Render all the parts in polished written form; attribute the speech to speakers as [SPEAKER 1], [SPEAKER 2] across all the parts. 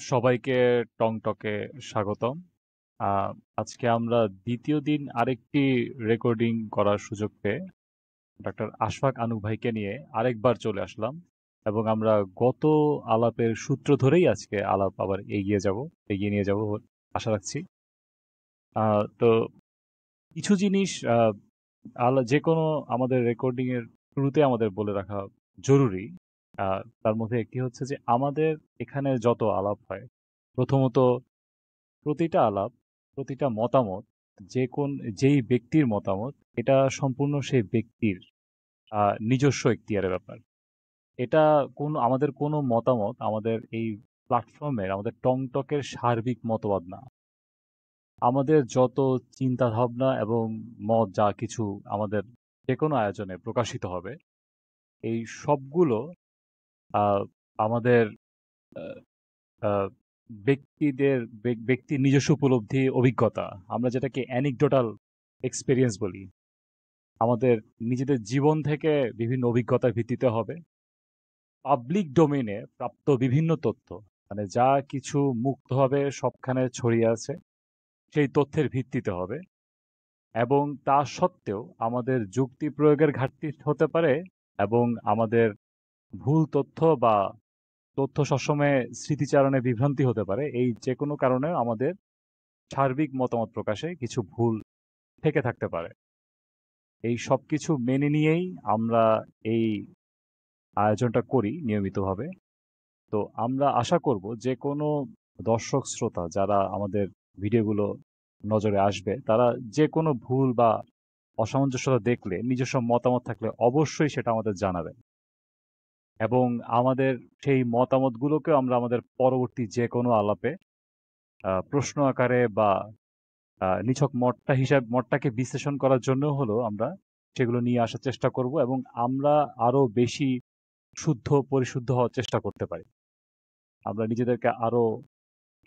[SPEAKER 1] সবাইকে টংটকে স্বাগতম। আহ, আজকে আমরা দ্বিতীয় দিন আরেকটি রেকর্ডিং করার সুযোগ পেয়ে ডক্টর আশফাক আনু ভাইকে নিয়ে আরেকবার চলে আসলাম এবং আমরা গত আলাপের সূত্র ধরেই আজকে আলাপ আবার এগিয়ে নিয়ে যাব আশা রাখছি। তো কিছু জিনিস যে কোনো আমাদের রেকর্ডিং এর শুরুতে আমাদের বলে রাখা জরুরি। তার মধ্যে একটি হচ্ছে যে আমাদের এখানে যত আলাপ হয়, প্রথমত প্রতিটা আলাপ, প্রতিটা মতামত, যেই ব্যক্তির মতামত, এটা সম্পূর্ণ সেই ব্যক্তির নিজস্ব এখতিয়ারের ব্যাপার। এটা আমাদের কোনো মতামত আমাদের এই প্ল্যাটফর্মের, আমাদের টংটকের সার্বিক মতবাদ না। আমাদের যত চিন্তা ভাবনা এবং মত যা কিছু আমাদের যে কোনো আয়োজনে প্রকাশিত হবে, এই সবগুলো আহ, আমাদের আহ, আহ, ব্যক্তির নিজস্ব উপলব্ধি, অভিজ্ঞতা, আমরা যেটাকে অ্যানিকডোটাল এক্সপেরিয়েন্স বলি, আমাদের নিজেদের জীবন থেকে বিভিন্ন অভিজ্ঞতার ভিত্তিতে হবে। পাবলিক ডোমেইনে প্রাপ্ত বিভিন্ন তথ্য, মানে যা কিছু মুক্তভাবে সবখানে ছড়িয়ে আছে, সেই তথ্যের ভিত্তিতে হবে। এবং তা সত্ত্বেও আমাদের যুক্তি প্রয়োগের ঘাটতি হতে পারে এবং আমাদের ভুল তথ্য বা তথ্য সবসময় স্মৃতিচারণে বিভ্রান্তি হতে পারে। এই যে কোনো কারণে আমাদের সার্বিক মতামত প্রকাশে কিছু ভুল থেকে থাকতে পারে। এই সবকিছু মেনে নিয়েই আমরা এই আয়োজনটা করি নিয়মিতভাবে। তো আমরা আশা করব যে কোনো দর্শক শ্রোতা যারা আমাদের ভিডিওগুলো নজরে আসবে, তারা যে কোনো ভুল বা অসামঞ্জস্যতা দেখলে, নিজস্ব মতামত থাকলে অবশ্যই সেটা আমাদের জানাবেন। এবং আমাদের সেই মতামতগুলোকে আমরা আমাদের পরবর্তী যে কোনো আলাপে প্রশ্ন আকারে বা নিছক মতটাকে বিশ্লেষণ করার জন্য হলো আমরা সেগুলো নিয়ে আসার চেষ্টা করব এবং আমরা আরো বেশি শুদ্ধ পরিশুদ্ধ হওয়ার চেষ্টা করতে পারি। আমরা নিজেদেরকে আরো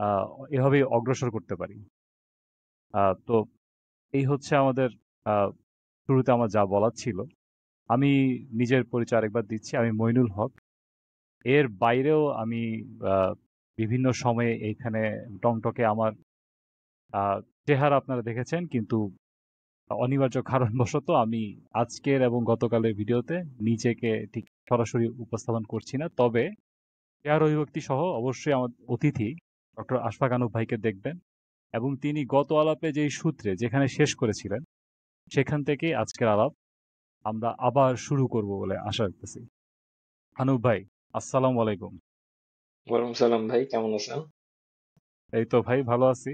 [SPEAKER 1] আহ, এভাবেই অগ্রসর করতে পারি। তো এই হচ্ছে আমাদের আহ, শুরুতে আমার যা বলার ছিল। আমি নিজের পরিচয় আরেকবার দিচ্ছি, আমি মইনুল হক। এর বাইরেও আমি আহ, বিভিন্ন সময়ে এইখানে টংটকে আমার আহ, চেহারা আপনারা দেখেছেন, কিন্তু অনিবার্য কারণবশত আমি আজকের এবং গতকালের ভিডিওতে নিজেকে ঠিক সরাসরি উপস্থাপন করছি না। তবে চেহারা অভিব্যক্তি সহ অবশ্যই আমার অতিথি ডক্টর আশফাক আনুফ ভাইকে দেখবেন এবং তিনি গত আলাপে যেই সূত্রে যেখানে শেষ করেছিলেন, সেখান থেকে আজকের আলাপ আমরা আবার শুরু করব বলে আশা রাখতেছি। আনুফ ভাই, আসসালামু আলাইকুম।
[SPEAKER 2] ওয়ালাইকুম সালাম ভাই, কেমন আছেন?
[SPEAKER 1] এই তো ভাই, ভালো আছি।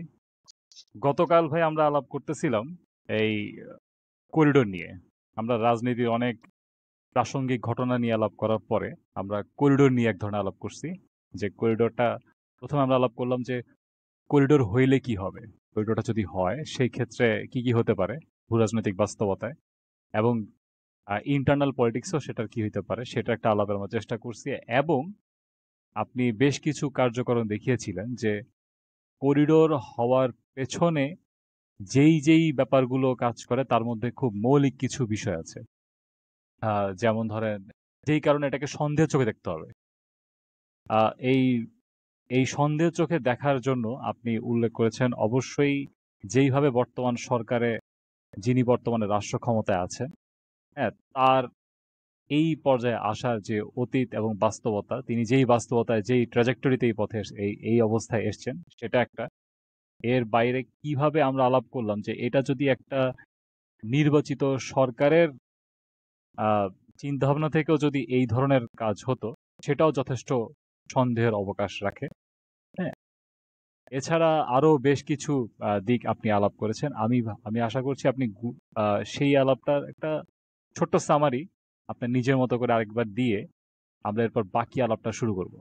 [SPEAKER 1] গতকাল ভাই আমরা আলাপ করতেছিলাম এই করিডোর নিয়ে। আমরা রাজনীতির অনেক প্রাসঙ্গিক ঘটনা নিয়ে আলাপ করার পরে আমরা করিডোর নিয়ে এক ধরনের আলাপ করছি। যে করিডোরটা, প্রথমে আমরা আলাপ করলাম যে করিডোর হইলে কি হবে, করিডোরটা যদি হয় সেই ক্ষেত্রে কি কি হতে পারে ভূরাজনৈতিক বাস্তবতায়, এবং ইন্টারনাল পলিটিক্সও সেটার কি হইতে পারে, সেটা একটা আলাপের আমরা চেষ্টা করছি। এবং আপনি বেশ কিছু কার্যকরণ দেখিয়েছিলেন যে করিডোর হওয়ার পেছনে যেই ব্যাপারগুলো কাজ করে তার মধ্যে খুব মৌলিক কিছু বিষয় আছে। যেমন ধরেন, যেই কারণে এটাকে সন্দেহের চোখে দেখতে হবে। এই এই সন্দেহের চোখে দেখার জন্য আপনি উল্লেখ করেছেন অবশ্যই যেইভাবে বর্তমান সরকারে, যিনি বর্তমানে রাষ্ট্র ক্ষমতায় আছেন, হ্যাঁ, তার এই পর্যায়ে আসার যে অতীত এবং বাস্তবতা, তিনি যেই বাস্তবতায় যেই ট্র্যাজেক্টরিতে এই পথে এই অবস্থায় এসছেন, সেটা একটা। এর বাইরে কিভাবে আমরা আলাপ করলাম যে এটা যদি একটা নির্বাচিত সরকারের চিন্তা ভাবনা থেকেও যদি এই ধরনের কাজ হতো, সেটাও যথেষ্ট সন্দেহের অবকাশ রাখে। হ্যাঁ, এছাড়া আরো বেশ কিছু দিক আপনি আলাপ করেছেন। আমি আশা করছি আপনি সেই আলাপটার একটা ছোট্ট সামারি আপনার নিজের মতো করে আরেকবার দিয়ে আমরা এরপর বাকি আলাপটা শুরু করব।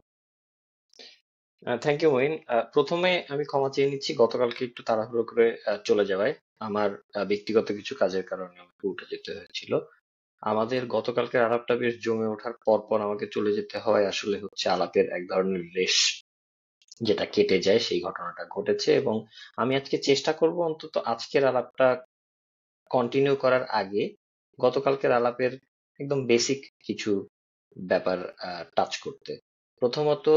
[SPEAKER 2] Thank you Moin. প্রথমে আমি ক্ষমা চেয়ে নিচ্ছি গতকালকে একটু তাড়াহুড়ো করে চলে যাওয়ায়। আমার ব্যক্তিগত কিছু কাজের কারণে আমাকে উঠে যেতে হয়েছিল। আমাদের গতকালকের আলাপটা বেশ জমে ওঠার পর পর আমাকে চলে যেতে হয়, আসলে হচ্ছে আলাপের এক ধরনের রেশ যেটা কেটে যায়, সেই ঘটনাটা ঘটেছে। এবং আমি আজকে চেষ্টা করব অন্তত আজকের আলাপটা কন্টিনিউ করার আগে গতকালকের আলাপের একদম বেসিক কিছু ব্যাপার টাচ করতে। প্রথমত,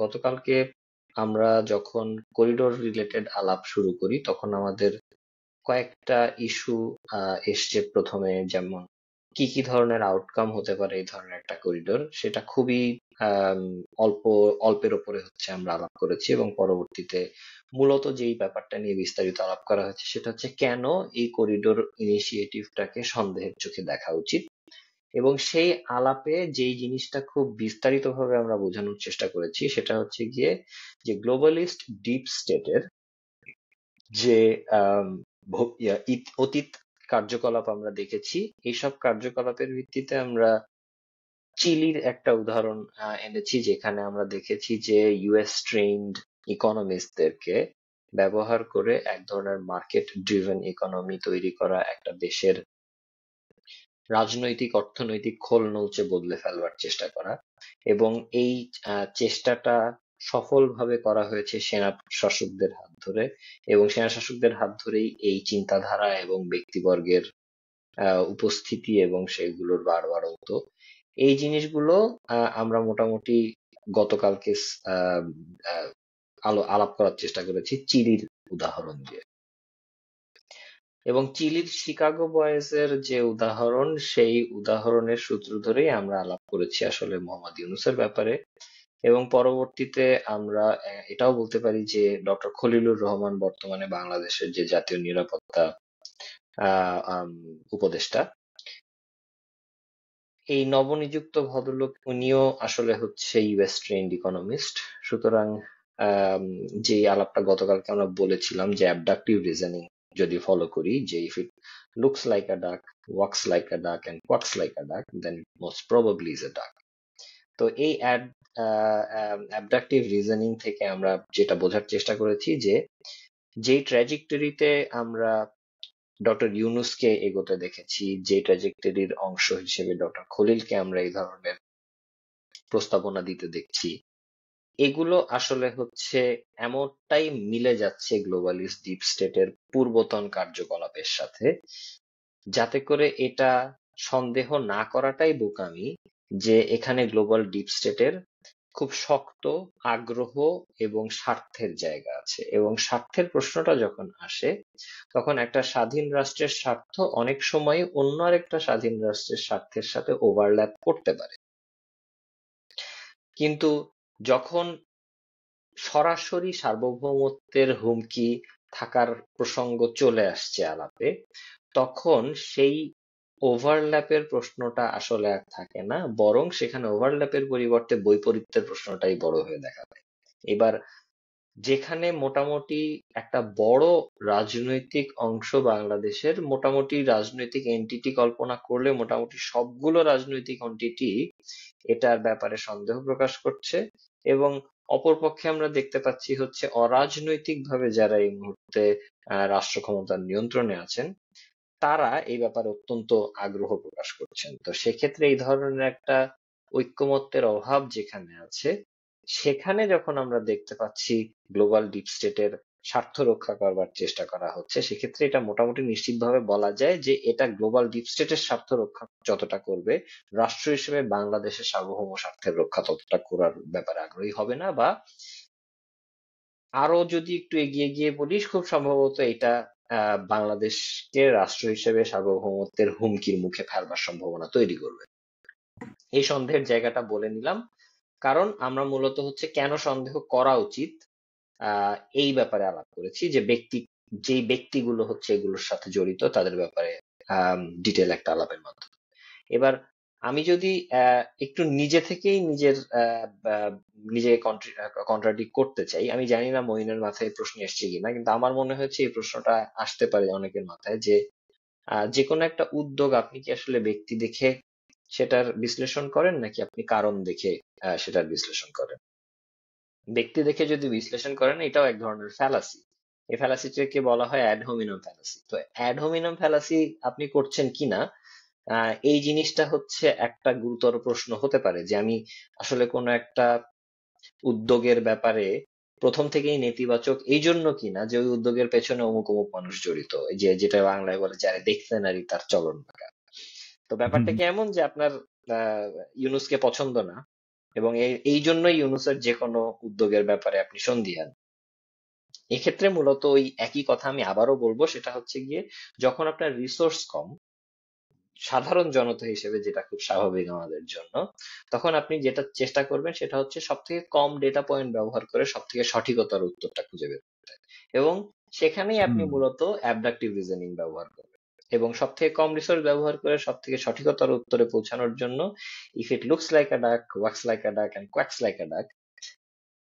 [SPEAKER 2] গতকালকে আমরা যখন করিডোর রিলেটেড আলাপ শুরু করি তখন আমাদের কয়েকটা ইস্যু এসছে প্রথমে, যেমন কি কি ধরনের আউটকাম হতে পারে এই ধরনের একটা করিডোর, সেটা খুবই আম, অল্প অল্পের ওপরে হচ্ছে আমরা আলাপ করেছি, এবং পরবর্তীতে মূলত যেই ব্যাপারটা নিয়ে বিস্তারিত আলাপ করা হয়েছে সেটা হচ্ছে কেন এই করিডোর ইনিশিয়েটিভটাকে সন্দেহের চোখে দেখা উচিত। এবং সেই আলাপে যেই জিনিসটা খুব বিস্তারিতভাবে আমরা বোঝানোর চেষ্টা করেছি সেটা হচ্ছে গিয়ে যে গ্লোবালিস্ট ডিপ স্টেটের যে আম, অতীত কার্যকলাপ আমরা দেখেছি, এইসব কার্যকলাপের ভিত্তিতে আমরা চিলির একটা উদাহরণ এনেছি, যেখানে আমরা দেখেছি যে ইউএস ট্রেন্ড ইকোনমিস্টদেরকে ব্যবহার করে এক ধরনের মার্কেট ড্রিভেন ইকোনমি তৈরি করা একটা দেশের রাজনৈতিক অর্থনৈতিক খোল নলচে বদলে ফেলবার চেষ্টা করা। এবং এই চেষ্টাটা সফলভাবে করা হয়েছে সেনা শাসকদের হাত ধরে, এবং সেনা শাসকদের হাত ধরেই এই চিন্তাধারা এবং ব্যক্তিবর্গের উপস্থিতি এবং সেগুলোর বাড়বাড়ন্ত, এই জিনিসগুলো আমরা মোটামুটি গতকালকে আহ, আহ, আলাপ করার চেষ্টা করেছি চিলির উদাহরণ দিয়ে। এবং চিলির শিকাগো বয়েজ এর যে উদাহরণ, সেই উদাহরণের সূত্র ধরেই আমরা আলাপ করেছি আসলে মোহাম্মদ ইউনূসের ব্যাপারে। এবং পরবর্তীতে আমরা এটাও বলতে পারি যে ডক্টর খলিলুর রহমান বর্তমানে বাংলাদেশের যে জাতীয় নিরাপত্তা আহ, আম, উপদেষ্টা, এই নবনিযুক্ত ভদ্রলোক উনিও আসলে হচ্ছে ইউএস ট্রেন্ড ইকোনমিস্ট। সুতরাং আম, যে আলাপটা গতকালকে আমরা বলেছিলাম যে অ্যাবডাকটিভ রিজনিং যদি ফলো করি, যে if it looks like a ডাক, ওয়াক্স লাইক আ ডাক and কোয়াক্স like a duck, then it most probably is a duck. তো এই অ্যাবডাকটিভ রিজনিং থেকে আমরা যেটা বোঝার চেষ্টা করেছি যে যেই ট্র্যাজেক্টরিতে আমরা ডক্টর ইউনূসকে এগোতে দেখেছি, যে ট্র্যাজেক্টরির অংশ হিসেবে ডক্টর খলিলকে আমরা এই ধরনের প্রস্তাবনা দিতে দেখছি, এগুলো আসলে হচ্ছে এমনটাই মিলে যাচ্ছে গ্লোবালিস্ট ডিপ স্টেটের পূর্বতন কার্যকলাপের সাথে, যাতে করে এটা সন্দেহ না করাটাই বোকামি যে এখানে গ্লোবাল ডিপ স্টেটের খুব শক্ত আগ্রহ এবং স্বার্থের জায়গা আছে। এবং স্বার্থের প্রশ্নটা যখন আসে তখন একটা স্বাধীন রাষ্ট্রের স্বার্থ অনেক সময় অন্য আরেকটা স্বাধীন রাষ্ট্রের স্বার্থের সাথে ওভারল্যাপ করতে পারে, কিন্তু যখন সরাসরি সার্বভৌমত্বের হুমকি থাকার প্রসঙ্গ চলে আসছে আলাপে, তখন সেই ওভারল্যাপের প্রশ্নটা আসলে আর থাকে না, বরং সেখানে ওভারল্যাপের পরিবর্তে বৈপরীত্যের প্রশ্নটাই বড় হয়ে দেখা দেয়। এবার যেখানে মোটামুটি একটা বড় রাজনৈতিক অংশ বাংলাদেশের, মোটামুটি রাজনৈতিক এন্টিটি কল্পনা করলে মোটামুটি সবগুলো রাজনৈতিক এন্টিটি এটার ব্যাপারে সন্দেহ প্রকাশ করছে, এবং অপরপক্ষে আমরা দেখতে পাচ্ছি হচ্ছে অরাজনৈতিক ভাবে যারা এই মুহূর্তে রাষ্ট্র ক্ষমতার নিয়ন্ত্রণে আছেন, তারা এই ব্যাপারে অত্যন্ত আগ্রহ প্রকাশ করছেন। তো সেক্ষেত্রে এই ধরনের একটা ঐক্যমত্যের অভাব যেখানে আছে, সেখানে যখন আমরা দেখতে পাচ্ছি গ্লোবাল ডিপ স্টেটের স্বার্থ রক্ষা করবার চেষ্টা করা হচ্ছে, সেক্ষেত্রে এটা মোটামুটি নিশ্চিতভাবে বলা যায় যে এটা গ্লোবাল ডিপ স্টেটের স্বার্থ রক্ষা যতটা করবে, রাষ্ট্র হিসেবে বাংলাদেশের সার্বভৌম স্বার্থের রক্ষা ততটা করার ব্যাপারে আগ্রহী হবে না। বা আরো যদি একটু এগিয়ে গিয়ে বলিস, খুব সম্ভবত এটা বাংলাদেশকে রাষ্ট্র হিসেবে সার্বভৌমত্বের হুমকির মুখে ফেলবার সম্ভাবনা তৈরি করবে। এই সন্দেহের জায়গাটা বলে নিলাম, কারণ আমরা মূলত হচ্ছে কেন সন্দেহ করা উচিত এই ব্যাপারে আলাপ করেছি, যে যেই ব্যক্তিগুলো হচ্ছে এগুলোর সাথে জড়িত তাদের ব্যাপারে ডিটেল একটা আলাপের মাধ্যমে। এবার আমি যদি একটু নিজে থেকেই নিজেকে কন্ট্রাডিক্ট করতে চাই, আমি জানি না মইনের মাথায় এই প্রশ্ন এসছে কিনা, কিন্তু আমার মনে হচ্ছে এই প্রশ্নটা আসতে পারে অনেকের মাথায়, যে যে কোনো একটা উদ্যোগ আপনি কি আসলে ব্যক্তি দেখে সেটার বিশ্লেষণ করেন, নাকি আপনি কারণ দেখে সেটার বিশ্লেষণ করেন? ব্যক্তি দেখে যদি বিশ্লেষণ করেন, এটাও এক ধরনের ফ্যালাসি। এই ফ্যালাসিটাকে বলা হয় অ্যাড হোমিনাম ফ্যালাসি। তো অ্যাড হোমিনাম ফ্যালাসি আপনি করছেন কিনা এই জিনিসটা হচ্ছে একটা গুরুতর প্রশ্ন হতে পারে, যে আমি আসলে কোনো একটা উদ্যোগের ব্যাপারে প্রথম থেকেই নেতিবাচক এই জন্য কিনা যে ওই উদ্যোগের পেছনে অমুক অমুক মানুষ জড়িত, এই যে যেটা বাংলায় বলে যারা দেখতে নারী তার চলন ভাঙা। তো ব্যাপারটা কি এমন যে আপনার ইউনুসকে পছন্দ না, এবং এই জন্যই ইউনূসের যে কোনো উদ্যোগের ব্যাপারে আপনি সন্দিহান। এক্ষেত্রে মূলত ওই একই কথা আমি আবারও বলবো, সেটা হচ্ছে গিয়ে যখন আপনার রিসোর্স কম, সাধারণ জনতা হিসেবে যেটা খুব স্বাভাবিক আমাদের জন্য, তখন আপনি যেটা চেষ্টা করবেন সেটা হচ্ছে সব থেকে কম ডেটা পয়েন্ট ব্যবহার করে সব থেকে সঠিকতার উত্তরটা খুঁজে বের করতে, এবং সেখানেই আপনি
[SPEAKER 1] হুম
[SPEAKER 2] মূলত অ্যাবডাক্টিভ রিজনিং ব্যবহার করবেন। এবং সব থেকে কম রিসোর্স ব্যবহার করে সব থেকে সঠিকতার উত্তরে পৌঁছানোর জন্য, if it looks like a ডাক, ওয়াক্স লাইক আ ডাক অ্যান্ড কোয়াক্স লাইক আ ডাক,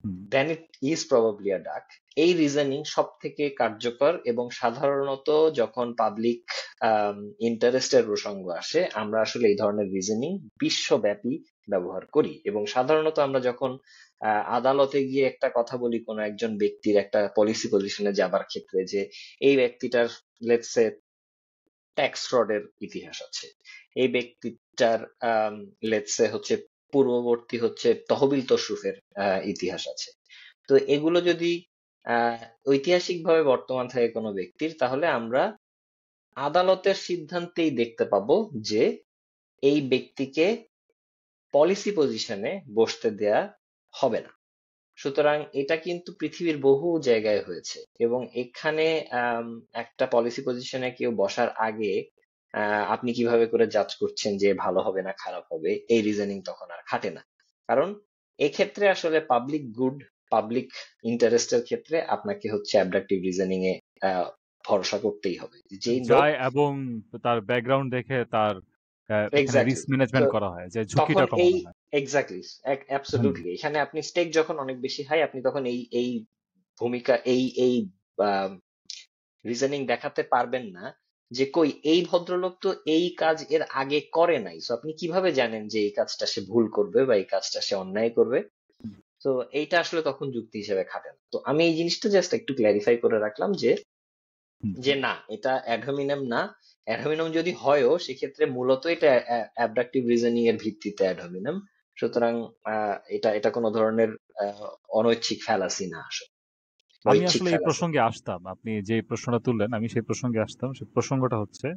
[SPEAKER 1] হুম
[SPEAKER 2] দেন ইট ইজ প্রবাবলি আ ডাক। এই রিজনিং সব থেকে কার্যকর, এবং সাধারণত যখন পাবলিক ইন্টারেস্টের প্রসঙ্গ আসে আমরা আসলে এই ধরনের রিজনিং বিশ্বব্যাপী ব্যবহার করি। এবং সাধারণত আমরা যখন আদালতে গিয়ে একটা কথা বলি কোনো একজন ব্যক্তির একটা পলিসি পজিশনে যাবার ক্ষেত্রে, যে এই ব্যক্তিটার লেটস সে ট্যাক্স ফ্রডের ইতিহাস আছে, এই ব্যক্তিটার লেটস সে হচ্ছে পূর্ববর্তী হচ্ছে তহবিল তশরুফের ইতিহাস আছে, তো এগুলো যদি ঐতিহাসিকভাবে বর্তমান থাকে কোনো ব্যক্তির, তাহলে আমরা আদালতের সিদ্ধান্তেই দেখতে পাবো যে এই ব্যক্তিকে পলিসি পজিশনে বসতে দেয়া হবে না। সুতরাং এটা কিন্তু পৃথিবীর বহু জায়গায় হয়েছে, এবং এখানে একটা পলিসি পজিশনে কেউ বসার আগে আপনি কিভাবে করে জাজ করছেন যে ভালো হবে না খারাপ হবে, এই রিজনিং তখন আর খাটে না। কারণ এক্ষেত্রে আসলে পাবলিক গুড, পাবলিক ইন্টারেস্টের ক্ষেত্রে আপনাকে হচ্ছে অ্যাবডাক্টিভ রিজনিং এ ভরসা করতেই হবে, যেই লোক।
[SPEAKER 1] যায়, এবং তার ব্যাকগ্রাউন্ড দেখে তার এখানে
[SPEAKER 2] এক্স্যাক্টলি।
[SPEAKER 1] রিস্ক
[SPEAKER 2] তো
[SPEAKER 1] ম্যানেজমেন্ট করা হয় যে
[SPEAKER 2] তখন
[SPEAKER 1] ঝুঁকিটা
[SPEAKER 2] এই
[SPEAKER 1] কমানো হয়।
[SPEAKER 2] এক্স্যাক্টলি,
[SPEAKER 1] হুম
[SPEAKER 2] অ্যাবসলিউটলি, এখানে আপনি স্টেক যখন অনেক বেশি হাই, আপনি তখন এই ভূমিকা, এই রিজনিং দেখাতে পারবেন না যে কই এই ভদ্রলোক তো এই কাজ এর আগে করে নাই, সো আপনি কিভাবে জানেন যে এই কাজটা সে ভুল করবে বা এই কাজটা সে অন্যায় করবে। তো এইটা আসলে তখন যুক্তি হিসেবে খাটে না। তো আমি এই জিনিসটা জাস্ট একটু ক্ল্যারিফাই করে রাখলাম যে
[SPEAKER 1] হুম।
[SPEAKER 2] যে না, এটা অ্যাডহমিনাম না। অ্যাডহমিনাম যদি হয়ও সেক্ষেত্রে মূলত এটা অ্যাবডাক্টিভ রিজনিং এর ভিত্তিতে অ্যাডহমিনাম। সুতরাং এটা এটা কোনো ধরনের অনৈচ্ছিক ফ্যালাসি না আসলে, বা
[SPEAKER 1] আমি
[SPEAKER 2] ঐচ্ছিক
[SPEAKER 1] আসলে এই
[SPEAKER 2] ফ্যালাসি।
[SPEAKER 1] প্রসঙ্গে আসতাম, আপনি যে প্রশ্নটা তুললেন আমি সেই প্রসঙ্গে আসতাম। সেই প্রসঙ্গটা হচ্ছে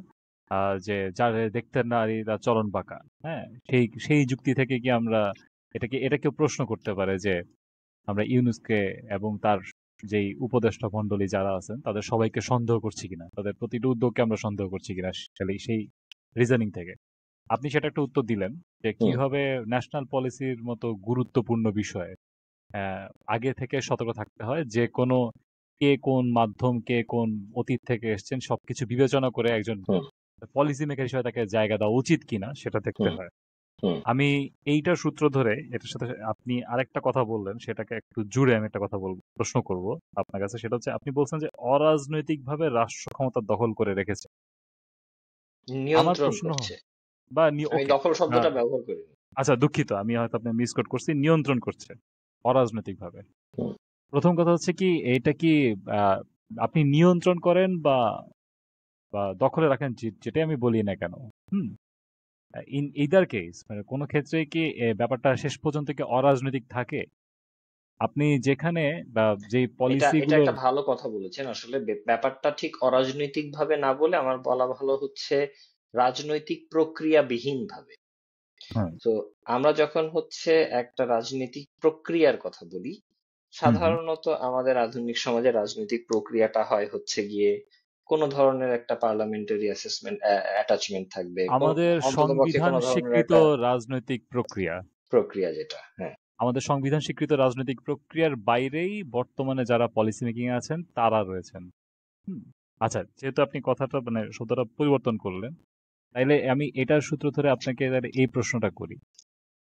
[SPEAKER 1] যে যার দেখতে নারী তার চলন বাঁকা, হ্যাঁ, সেই সেই যুক্তি থেকে কি আমরা এটা কেউ প্রশ্ন করতে পারে যে আমরা ইউনুসকে এবং তার যেই উপদেষ্টা মণ্ডলী যারা আছেন তাদের সবাইকে সন্দেহ করছি কিনা, তাদের প্রতিটি উদ্যোগকে আমরা সন্দেহ করছি কিনা সেই রিজনিং থেকে। আপনি সেটা একটা উত্তর দিলেন যে
[SPEAKER 2] হুম
[SPEAKER 1] কিভাবে ন্যাশনাল পলিসির মতো গুরুত্বপূর্ণ বিষয়ে আহ, আগে থেকে সতর্ক থাকতে হয়, যে কোনো কে কোন মাধ্যম, কে কোন অতীত থেকে এসছেন সবকিছু বিবেচনা করে একজন
[SPEAKER 2] হুম
[SPEAKER 1] পলিসি মেকার হিসেবে তাকে জায়গা দেওয়া উচিত কিনা সেটা দেখতে
[SPEAKER 2] হুম
[SPEAKER 1] হয়।
[SPEAKER 2] হুম
[SPEAKER 1] আমি এইটার সূত্র ধরে এটার সাথে আপনি আরেকটা কথা বললেন, সেটাকে একটু জুড়ে আমি একটা কথা বলবো, প্রশ্ন করব আপনার কাছে। সেটা হচ্ছে আপনি বলছেন যে অরাজনৈতিকভাবে রাষ্ট্র ক্ষমতা দখল করে রেখেছে। আমার
[SPEAKER 2] নিয়ন্ত্রণ
[SPEAKER 1] প্রশ্ন
[SPEAKER 2] করছে।
[SPEAKER 1] বা
[SPEAKER 2] আমি
[SPEAKER 1] ওকে,
[SPEAKER 2] দখল শব্দটা ব্যবহার করিনি।
[SPEAKER 1] আচ্ছা দুঃখিত, আমি হয়তো আপনি মিসকোট করছি, নিয়ন্ত্রণ করছে অরাজনৈতিকভাবে।
[SPEAKER 2] হুম।
[SPEAKER 1] প্রথম কথা হচ্ছে কি, এটা কি আহ, আপনি নিয়ন্ত্রণ করেন বা বা দখলে রাখেন, যেটাই আমি বলি না কেন, হুম, ইন ইদার কেস মানে কোনো ক্ষেত্রে কি ব্যাপারটা শেষ পর্যন্ত কি অরাজনৈতিক থাকে? আপনি যেখানে বা যেই
[SPEAKER 2] এটা এটা
[SPEAKER 1] পলিসিগুলোর।
[SPEAKER 2] একটা ভালো কথা বলেছেন। আসলে ব্যাপারটা ঠিক অরাজনৈতিক ভাবে না বলে আমার বলা ভালো হচ্ছে রাজনৈতিক প্রক্রিয়া বিহীন ভাবে।
[SPEAKER 1] হুম
[SPEAKER 2] তো আমরা যখন হচ্ছে একটা রাজনৈতিক প্রক্রিয়ার কথা বলি,
[SPEAKER 1] হুম হুম।
[SPEAKER 2] সাধারণত আমাদের আধুনিক সমাজে রাজনৈতিক প্রক্রিয়াটা হয় হচ্ছে গিয়ে কোন ধরনের একটা পার্লামেন্টারি অ্যাসেসমেন্ট অ্যাটাচমেন্ট থাকবে,
[SPEAKER 1] আমাদের
[SPEAKER 2] অন্ততপক্ষে
[SPEAKER 1] সংবিধান
[SPEAKER 2] কোন ধরনের
[SPEAKER 1] স্বীকৃত
[SPEAKER 2] একটা
[SPEAKER 1] রাজনৈতিক প্রক্রিয়া,
[SPEAKER 2] প্রক্রিয়া যেটা, হ্যাঁ।
[SPEAKER 1] আমাদের সংবিধান স্বীকৃত রাজনৈতিক প্রক্রিয়ার বাইরেই বর্তমানে যারা পলিসি মেকিং আছেন তারা রয়েছেন। হুম। আচ্ছা, যেহেতু আপনি কথাটা মানে শব্দটা পরিবর্তন করলেন, তাইলে আমি এটার সূত্র ধরে আপনাকে তাহলে এই প্রশ্নটা করি।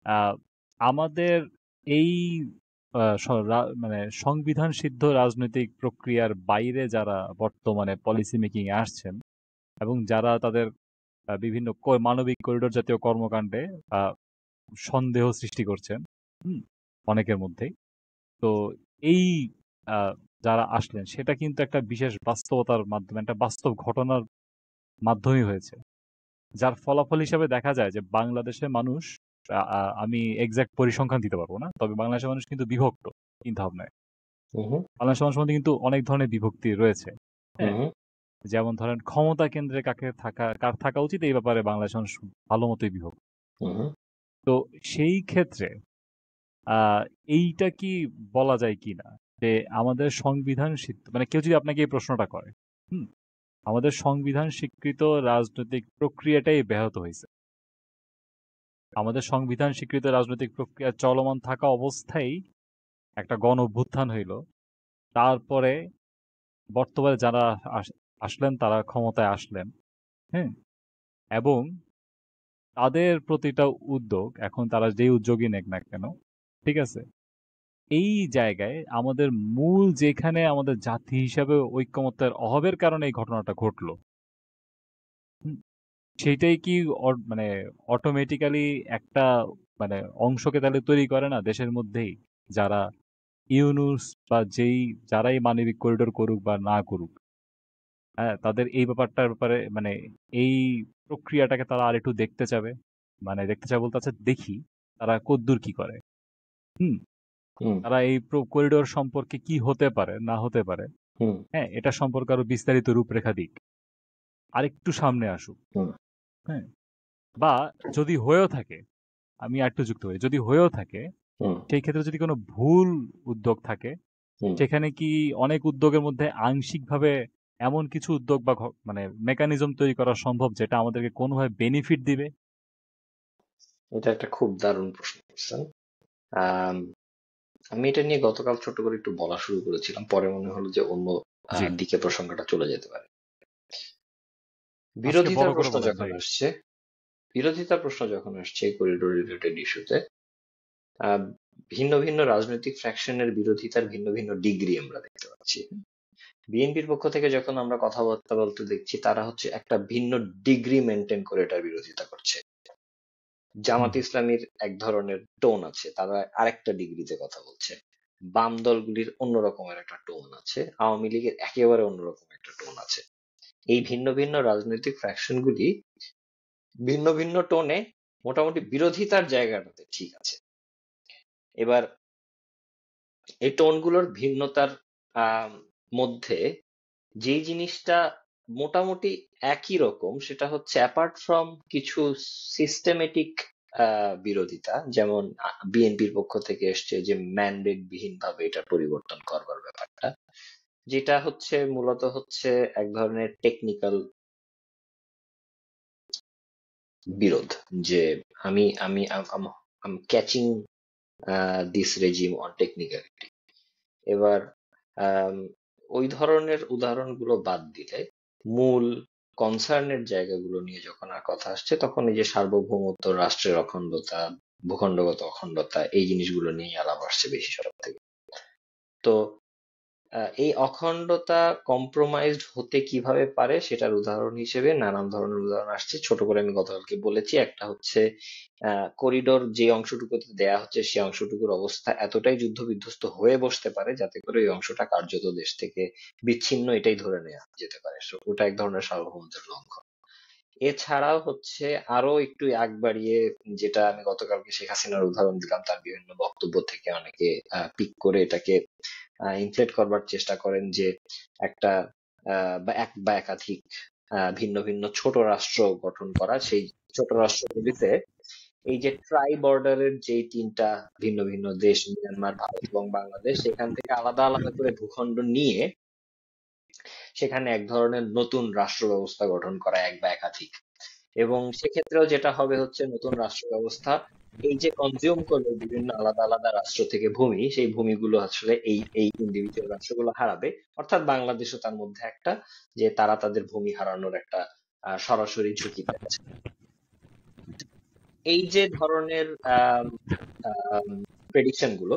[SPEAKER 1] আহ, আমাদের এই মানে সংবিধান সিদ্ধ রাজনৈতিক প্রক্রিয়ার বাইরে যারা বর্তমানে পলিসি মেকিং এ আসছেন এবং যারা তাদের বিভিন্ন মানবিক করিডোর জাতীয় কর্মকাণ্ডে আহ, সন্দেহ সৃষ্টি করছেন, হুম, অনেকের মধ্যেই। তো এই আহ, যারা আসলেন সেটা কিন্তু একটা বিশেষ বাস্তবতার মাধ্যমে, একটা বাস্তব ঘটনার মাধ্যমেই হয়েছে, যার ফলাফল হিসেবে দেখা যায় যে বাংলাদেশের মানুষ, আমি এক্সাক্ট পরিসংখ্যান দিতে পারবো না, তবে বাংলাদেশের মানুষ কিন্তু বিভক্ত চিন্তা ভাবনায়।
[SPEAKER 2] হুম
[SPEAKER 1] বাংলাদেশের মানুষের মধ্যে কিন্তু অনেক ধরনের বিভক্তি রয়েছে। হ্যাঁ,
[SPEAKER 2] হুম
[SPEAKER 1] যেমন ধরেন ক্ষমতা কেন্দ্রে কার থাকা উচিত এই ব্যাপারে বাংলাদেশের মানুষ ভালো মতোই বিভক্ত।
[SPEAKER 2] হুম
[SPEAKER 1] তো সেই ক্ষেত্রে আহ, এইটা কি বলা যায় কিনা যে আমাদের সংবিধান মানে কেউ যদি আপনাকে এই প্রশ্নটা করে, হুম, আমাদের সংবিধান স্বীকৃত রাজনৈতিক প্রক্রিয়াটাই ব্যাহত হয়েছে। আমাদের সংবিধান স্বীকৃত রাজনৈতিক প্রক্রিয়া চলমান থাকা অবস্থায় একটা গণ অভ্যুত্থান হইল। তারপরে বর্তমানে যারা আসলেন তারা ক্ষমতায় আসলেন, হ্যাঁ, এবং তাদের প্রতিটা উদ্যোগ এখন তারা যেই উদ্যোগই নেক না কেন, ঠিক আছে, এই জায়গায় আমাদের মূল যেখানে আমাদের জাতি হিসাবে ঐক্যমত্যের অভাবের কারণে এই ঘটনাটা ঘটলো, হুম, সেইটাই কি মানে অটোমেটিক্যালি একটা মানে অংশকে তাহলে তৈরি করে না দেশের মধ্যেই, যারা ইউনুস বা যারাই মানবিক করিডোর করুক বা না করুক, হ্যাঁ, তাদের এই ব্যাপারটার ব্যাপারে মানে এই প্রক্রিয়াটাকে তারা আর একটু দেখতে চাবে। মানে দেখতে চাবে বলতে আছে দেখি তারা কদ্দূর কি করে। হুম,
[SPEAKER 2] হুম।
[SPEAKER 1] তারা এই করিডোর সম্পর্কে কি হতে পারে না হতে পারে,
[SPEAKER 2] হুম।
[SPEAKER 1] হ্যাঁ, এটা সম্পর্কে আরো বিস্তারিত রূপরেখা দিক, আরেকটু সামনে আসুক।
[SPEAKER 2] হুম।
[SPEAKER 1] হ্যাঁ, বা যদি হয়েও থাকে, আমি আরেকটু যুক্ত হই, যদি হয়েও থাকে
[SPEAKER 2] হুম।
[SPEAKER 1] সেই ক্ষেত্রে যদি কোনো ভুল উদ্যোগ থাকে,
[SPEAKER 2] হুম।
[SPEAKER 1] সেখানে কি অনেক উদ্যোগের মধ্যে আংশিকভাবে এমন কিছু উদ্যোগ বা মানে মেকানিজম তৈরি করা সম্ভব যেটা আমাদেরকে কোনোভাবে বেনিফিট দিবে?
[SPEAKER 2] এটা একটা খুব দারুণ প্রশ্ন করছেন। আম, আমি এটা নিয়ে গতকাল ছোট করে একটু বলা শুরু করেছিলাম, পরে মনে হলো যে অন্য
[SPEAKER 1] জি,
[SPEAKER 2] দিকে প্রসঙ্গটা চলে যেতে পারে।
[SPEAKER 1] আজকে বড়
[SPEAKER 2] বিরোধিতার
[SPEAKER 1] করে
[SPEAKER 2] প্রশ্ন
[SPEAKER 1] বলেন
[SPEAKER 2] যখন
[SPEAKER 1] ভাই।
[SPEAKER 2] আসছে বিরোধিতার প্রশ্ন যখন আসছে এই করিডোর রিলেটেড ইস্যুতে, আহ, ভিন্ন ভিন্ন রাজনৈতিক ফ্র্যাকশনের বিরোধিতার ভিন্ন ভিন্ন ডিগ্রি আমরা দেখতে পাচ্ছি। বিএনপির পক্ষ থেকে যখন আমরা কথাবার্তা বলতে দেখছি, তারা হচ্ছে একটা ভিন্ন ডিগ্রি মেনটেন করে এটার বিরোধিতা করছে।
[SPEAKER 1] হুম,
[SPEAKER 2] জামাত ইসলামীর এক ধরনের টোন আছে, তারা আরেকটা ডিগ্রিতে কথা বলছে। বাম দলগুলির অন্য রকমের একটা টোন আছে, আওয়ামী লীগের একেবারে অন্যরকম একটা টোন আছে। এই ভিন্ন ভিন্ন রাজনৈতিক ফ্র্যাকশন গুলি ভিন্ন ভিন্ন টোনে মোটামুটি বিরোধিতার জায়গাটাতে ঠিক আছে। এবার এই টোনগুলোর ভিন্নতার আহ মধ্যে যেই জিনিসটা মোটামুটি একই রকম, সেটা হচ্ছে অ্যাপার্ট ফ্রম কিছু সিস্টেমেটিক বিরোধিতা, যেমন বিএনপির পক্ষ থেকে এসছে যে ম্যান্ডেট বিহীন ভাবে এটা পরিবর্তন করবার ব্যাপারটা, যেটা হচ্ছে মূলত হচ্ছে এক ধরনের টেকনিক্যাল বিরোধ। যে আমি আমি catching this regime on technicality. এবার আম, ওই ধরনের উদাহরণগুলো বাদ দিলে মূল কনসার্নের জায়গাগুলো নিয়ে যখন আর কথা আসছে, তখন এই যে সার্বভৌমত্ব, রাষ্ট্রের অখণ্ডতা, ভূখণ্ডগত অখণ্ডতা, এই জিনিসগুলো নিয়ে আলাপ আসছে বেশি সব থেকে। তো এই অখণ্ডতা কম্প্রোমাইজড হতে কিভাবে পারে সেটার উদাহরণ হিসেবে নানান ধরনের উদাহরণ আসছে। ছোট করে আমি গতকালকে বলেছি, একটা হচ্ছে করিডোর যে অংশটুকুতে দেয়া হচ্ছে সেই অংশটুকুর অবস্থা এতটাই যুদ্ধ বিধ্বস্ত হয়ে বসতে পারে যাতে করে ওই অংশটা কার্যত দেশ থেকে বিচ্ছিন্ন, এটাই ধরে নেওয়া যেতে পারে। So, ওটা এক ধরনের সার্বভৌমত্বের লঙ্ঘন। এছাড়াও হচ্ছে আরো একটু আগ বাড়িয়ে, যেটা আমি গতকালকে শেখ হাসিনার উদাহরণ দিলাম, তার বিভিন্ন বক্তব্য থেকে অনেকে পিক করে এটাকে ইনফ্লেট করবার চেষ্টা করেন, যে একটা বা এক বা একাধিক ভিন্ন ভিন্ন ছোট রাষ্ট্র গঠন করা। সেই ছোট রাষ্ট্রগুলিতে এই যে ট্রাই বর্ডারের যে তিনটা ভিন্ন ভিন্ন দেশ, মিয়ানমার, ভারত এবং বাংলাদেশ, সেখান থেকে আলাদা আলাদা করে ভূখণ্ড নিয়ে সেখানে এক ধরনের নতুন রাষ্ট্র ব্যবস্থা গঠন করা, এক বা একাধিক। এবং সেক্ষেত্রেও যেটা হবে হচ্ছে নতুন রাষ্ট্র ব্যবস্থা এই যে কনজিউম করবে বিভিন্ন আলাদা আলাদা রাষ্ট্র থেকে ভূমি, সেই ভূমিগুলো আসলে এই এই ইন্ডিভিজুয়াল রাষ্ট্রগুলো হারাবে। অর্থাৎ বাংলাদেশও তার মধ্যে একটা, যে তারা তাদের ভূমি হারানোর একটা সরাসরি ঝুঁকিতে আছে। এই যে ধরনের প্রেডিকশন গুলো,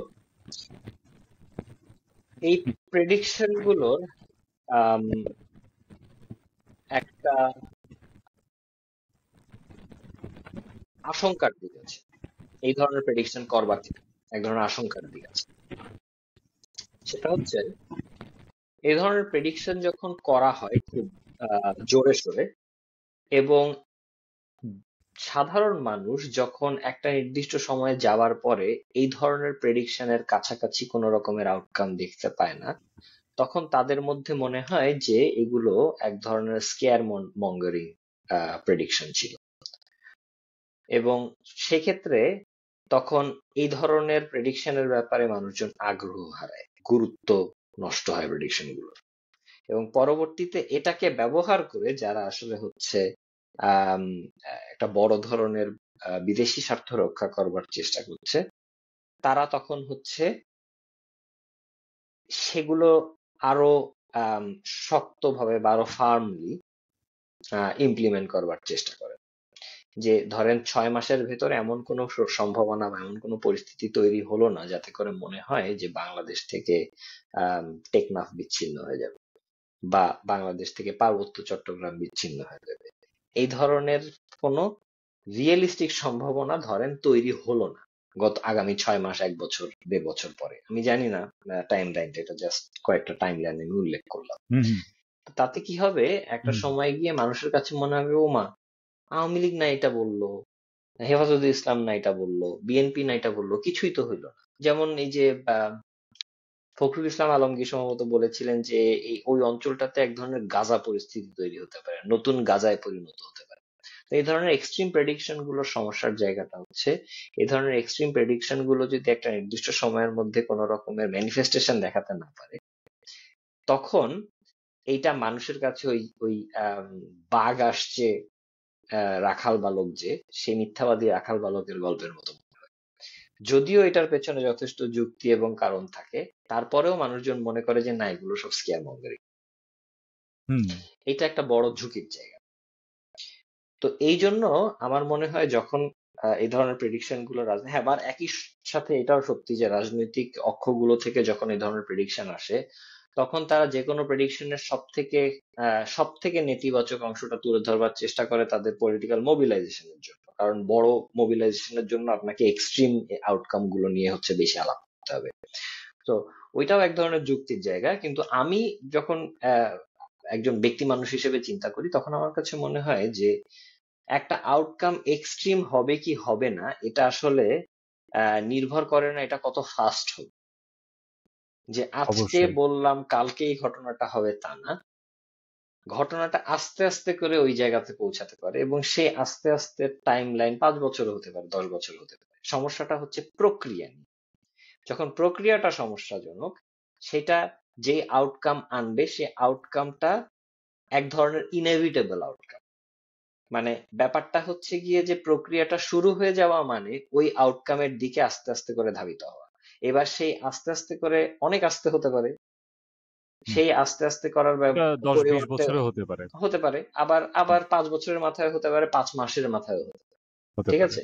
[SPEAKER 2] এই প্রেডিকশন গুলোর আম, একটা আশঙ্কার দিক আছে। এই ধরনের প্রেডিকশন করবার থেকে এক ধরনের আশঙ্কার দিক আছে। সেটা হচ্ছে এই ধরনের প্রেডিকশন যখন করা হয় খুব জোরে সোরে, এবং সাধারণ মানুষ যখন একটা নির্দিষ্ট সময়ে যাওয়ার পরে এই ধরনের প্রেডিকশনের কাছাকাছি কোনো রকমের আউটকাম দেখতে পায় না, তখন তাদের মধ্যে মনে হয় যে এগুলো এক ধরনের স্কেয়ার মঙ্গারিং প্রেডিকশন ছিল। এবং সেক্ষেত্রে তখন এই ধরনের প্রেডিকশনের ব্যাপারে মানুষজন আগ্রহ হারায়, গুরুত্ব নষ্ট হয় প্রেডিকশন গুলোর। এবং পরবর্তীতে এটাকে ব্যবহার করে যারা আসলে হচ্ছে আম, একটা বড় ধরনের বিদেশি স্বার্থ রক্ষা করবার চেষ্টা করছে, তারা তখন হচ্ছে সেগুলো আরো আম, শক্তভাবে বা আরো ফার্মলি ইমপ্লিমেন্ট করবার চেষ্টা করে। যে ধরেন 6 মাসের ভেতরে এমন কোনো সম্ভাবনা বা এমন কোনো পরিস্থিতি তৈরি হলো না যাতে করে মনে হয় যে বাংলাদেশ থেকে টেকনাফ বিচ্ছিন্ন হয়ে যাবে বা বাংলাদেশ থেকে পার্বত্য চট্টগ্রাম বিচ্ছিন্ন হয়ে যাবে। এই ধরনের কোনো রিয়েলিস্টিক সম্ভাবনা ধরেন তৈরি হলো না গত আগামী 6 মাস, 1 বছর, 1.5 বছর পরে। আমি জানি না টাইম লাইনটা, এটা জাস্ট কয়েকটা টাইম লাইন আমি উল্লেখ করলাম।
[SPEAKER 1] হুম হুম
[SPEAKER 2] তো তাতে কি হবে, একটা
[SPEAKER 1] হুম
[SPEAKER 2] সময় গিয়ে মানুষের কাছে মনে হবে, ও মা, আওয়ামী লীগ না এটা বললো, হেফাজতে ইসলাম না এটা বললো, বিএনপি না এটা বললো, কিছুই তো হইলো না। যেমন এই যে ফখরুল ইসলাম আলমগীর সম্ভবত বলেছিলেন যে এই ওই অঞ্চলটাতে এক ধরনের গাজা পরিস্থিতি তৈরি হতে পারে, নতুন গাজায় পরিণত হতে পারে। তো এই ধরনের এক্সট্রিম প্রেডিকশন গুলোর সমস্যার জায়গাটা হচ্ছে, এই ধরনের এক্সট্রিম প্রেডিকশন গুলো যদি একটা নির্দিষ্ট সময়ের মধ্যে কোনো রকমের ম্যানিফেস্টেশন দেখাতে না পারে, তখন এইটা মানুষের কাছে ওই ওই বাঘ আসছে রাখাল বালক, যে সেই মিথ্যাবাদী রাখাল বালকের গল্পের মতো। যদিও এটার পেছনে যথেষ্ট যুক্তি এবং কারণ থাকে, তারপরেও মানুষজন মনে করে যে না, এগুলো সব স্কেয়ার মঙ্গারিং।
[SPEAKER 1] হুম
[SPEAKER 2] এটা একটা বড় ঝুঁকির জায়গা। তো এই জন্য আমার মনে হয় যখন এই ধরনের প্রেডিকশন গুলো হ্যাঁ, আবার একই সাথে এটাও সত্যি যে রাজনৈতিক অক্ষগুলো থেকে যখন এই ধরনের প্রেডিকশন আসে, তখন তারা যে কোনো প্রেডিকশনের সব থেকে নেতিবাচক অংশটা তুলে ধরবার চেষ্টা করে তাদের পলিটিক্যাল মোবিলাইজেশনের জন্য। কারণ বড় মোবিলাইজেশনের জন্য আপনাকে এক্সট্রিম আউটকাম গুলো নিয়ে হচ্ছে বেশি আলাপ করতে হবে। তো ওইটাও এক ধরনের যুক্তির জায়গা। কিন্তু আমি যখন একজন ব্যক্তি মানুষ হিসেবে চিন্তা করি, তখন আমার কাছে মনে হয় যে একটা আউটকাম এক্সট্রিম হবে কি হবে না, এটা আসলে নির্ভর করে না এটা কত ফাস্ট হবে। যে আজকে
[SPEAKER 1] অবশ্যই।
[SPEAKER 2] বললাম কালকে এই ঘটনাটা হবে তা না, ঘটনাটা আস্তে আস্তে করে ওই জায়গাতে পৌঁছাতে পারে, এবং সেই আস্তে আস্তে টাইম লাইন 5 বছর হতে পারে, 10 বছর হতে পারে। সমস্যাটা হচ্ছে প্রক্রিয়া নিয়ে। যখন প্রক্রিয়াটা সমস্যাজনক, সেটা যে আউটকাম আনবে সে আউটকামটা এক ধরনের ইনএভিটেবল আউটকাম। মানে ব্যাপারটা হচ্ছে গিয়ে যে প্রক্রিয়াটা শুরু হয়ে যাওয়া মানে ওই আউটকামের দিকে আস্তে আস্তে করে ধাবিত হওয়া। এবার সেই আস্তে আস্তে করে অনেক আস্তে হতে পারে,
[SPEAKER 1] হুম।
[SPEAKER 2] সেই আস্তে আস্তে করার
[SPEAKER 1] এটা 10-20
[SPEAKER 2] পরিবর্তে
[SPEAKER 1] বছরে হতে পারে।
[SPEAKER 2] হতে পারে আবার
[SPEAKER 1] হুম,
[SPEAKER 2] আবার 5 বছরের মাথায় হতে পারে, 5 মাসের মাথায় হতে পারে।
[SPEAKER 1] হতে
[SPEAKER 2] ঠিক
[SPEAKER 1] পারে।
[SPEAKER 2] আছে।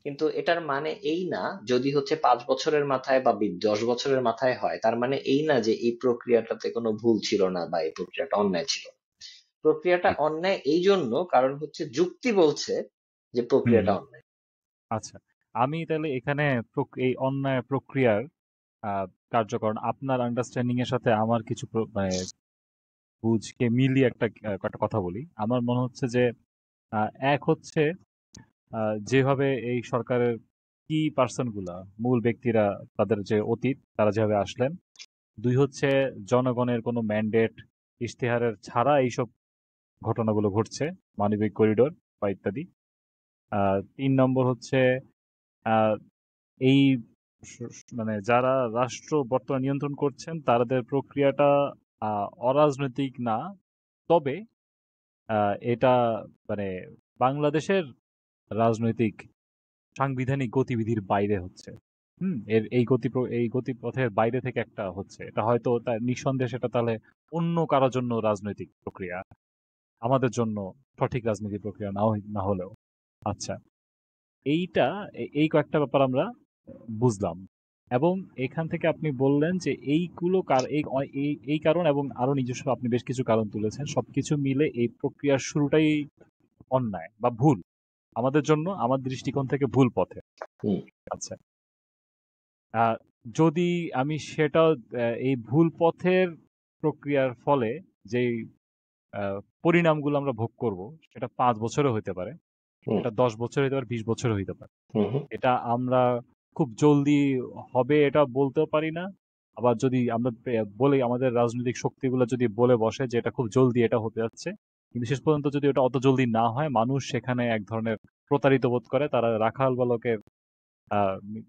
[SPEAKER 2] কিন্তু এটার মানে এই না, যদি হচ্ছে 5 বছরের মাথায় বা 10 বছরের মাথায় হয়, তার মানে এই না যে এই প্রক্রিয়াটাতে কোনো ভুল ছিল না বা এই প্রক্রিয়াটা অন্যায় ছিল। প্রক্রিয়াটা
[SPEAKER 1] ঠিক।
[SPEAKER 2] অন্যায় এই জন্য কারণ হচ্ছে যুক্তি বলছে যে
[SPEAKER 1] হুম
[SPEAKER 2] প্রক্রিয়াটা
[SPEAKER 1] হুম।
[SPEAKER 2] অন্যায়।
[SPEAKER 1] আচ্ছা, আমি তাহলে এখানে এই অন্যায় প্রক্রিয়ার কার্যকরণ আপনার আন্ডারস্ট্যান্ডিং এর সাথে আমার কিছু মানে বুঝকে মিলিয়ে একটা কথা বলি। আমার মনে হচ্ছে যে এক হচ্ছে যেভাবে এই সরকারের কি পার্সন গুলা, মূল ব্যক্তিরা, তাদের যে অতীত, তারা যেভাবে আসলেন। দুই হচ্ছে জনগণের কোনো ম্যান্ডেট, ইশতেহারের ছাড়া এইসব ঘটনাগুলো ঘটছে, মানবিক করিডোর বা ইত্যাদি। 3 নম্বর হচ্ছে আহ, এই মানে যারা রাষ্ট্র বর্তমানে নিয়ন্ত্রণ করছেন তাদের প্রক্রিয়াটা অরাজনৈতিক না, তবে এটা মানে বাংলাদেশের রাজনৈতিক সাংবিধানিক গতিবিধির বাইরে হচ্ছে। এর এই গতিপথের বাইরে থেকে একটা হচ্ছে, এটা হয়তো তার নিঃসন্দেহে সেটা তাহলে অন্য কারোর জন্য রাজনৈতিক প্রক্রিয়া, আমাদের জন্য সঠিক রাজনৈতিক প্রক্রিয়া না হলেও। আচ্ছা, এইটা এই কয়েকটা ব্যাপার আমরা বুঝলাম। এবং এখান থেকে আপনি বললেন যে এইগুলো এই কারণ এবং আরো নিজস্ব আপনি বেশ কিছু কারণ তুলেছেন, সবকিছু মিলে এই প্রক্রিয়ার শুরুটাই অন্যায় বা ভুল, আমাদের জন্য, আমার দৃষ্টিকোণ থেকে ভুল পথে।
[SPEAKER 2] হুম।
[SPEAKER 1] আচ্ছা, আহ, যদি আমি সেটা এই ভুল পথের প্রক্রিয়ার ফলে যে পরিণামগুলো আমরা ভোগ করব, সেটা 5 বছরে হতে পারে,
[SPEAKER 2] হুম।
[SPEAKER 1] এটা 10 বছর হতে পারে, 20 বছরে হতে পারে।
[SPEAKER 2] হুম। হুম।
[SPEAKER 1] এটা আমরা খুব জলদি হবে এটা বলতেও পারি না। আবার যদি আমরা বলি, আমাদের রাজনৈতিক শক্তিগুলো যদি বলে বসে যে এটা খুব জলদি এটা হতে যাচ্ছে, কিন্তু শেষ পর্যন্ত যদি ওটা অত জলদি না হয়, মানুষ সেখানে এক ধরনের প্রতারিত বোধ করে, তারা রাখাল বালকের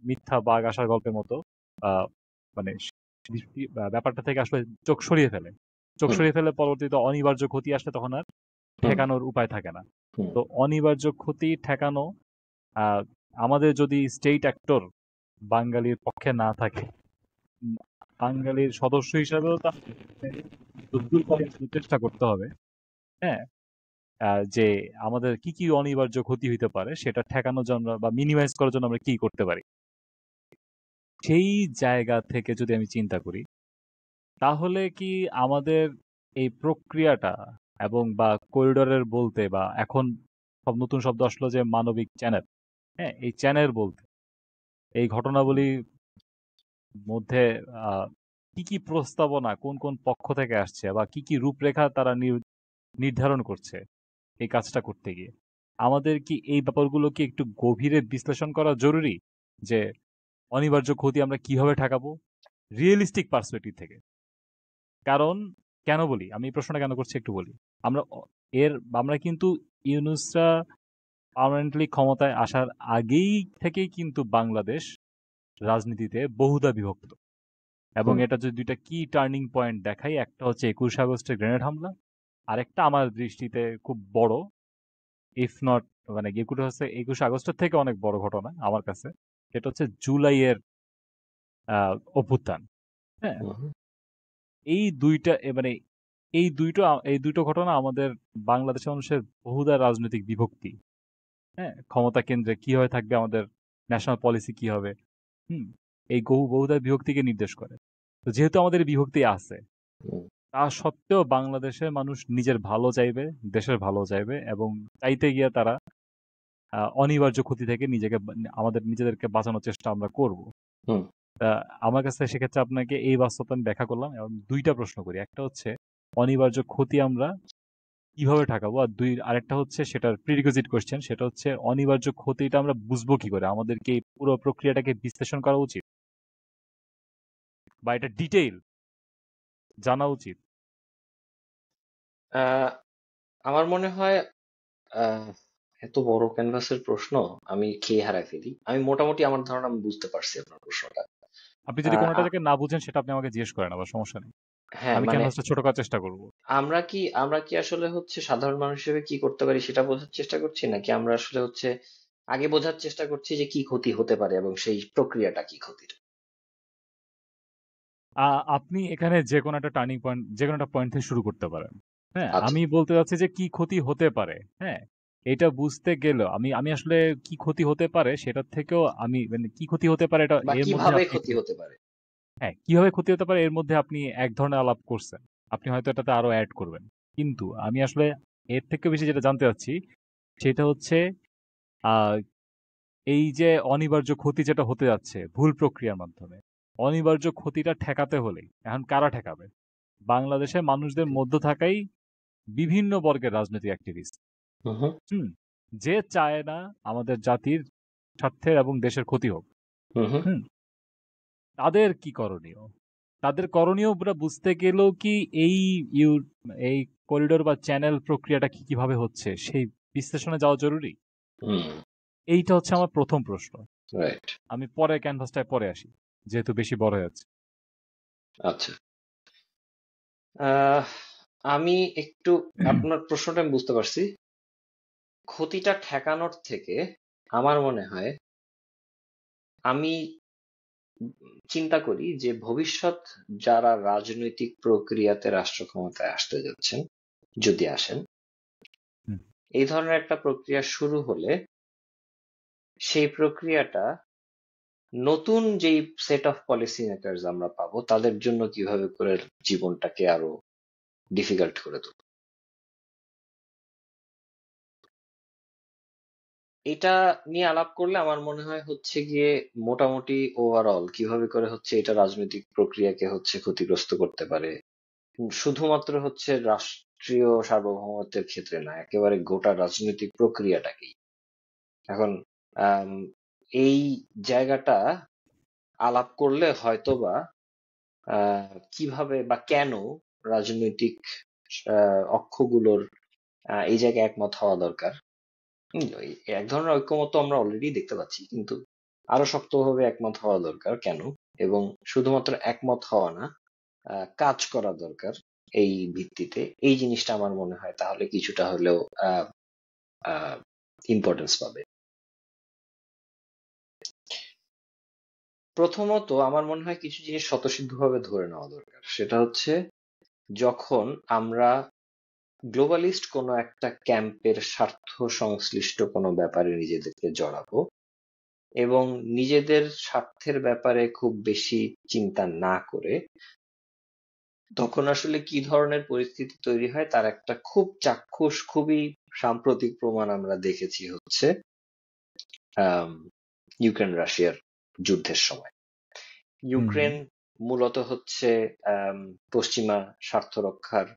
[SPEAKER 1] মিথ্যা বাঘ আসার গল্পের মতো আহ, মানে ব্যাপারটা থেকে আসলে চোখ সরিয়ে ফেলে। চোখ
[SPEAKER 2] হুম
[SPEAKER 1] সরিয়ে ফেলে পরবর্তীতে অনিবার্য ক্ষতি আসলে তখন আর
[SPEAKER 2] হুম
[SPEAKER 1] ঠেকানোর উপায় থাকে না।
[SPEAKER 2] হুম
[SPEAKER 1] তো অনিবার্য ক্ষতি ঠেকানো আহ, আমাদের যদি স্টেট অ্যাক্টর বাঙালির পক্ষে না থাকে, উম, বাঙালির সদস্য হিসাবেও তা যতদূর পারি আসলে চেষ্টা করতে হবে। হ্যাঁ, যে আমাদের কি কি অনিবার্য ক্ষতি হইতে পারে সেটা ঠেকানোর জন্য বা মিনিমাইজ করার জন্য আমরা কি করতে পারি, সেই জায়গা থেকে যদি আমি চিন্তা করি, তাহলে কি আমাদের এই প্রক্রিয়াটা এবং বা করিডোরের বলতে বা এখন সব নতুন শব্দ আসলো যে মানবিক চ্যানেল, হ্যাঁ এই চ্যানেল বলতে এই ঘটনাবলীর মধ্যে আহ, কি কি প্রস্তাবনা কোন কোন পক্ষ থেকে আসছে বা কি কি রূপরেখা তারা নির্ধারণ করছে এই কাজটা করতে গিয়ে, আমাদের কি এই ব্যাপারগুলো কি একটু গভীরে বিশ্লেষণ করা জরুরি, যে অনিবার্য ক্ষতি আমরা কিভাবে ঠেকাবো রিয়েলিস্টিক পার্সপেক্টিভ থেকে। কারণ কেন বলি, আমি এই প্রশ্নটা কেন করছি একটু বলি। আমরা আমরা কিন্তু ইউনুসরা পার্মানেন্টলি ক্ষমতায় আসার আগেই থেকেই কিন্তু বাংলাদেশ রাজনীতিতে বহুদা বিভক্ত, এবং
[SPEAKER 2] হুম
[SPEAKER 1] এটা যদি দুইটা কি টার্নিং পয়েন্ট দেখাই, একটা হচ্ছে 21 আগস্টের গ্রেনেড হামলা, আরেকটা আমার দৃষ্টিতে খুব বড়, ইফ নট মানে 21 আগস্টের থেকে অনেক বড় ঘটনা আমার কাছে, সেটা হচ্ছে জুলাইয়ের অভ্যুত্থান। হ্যাঁ,
[SPEAKER 2] হুম
[SPEAKER 1] এই দুইটা মানে এই দুটো ঘটনা আমাদের বাংলাদেশের মানুষের বহুদা রাজনৈতিক বিভক্তি, হ্যাঁ ক্ষমতা কেন্দ্রে কিভাবে থাকবে, আমাদের ন্যাশনাল পলিসি কি হবে, হুম এই বহুদা বিভক্তিকে নির্দেশ করে। তো যেহেতু আমাদের এই বিভক্তি আছে,
[SPEAKER 2] হুম
[SPEAKER 1] তা সত্ত্বেও বাংলাদেশের মানুষ নিজের ভালো চাইবে, দেশের ভালো চাইবে, এবং চাইতে গিয়ে তারা অনিবার্য ক্ষতি থেকে আমাদের নিজেদেরকে বাঁচানোর চেষ্টা আমরা করব।
[SPEAKER 2] হুম
[SPEAKER 1] তা আমার কাছে সেক্ষেত্রে আপনাকে এই বাস্তবতা আমি ব্যাখ্যা করলাম এবং দুইটা প্রশ্ন করি, একটা হচ্ছে অনিবার্য ক্ষতি আমরা কিভাবে ঠেকাবো, আর আরেকটা হচ্ছে সেটার প্রিরিকুইজিট কোশ্চেন, সেটা হচ্ছে অনিবার্য ক্ষতিটা আমরা বুঝবো কি করে, আমাদেরকে এই পুরো প্রক্রিয়াটাকে বিশ্লেষণ করা উচিত বা এটা ডিটেইল জানা উচিত।
[SPEAKER 2] আহ, আমার মনে হয় আহ, এত বড় ক্যানভাসের প্রশ্ন আমি খেয়ে হারাই ফেলি। আমি মোটামুটি আমার ধারণা আমি বুঝতে পারছি আপনার প্রশ্নটা।
[SPEAKER 1] আপনি যদি
[SPEAKER 2] আহ,
[SPEAKER 1] কোনোটা
[SPEAKER 2] আ-
[SPEAKER 1] থেকে না বুঝেন সেটা আপনি আমাকে জিজ্ঞেস করেন, আবার সমস্যা নেই,
[SPEAKER 2] হ্যাঁ
[SPEAKER 1] আমি
[SPEAKER 2] মানে
[SPEAKER 1] ক্যানভাসটা ছোট করার চেষ্টা করবো।
[SPEAKER 2] আমরা কি আসলে হচ্ছে সাধারণ মানুষ হিসেবে কি করতে পারি সেটা বোঝার চেষ্টা করছি, নাকি আমরা আসলে হচ্ছে আগে বোঝার চেষ্টা করছি যে কি ক্ষতি হতে পারে এবং সেই প্রক্রিয়াটা কি ক্ষতির?
[SPEAKER 1] আপনি এখানে যে কোনো একটা টার্নিং পয়েন্ট, যে কোনো একটা পয়েন্ট থেকে শুরু করতে পারেন। হ্যাঁ,
[SPEAKER 2] আচ্ছা।
[SPEAKER 1] আমি বলতে চাচ্ছি যে কি ক্ষতি হতে পারে। হ্যাঁ, এটা বুঝতে গেলেও আমি আমি আসলে কি ক্ষতি হতে পারে সেটার থেকেও আমি মানে কি ক্ষতি হতে পারে এটা
[SPEAKER 2] বা
[SPEAKER 1] এর মধ্যে
[SPEAKER 2] কিভাবে
[SPEAKER 1] আপনি
[SPEAKER 2] ক্ষতি
[SPEAKER 1] একটু,
[SPEAKER 2] হতে পারে?
[SPEAKER 1] হ্যাঁ কিভাবে ক্ষতি হতে পারে এর মধ্যে আপনি এক ধরনের আলাপ করছেন, আপনি হয়তো এটাতে আরো অ্যাড করবেন, কিন্তু আমি আসলে এর থেকে বেশি যেটা জানতে চাচ্ছি সেটা হচ্ছে আহ এই যে অনিবার্য ক্ষতি যেটা হতে যাচ্ছে ভুল প্রক্রিয়ার মাধ্যমে, অনিবার্য ক্ষতিটা ঠেকাতে হলে এখন কারা ঠেকাবে? বাংলাদেশের মানুষদের মধ্য থাকাই বিভিন্ন বর্গের রাজনৈতিক অ্যাক্টিভিস্ট,
[SPEAKER 2] হুম হুম
[SPEAKER 1] হুম যে চায় না আমাদের জাতির স্বার্থের এবং দেশের ক্ষতি হোক,
[SPEAKER 2] হুম হুম
[SPEAKER 1] হুম তাদের কি করণীয়? তাদের করণীয় পুরো বুঝতে গেলেও কি এই ইউ এই করিডোর বা চ্যানেল প্রক্রিয়াটা কি কিভাবে হচ্ছে সেই বিশ্লেষণে যাওয়া জরুরি?
[SPEAKER 2] হুম
[SPEAKER 1] এইটা হচ্ছে আমার প্রথম প্রশ্ন।
[SPEAKER 2] রাইট।
[SPEAKER 1] আমি পরে ক্যানভাসটায় পরে আসি, যেহেতু বেশি বড় হয়ে যাচ্ছে।
[SPEAKER 2] আচ্ছা। আহ, আমি একটু আপনার প্রশ্নটা আমি বুঝতে পারছি। ক্ষতিটা ঠেকানোর থেকে আমার মনে হয় আমি চিন্তা করি যে ভবিষ্যৎ যারা রাজনৈতিক প্রক্রিয়াতে রাষ্ট্র ক্ষমতায় আসতে যাচ্ছেন, যদি আসেন,
[SPEAKER 1] হুম,
[SPEAKER 2] এই ধরনের একটা প্রক্রিয়া শুরু হলে সেই প্রক্রিয়াটা নতুন যেই সেট অফ পলিসি মেকার্স আমরা পাবো তাদের জন্য কিভাবে করে জীবনটাকে আরো ডিফিকাল্ট করে তুলবে, এটা নিয়ে আলাপ করলে আমার মনে হয় হচ্ছে গিয়ে মোটামুটি ওভারঅল কিভাবে করে হচ্ছে এটা রাজনৈতিক প্রক্রিয়াকে হচ্ছে ক্ষতিগ্রস্ত করতে পারে। শুধুমাত্র হচ্ছে রাষ্ট্রীয় সার্বভৌমত্বের ক্ষেত্রে না, একেবারে গোটা রাজনৈতিক প্রক্রিয়াটাকেই। এখন আম, এই জায়গাটা আলাপ করলে হয়তোবা কিভাবে বা কেন রাজনৈতিক অক্ষগুলোর এই জায়গায় একমত হওয়া দরকার। এই এক ধরনের ঐক্যমত আমরা অলরেডি দেখতে পাচ্ছি, কিন্তু আরো শক্তভাবে একমত হওয়া দরকার। কেন? এবং শুধুমাত্র একমত হওয়া না, কাজ করা দরকার এই ভিত্তিতে। এই জিনিসটা আমার মনে হয় তাহলে কিছুটা হলেও ইম্পর্টেন্স পাবে। প্রথমত আমার মনে হয় কিছু জিনিস স্বতঃসিদ্ধভাবে ধরে নেওয়া দরকার। সেটা হচ্ছে, যখন আমরা গ্লোবালিস্ট কোনো একটা ক্যাম্পের স্বার্থ সংশ্লিষ্ট কোনো ব্যাপারে নিজেদেরকে জড়াবো এবং নিজেদের স্বার্থের ব্যাপারে খুব বেশি চিন্তা না করে, তখন আসলে কি ধরনের পরিস্থিতি তৈরি হয় তার একটা খুব চাক্ষুষ, খুবই সাম্প্রতিক প্রমাণ আমরা দেখেছি হচ্ছে আম, ইউক্রেন রাশিয়ার যুদ্ধের সময়।
[SPEAKER 1] হুম
[SPEAKER 2] ইউক্রেন মূলত হচ্ছে আম, পশ্চিমা স্বার্থ রক্ষার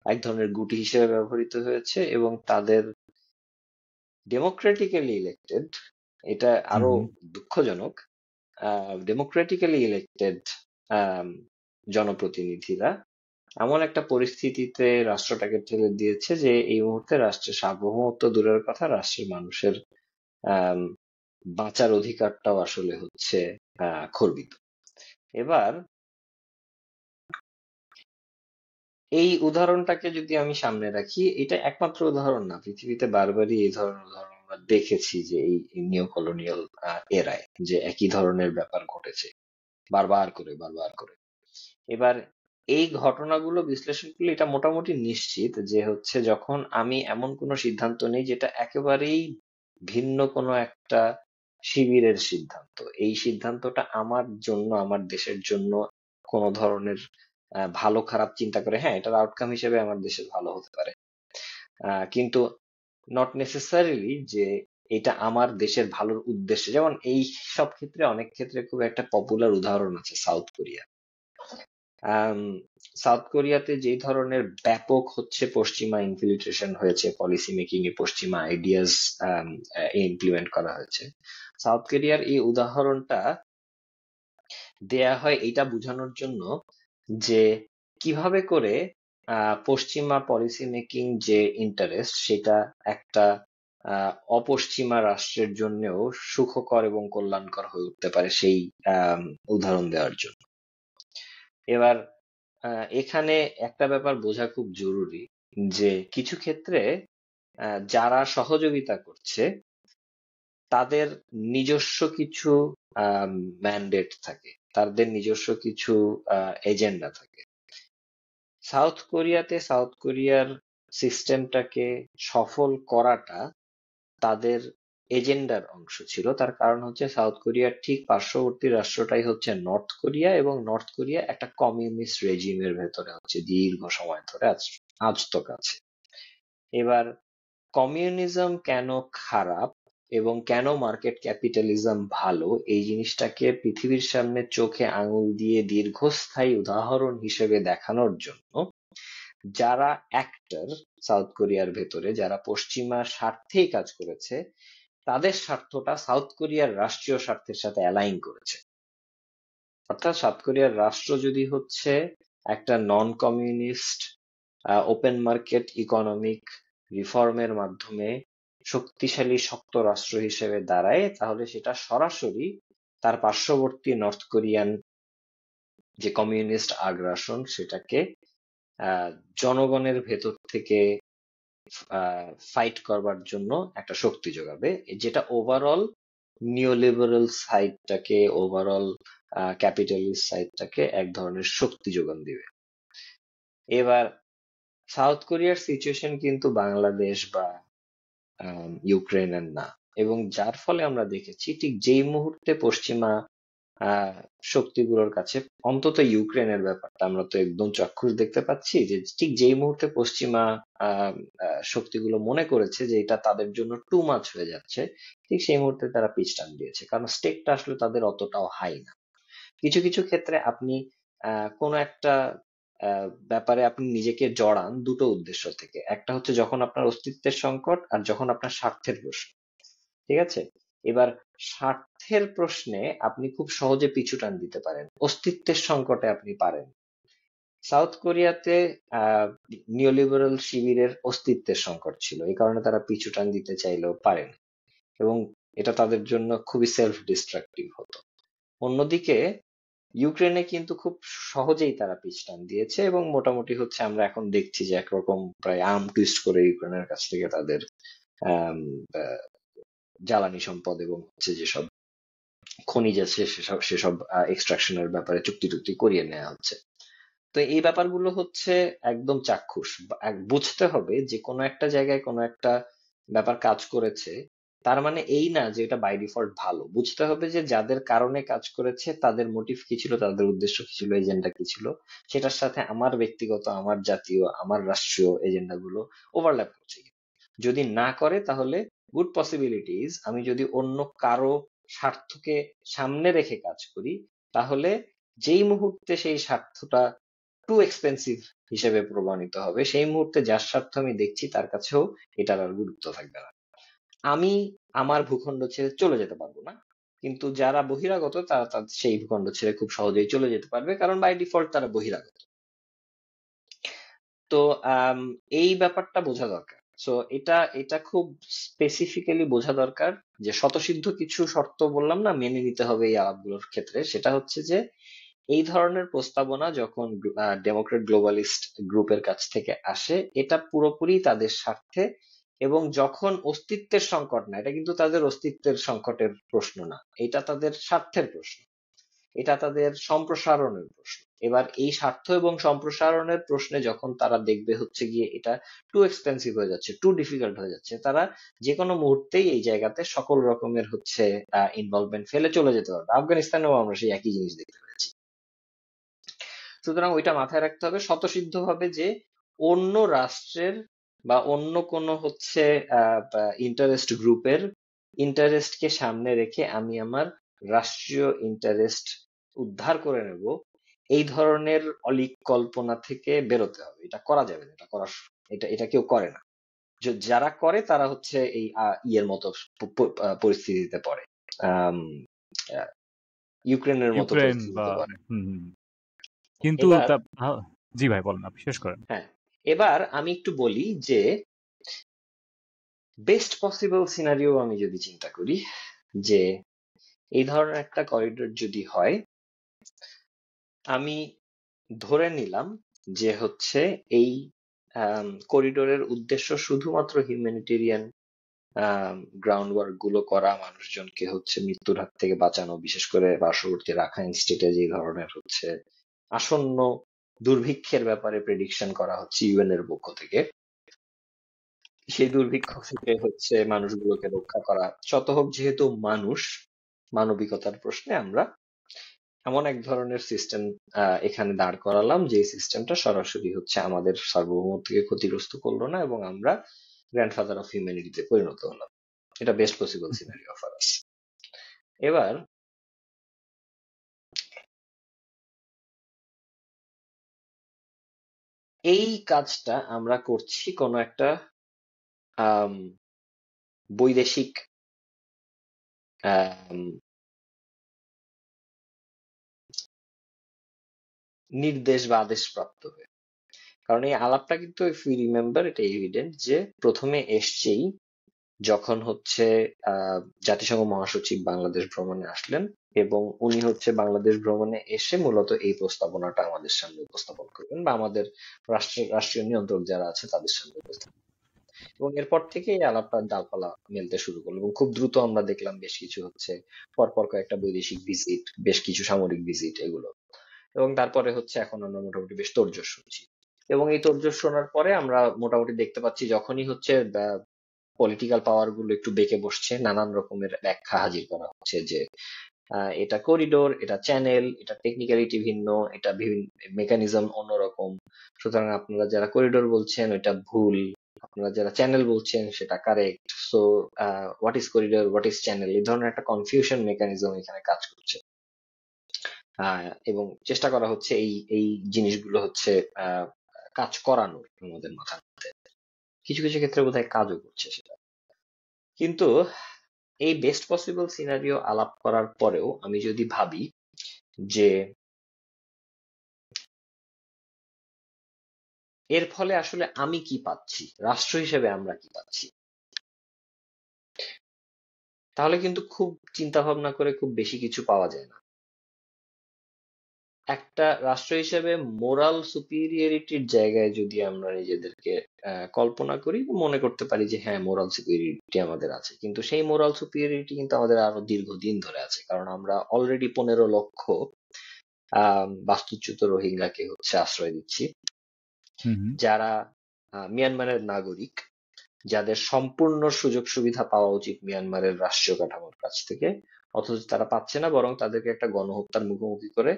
[SPEAKER 2] এক ধরনের গুটি হিসেবে ব্যবহৃত হয়েছে, এবং তাদের ডেমোক্রেটিক্যালি ইলেক্টেড, এটা
[SPEAKER 1] হুম
[SPEAKER 2] আরো
[SPEAKER 1] হুম
[SPEAKER 2] দুঃখজনক, ডেমোক্রেটিক্যালি ইলেক্টেড জনপ্রতিনিধিরা এমন একটা পরিস্থিতিতে রাষ্ট্রটাকে ঠেলে দিয়েছে যে এই মুহূর্তে রাষ্ট্রের সার্বভৌমত্ব দূরের কথা, রাষ্ট্রের মানুষের আম, বাঁচার অধিকারটাও আসলে হচ্ছে খর্বিত। এবার এই উদাহরণটাকে যদি আমি সামনে রাখি, এটা একমাত্র উদাহরণ না, পৃথিবীতে বারবারই এই ধরনের উদাহরণ আমরা দেখেছি যে এই নিও কলোনিয়াল এরায় যে একই ধরনের ব্যাপার ঘটেছে বারবার করে বারবার করে। এবার এই ঘটনাগুলো বিশ্লেষণ করলে এটা মোটামুটি নিশ্চিত যে হচ্ছে, যখন আমি এমন কোনো সিদ্ধান্ত নেই যেটা একেবারেই ভিন্ন কোনো একটা শিবিরের সিদ্ধান্ত, এই সিদ্ধান্তটা আমার জন্য, আমার দেশের জন্য কোনো ধরনের ভালো খারাপ চিন্তা করে, হ্যাঁ এটার আউটকাম হিসেবে আমার দেশের ভালো হতে পারে, কিন্তু নট নেসেসারিলি যে এটা আমার দেশের ভালোর উদ্দেশ্যে। যেমন এই সব ক্ষেত্রে, অনেক ক্ষেত্রে খুব একটা পপুলার উদাহরণ আছে সাউথ কোরিয়া। আম, সাউথ কোরিয়াতে যে ধরনের ব্যাপক হচ্ছে পশ্চিমা ইনফিল্ট্রেশন হয়েছে, পলিসি মেকিং এ পশ্চিমা আইডিয়াস ইমপ্লিমেন্ট করা হয়েছে, সাউথ কোরিয়ার এই উদাহরণটা দেয়া হয় এটা বোঝানোর জন্য যে কিভাবে করে পশ্চিমা পলিসি মেকিং যে ইন্টারেস্ট, সেটা একটা অপশ্চিমা রাষ্ট্রের জন্যও সুখকর এবং কল্যাণকর হয়ে উঠতে পারে, সেই উদাহরণ দেওয়ার জন্য। এবার এখানে একটা ব্যাপার বোঝা খুব জরুরি, যে কিছু ক্ষেত্রে যারা সহযোগিতা করছে তাদের নিজস্ব কিছু ম্যান্ডেট থাকে, তাদের নিজস্ব কিছু এজেন্ডা থাকে। সাউথ কোরিয়ার সিস্টেমটাকে সফল করাটা তাদের এজেন্ডার অংশ ছিল। তার কারণ হচ্ছে, সাউথ কোরিয়ার ঠিক পার্শ্ববর্তী রাষ্ট্রটাই হচ্ছে নর্থ কোরিয়া, এবং নর্থ কোরিয়া একটা কমিউনিস্ট রেজিমের ভেতরে হচ্ছে দীর্ঘ সময় ধরে আজ তক আছে। এবার কমিউনিজম কেন খারাপ এবং কেন মার্কেট ক্যাপিটালিজম ভালো, এই জিনিসটাকে পৃথিবীর সামনে চোখে আঙুল দিয়ে দীর্ঘস্থায়ী উদাহরণ হিসেবে দেখানোর জন্য যারা অ্যাক্টর সাউথ কোরিয়ার ভেতরে, যারা পশ্চিমা স্বার্থেই কাজ করেছে, তাদের স্বার্থটা সাউথ কোরিয়ার রাষ্ট্রীয় স্বার্থের সাথে অ্যালাইন করেছে। অর্থাৎ সাউথ কোরিয়ার রাষ্ট্র যদি হচ্ছে একটা নন কমিউনিস্ট ওপেন মার্কেট ইকোনমিক রিফর্মের মাধ্যমে শক্তিশালী শক্ত রাষ্ট্র হিসেবে দাঁড়ায়, তাহলে সেটা সরাসরি তার পার্শ্ববর্তী নর্থ কোরিয়ান যে কমিউনিস্ট আগ্রাসন, সেটাকে আহ, জনগণের ভেতর থেকে ফাইট করবার জন্য একটা শক্তি যোগাবে, যেটা ওভারঅল নিওলিবারাল সাইডটাকে, ওভারঅল ক্যাপিটালিস্ট সাইডটাকে এক ধরনের শক্তি যোগান দিবে। এবার সাউথ কোরিয়ার সিচুয়েশন কিন্তু বাংলাদেশ বা ইউক্রেনের না, এবং যার ফলে আমরা দেখেছি ঠিক যেই মুহূর্তে পশ্চিমা আহ শক্তিগুলোর কাছে, অন্তত ইউক্রেনের ব্যাপারটা আমরা তো একদম চাক্ষুষ দেখতে পাচ্ছি, যে ঠিক যেই মুহূর্তে পশ্চিমা শক্তিগুলো মনে করেছে যে এটা তাদের জন্য টু মাচ হয়ে যাচ্ছে, ঠিক সেই মুহূর্তে তারা পিছ টান দিয়েছে, কারণ স্টেকটা আসলে তাদের অতটাও হাই না। কিছু কিছু ক্ষেত্রে আপনি কোনো একটা ব্যাপারে আপনি নিজেকে জড়ান দুটো উদ্দেশ্য থেকে, একটা হচ্ছে যখন আপনার অস্তিত্বের সংকট, আর যখন আপনার স্বার্থের প্রশ্ন। ঠিক আছে? এবার স্বার্থের প্রশ্নে আপনি খুব সহজে পিছু টান দিতে পারেন, অস্তিত্বের সংকটে আপনি পারেন। সাউথ কোরিয়াতে নিওলিবারাল শিবিরের অস্তিত্বের সংকট ছিল, এই কারণে তারা পিছু টান দিতে চাইলেও পারেন। এবং এটা তাদের জন্য খুবই সেলফ ডিস্ট্রাকটিভ হতো। অন্যদিকে ইউক্রেনে কিন্তু খুব সহজেই তারা পিচ টান দিয়েছে এবং মোটামুটি হচ্ছে আমরা এখন দেখছি যে একরকম প্রায় আর্ম টুইস্ট করে ইউক্রেনের কাছ থেকে তাদের আম, আহ, জ্বালানি সম্পদ এবং হচ্ছে যেসব খনিজ আছে সেসব এক্সট্রাকশনের ব্যাপারে চুক্তি টুক্তি করিয়ে নেওয়া হচ্ছে। তো এই ব্যাপারগুলো হচ্ছে একদম চাক্ষুষ বুঝতে হবে যে কোনো একটা জায়গায় কোনো একটা ব্যাপার কাজ করেছে, তার মানে এই না যে এটা বাই ডিফল্ট ভালো। বুঝতে হবে যে যাদের কারণে কাজ করেছে তাদের মোটিভ কি ছিল, তাদের উদ্দেশ্য কি ছিল, এজেন্ডা কি ছিল, সেটার সাথে আমার ব্যক্তিগত, আমার জাতীয়, আমার রাষ্ট্রীয় এজেন্ডা গুলো ওভারল্যাপ করছে কিনা। যদি না করে তাহলে গুড পসিবিলিটিস আমি যদি অন্য কারো স্বার্থকে সামনে রেখে কাজ করি, তাহলে যেই মুহূর্তে সেই স্বার্থটা টু এক্সপেন্সিভ হিসেবে প্রমাণিত হবে, সেই মুহূর্তে যার স্বার্থ আমি দেখছি তার কাছেও এটার আর গুরুত্ব থাকবে না। আমি আমার ভূখণ্ড ছেড়ে চলে যেতে পারবো না, কিন্তু যারা বহিরাগত তারা তাদের সেই ভূখণ্ড ছেড়ে খুব সহজেই চলে যেতে পারবে, কারণ বাই ডিফল্ট তারা বহিরাগত। তো আম, এই ব্যাপারটা বোঝা দরকার। সো এটা এটা খুব স্পেসিফিক্যালি বোঝা দরকার যে স্বতঃসিদ্ধ কিছু শর্ত বললাম না মেনে নিতে হবে এই আলাপগুলোর ক্ষেত্রে। সেটা হচ্ছে যে এই ধরনের প্রস্তাবনা যখন ডেমোক্রেট গ্লোবালিস্ট গ্রুপের কাছ থেকে আসে, এটা পুরোপুরি তাদের স্বার্থে। এবং যখন অস্তিত্বের সংকট না, এটা কিন্তু তাদের অস্তিত্বের সংকটের প্রশ্ন না, এটা তাদের স্বার্থের প্রশ্ন, এটা তাদের সম্প্রসারণের প্রশ্ন। এবার এই স্বার্থ এবং সম্প্রসারণের প্রশ্নে যখন তারা দেখবে হচ্ছে গিয়ে এটা টু এক্সপেন্সিভ হয়ে যাচ্ছে, টু ডিফিকাল্ট হয়ে যাচ্ছে, তারা যে কোনো মুহূর্তেই এই জায়গাতে সকল রকমের হচ্ছে ইনভলভমেন্ট ফেলে চলে যেতে পারবে। আফগানিস্তানেও আমরা সেই একই জিনিস দেখতে পেয়েছি। সুতরাং ওইটা মাথায় রাখতে হবে স্বতঃসিদ্ধ ভাবে যে অন্য রাষ্ট্রের বা অন্য কোনো হচ্ছে ইন্টারেস্ট গ্রুপের ইন্টারেস্টকে সামনে রেখে আমি আমার রাষ্ট্রীয় ইন্টারেস্ট উদ্ধার করে নেব, এই ধরনের অলীক কল্পনা থেকে বেরোতে হবে। এটা করা যাবে না, এটা করা এটা এটা কেউ করে না। যারা করে তারা হচ্ছে এই ইয়ের মতো পরিস্থিতিতে পড়ে, আম, আহ, ইউক্রেনের মতো
[SPEAKER 1] ইউক্রেন বা
[SPEAKER 2] পরিস্থিতিতে পড়ে।
[SPEAKER 1] হুম হুম। কিন্তু
[SPEAKER 2] এবার
[SPEAKER 1] জি ভাই বলেন, আপনি শেষ করেন।
[SPEAKER 2] হ্যাঁ, এবার আমি একটু বলি যে বেস্ট পসিবল সিনারিও আমি যদি চিন্তা করি, যে এই ধরনের একটা করিডোর যদি হয়, আমি ধরে নিলাম যে হচ্ছে এই করিডোরের উদ্দেশ্য শুধুমাত্র হিউম্যানিটেরিয়ান গ্রাউন্ড ওয়ার্ক গুলো করা, মানুষজনকে হচ্ছে মৃত্যুর হাত থেকে বাঁচানো, বিশেষ করে পার্শ্ববর্তী রাখাইন স্টেটে যে ধরনের হচ্ছে আসন্ন দুর্ভিক্ষের ব্যাপারে প্রেডিকশন করা হচ্ছে ইউএন এর পক্ষ থেকে, সেই দুর্ভিক্ষ থেকে হচ্ছে মানুষগুলোকে রক্ষা করা। শত হোক, যেহেতু মানুষ, মানবিকতার প্রশ্নে আমরা এমন এক ধরনের সিস্টেম এখানে দাঁড় করালাম যে সিস্টেমটা সরাসরি হচ্ছে আমাদের সার্বভৌমত্বকে ক্ষতিগ্রস্ত করলো না এবং আমরা গ্র্যান্ডফাদার অফ হিউম্যানিটিতে পরিণত হলাম। এটা best possible scenario for us. এবার এই কাজটা আমরা করছি কোনো একটা আম, বৈদেশিক আম, নির্দেশ বা আদেশ প্রাপ্ত হয়ে। কারণ এই আলাপটা কিন্তু, ইফ ইউ রিমেম্বার, এটা এভিডেন্ট যে প্রথমে এসছেই যখন হচ্ছে জাতিসংঘ মহাসচিব বাংলাদেশ ভ্রমণে আসলেন, এবং উনি হচ্ছে বাংলাদেশ ভ্রমণে এসে মূলত এই প্রস্তাবনাটা আমাদের সামনে উপস্থাপন করবেন বা আমাদের রাষ্ট্রীয় নিয়ন্ত্রক যারা আছে তাদের সামনে উপস্থাপন। এবং এরপর থেকে এই আলাপটার ডালপালা মেলতে শুরু করলো এবং খুব দ্রুত আমরা দেখলাম বেশ কিছু হচ্ছে পরপর কয়েকটা বৈদেশিক ভিজিট, বেশ কিছু সামরিক ভিজিট, এগুলো। এবং তারপরে হচ্ছে এখন আমরা মোটামুটি বেশ তোড়জোড় শুনছি। এবং এই তোড়জোড় শোনার পরে আমরা মোটামুটি দেখতে পাচ্ছি যখনই হচ্ছে পলিটিক্যাল পাওয়ার গুলো একটু বেঁকে বসছে, নানান রকমের ব্যাখ্যা হাজির করা হচ্ছে যে এটা করিডোর, এটা চ্যানেল, এটা টেকনিক্যালিটি ভিন্ন, এটা বিভিন্ন মেকানিজম অন্যরকম, সুতরাং আপনারা যারা করিডোর বলছেন ওইটা ভুল, আপনারা যারা চ্যানেল বলছেন সেটা correct. So what is corridor, what is channel, এই ধরনের একটা কনফিউশন মেকানিজম এখানে কাজ করছে। এবং চেষ্টা করা হচ্ছে এই এই জিনিসগুলো হচ্ছে কাজ করানোর আমাদের মাথার মধ্যে। কিছু কিছু ক্ষেত্রে বোধহয় কাজও করছে সেটা। কিন্তু এই বেস্ট পসিবল সিনারিও আলাপ করার পরেও আমি যদি ভাবি যে এর ফলে আসলে আমি কি পাচ্ছি, রাষ্ট্র হিসেবে আমরা কি পাচ্ছি, তাহলে কিন্তু খুব চিন্তা ভাবনা করে খুব বেশি কিছু পাওয়া যায় না। একটা রাষ্ট্র হিসেবে মোরাল সুপিরিয়রিটির জায়গায় যদি আমরা নিজেদেরকে কল্পনা করি, মনে করতে পারি যে হ্যাঁ, মোরাল সুপিরিয়রিটি আমাদের আছে, কিন্তু সেই মোরাল সুপিরিয়রিটি কিন্তু আমাদের আরো দীর্ঘদিন ধরে আছে, কারণ আমরা অলরেডি 15 লক্ষ বাস্তুচ্যুত রোহিঙ্গাকে হচ্ছে আশ্রয় দিচ্ছি,
[SPEAKER 1] হুম হুম
[SPEAKER 2] যারা মিয়ানমারের নাগরিক, যাদের সম্পূর্ণ সুযোগ সুবিধা পাওয়া উচিত মিয়ানমারের রাষ্ট্রীয় কাঠামোর কাছ থেকে, অথচ তারা পাচ্ছে না, বরং তাদেরকে একটা গণহত্যার মুখোমুখি করে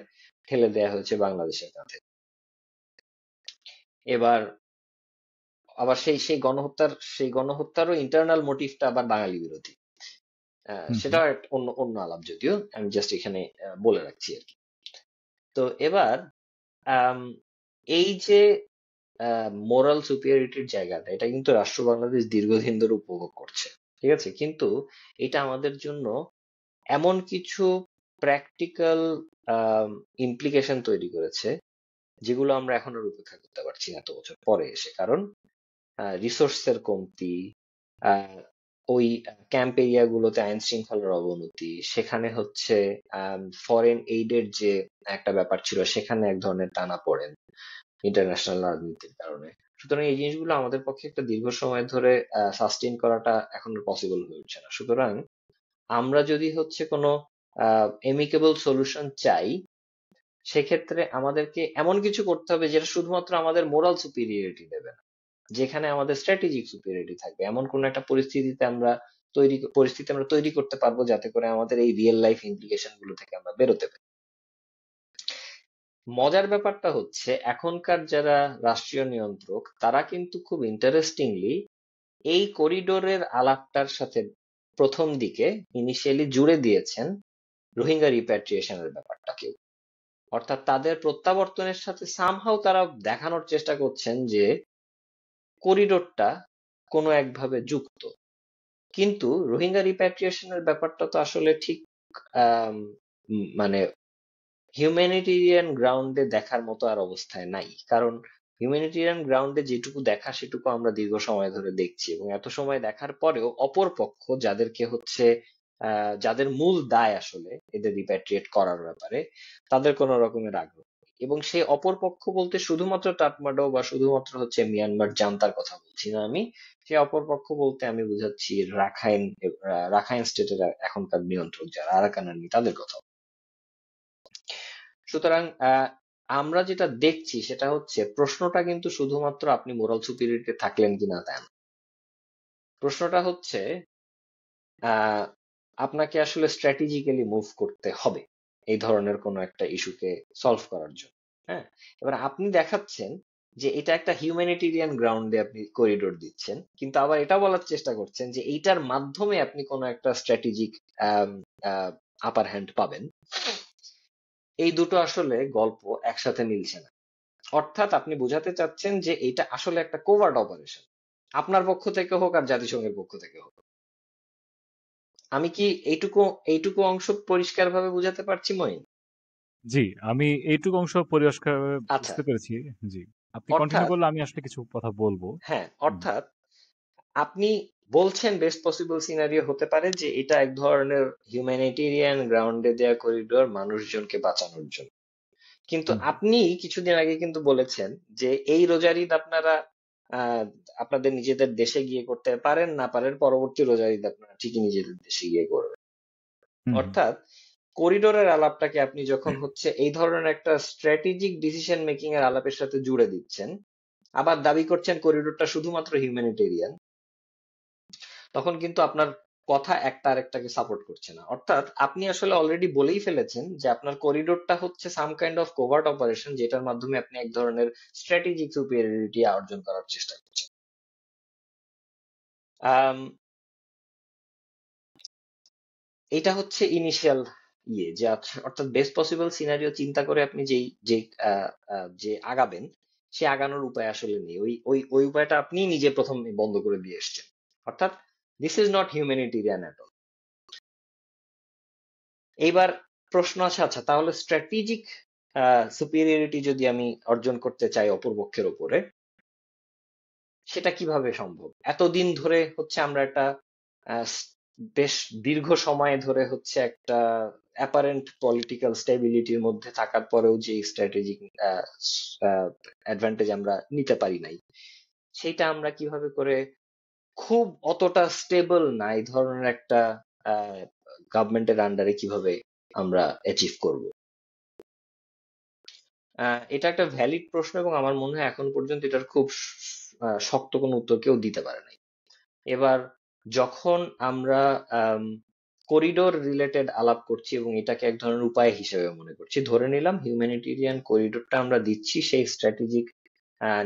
[SPEAKER 2] ঠেলে দেয়া হয়েছে বাংলাদেশের কাঁধে। এবার আবার সেই গণহত্যারও ইন্টারনাল মোটিভটা আবার বাঙালি বিরোধী।
[SPEAKER 1] হুম হুম
[SPEAKER 2] সেটাও একটা অন্য অন্য আলাপ, যদিও আমি জাস্ট এখানে বলে রাখছি আর কি। তো এবার আম, এই যে মোরাল সুপিরিয়রিটির জায়গাটা, এটা কিন্তু রাষ্ট্র বাংলাদেশ দীর্ঘদিন ধরে উপভোগ করছে, ঠিক আছে, কিন্তু এটা আমাদের জন্য এমন কিছু প্র্যাকটিক্যাল ইমপ্লিকেশন তৈরি করেছে, যেগুলো আমরা এখনো রূপরেখা করতে পারছি না এত বছর পরে এসে। কারণ রিসোর্সের কমতি, আহ, ওই ক্যাম্প এরিয়া গুলোতে আইন শৃঙ্খলার অবনতি, সেখানে হচ্ছে ফরেন এইডের যে একটা ব্যাপার ছিল, সেখানে এক ধরনের টানাপোড়েন ইন্টারন্যাশনাল রাজনীতির কারণে। সুতরাং এই জিনিসগুলো আমাদের পক্ষে একটা দীর্ঘ সময় ধরে সাস্টেইন করাটা এখন পসিবল হয়ে উঠছে না। সুতরাং আমরা যদি হচ্ছে কোনো এমিকেবল সলিউশন চাই, সেক্ষেত্রে আমাদেরকে এমন কিছু করতে হবে যেটা শুধুমাত্র আমাদের মোরাল সুপিরিয়রিটি দেবে না, যেখানে আমাদের স্ট্র্যাটেজিক সুপিরিয়রিটি থাকবে। এমন কোন একটা পরিস্থিতি আমরা তৈরি করতে পারবো, যাতে করে আমাদের এই রিয়েল লাইফ ইমপ্লিকেশন গুলো থেকে আমরা বেরোতে পারি। মজার ব্যাপারটা হচ্ছে, এখনকার যারা রাষ্ট্রীয় নিয়ন্ত্রক, তারা কিন্তু খুব ইন্টারেস্টিংলি এই করিডোরের আলাপটার সাথে প্রথম দিকে ইনিশিয়ালি জুড়ে দিয়েছেন রোহিঙ্গা রিপ্যাট্রিয়েশনের ব্যাপারটাকে। অর্থাৎ তাদের প্রত্যাবর্তনের সাথে সামহাও তারা দেখানোর চেষ্টা করছেন যে করিডোরটা কোনো একভাবে যুক্ত। কিন্তু রোহিঙ্গা রিপ্যাট্রিয়েশনের ব্যাপারটা তো আসলে ঠিক আম, মানে হিউম্যানিটেরিয়ান গ্রাউন্ডে দেখার মতো আর অবস্থায় নাই। কারণ হিউম্যানিটেরিয়ান গ্রাউন্ডে যেটুকু দেখা, সেটুকু আমরা দীর্ঘ সময় ধরে দেখছি, এবং এত সময় দেখার পরেও অপর পক্ষ যাদেরকে হচ্ছে যাদের মূল দায় আসলে এদের রিপ্যাট্রিয়েট করার ব্যাপারে, তাদের কোনো রকমের আগ্রহ নেই। এবং সেই অপর পক্ষ বলতে শুধুমাত্র তাতমাডাও বা শুধুমাত্র হচ্ছে মিয়ানমার জান্তার কথা বলছি না আমি। সেই অপর পক্ষ বলতে আমি বুঝাচ্ছি রাখাইন স্টেটের এখনকার নিয়ন্ত্রক যারা আরাকান আর্মি, তাদের কথা। সুতরাং আমরা যেটা দেখছি সেটা হচ্ছে, প্রশ্নটা কিন্তু শুধুমাত্র আপনি মোরাল সুপিরিয়রিটি থাকলেন কিনা তা না। প্রশ্নটা হচ্ছে আহ, আপনাকে আসলে স্ট্র্যাটেজিক্যালি মুভ করতে হবে এই ধরনের কোনো একটা ইস্যুকে সলভ করার জন্য। হ্যাঁ, এবার আপনি দেখাচ্ছেন যে এটা একটা হিউম্যানিটেরিয়ান গ্রাউন্ডে আপনি করিডোর দিচ্ছেন, কিন্তু আবার এটা বলার চেষ্টা করছেন যে এইটার মাধ্যমে আপনি কোনো একটা স্ট্র্যাটেজিক আপার হ্যান্ড পাবেন। এই দুটো আসলে গল্প একসাথে মিলছে না। অর্থাৎ আপনি বোঝাতে চাচ্ছেন যে এটা আসলে একটা কোভার্ট অপারেশন, আপনার পক্ষ থেকে হোক আর জাতিসংঘের পক্ষ থেকে হোক। আমি কি এইটুকু এইটুকু অংশ পরিষ্কারভাবে বুঝাতে পারছি, মঈন?
[SPEAKER 1] জি, আমি এইটুকু অংশ পরিষ্কার
[SPEAKER 2] আচ্ছা,
[SPEAKER 1] বুঝতে পেরেছি। জি, আপনি কন্টিনিউ
[SPEAKER 2] অর্থাৎ
[SPEAKER 1] করলে আমি আসলে কিছু কথা বলবো।
[SPEAKER 2] হ্যাঁ,
[SPEAKER 1] হুম,
[SPEAKER 2] অর্থাৎ আপনি বলছেন বেস্ট পসিবল সিনারিও হতে পারে যে এটা এক ধরনের হিউম্যানিটেরিয়ান গ্রাউন্ডে দেয়া করিডোর মানুষজনকে বাঁচানোর জন্য। কিন্তু
[SPEAKER 1] হুম,
[SPEAKER 2] আপনি কিছুদিন আগে কিন্তু বলেছেন যে এই রোজার ঈদ আপনারা আহ আপনাদের নিজেদের দেশে গিয়ে করতে পারেন, না পারেন পরবর্তী রোজার ঈদ আপনারা ঠিকই নিজেদের দেশে গিয়ে করবেন।
[SPEAKER 1] হুম, হুম,
[SPEAKER 2] অর্থাৎ করিডোরের আলাপটাকে আপনি যখন হচ্ছে এই ধরনের একটা স্ট্র্যাটেজিক ডিসিশন মেকিং এর আলাপের সাথে জুড়ে দিচ্ছেন, আবার দাবি করছেন করিডোরটা শুধুমাত্র হিউম্যানিটেরিয়ান, তখন কিন্তু আপনার কথা একটা আরেকটাকে সাপোর্ট করছে না। অর্থাৎ আপনি আসলে অলরেডি বলেই ফেলেছেন যে আপনার করিডোরটা হচ্ছে সাম কাইন্ড অফ কোভার্ট অপারেশন, যেটার মাধ্যমে আপনি এক ধরনের স্ট্র্যাটেজিক সুপিরিয়রিটি অর্জন করার চেষ্টা করছেন। আম, এটা হচ্ছে ইনিশিয়াল যে অর্থাৎ বেস্ট পসিবল সিনারিও চিন্তা করে আপনি যে আগাবেন, সে আগানোর উপায় আসলে নেই। ওই উপায়টা আপনি নিজে প্রথম বন্ধ করে দিয়ে এসেছেন। অর্থাৎ this is not humanitarian at all. এইবার প্রশ্ন আছে, আচ্ছা তাহলে স্ট্র্যাটেজিক সুপিরিয়রিটি যদি আমি অর্জন করতে চাই অপরপক্ষের উপরে, সেটা কিভাবে সম্ভব? এতদিন ধরে হচ্ছে আমরা একটা বেশ দীর্ঘ সময় ধরে হচ্ছে একটা অ্যাপারেন্ট পলিটিক্যাল স্টেবিলিটির মধ্যে থাকার পরেও যে স্ট্র্যাটেজিক অ্যাডভান্টেজ আমরা নিতে পারি নাই, সেটা আমরা কিভাবে করে খুব অতটা স্টেবল না এই ধরনের একটা গভর্নমেন্টের আন্ডারে কিভাবে আমরা অ্যাচিভ করব? এটা একটা ভ্যালিড প্রশ্ন এবং আমার মনে হয় এখন পর্যন্ত এটার খুব শক্ত কোনো উত্তর কেউ দিতে পারে নাই। এবার যখন আমরা করিডোর রিলেটেড আলাপ করছি এবং এটাকে এক ধরনের উপায় হিসেবে মনে করছি, ধরে নিলাম হিউম্যানিটেরিয়ান করিডোরটা আমরা দিচ্ছি সেই স্ট্র্যাটেজিক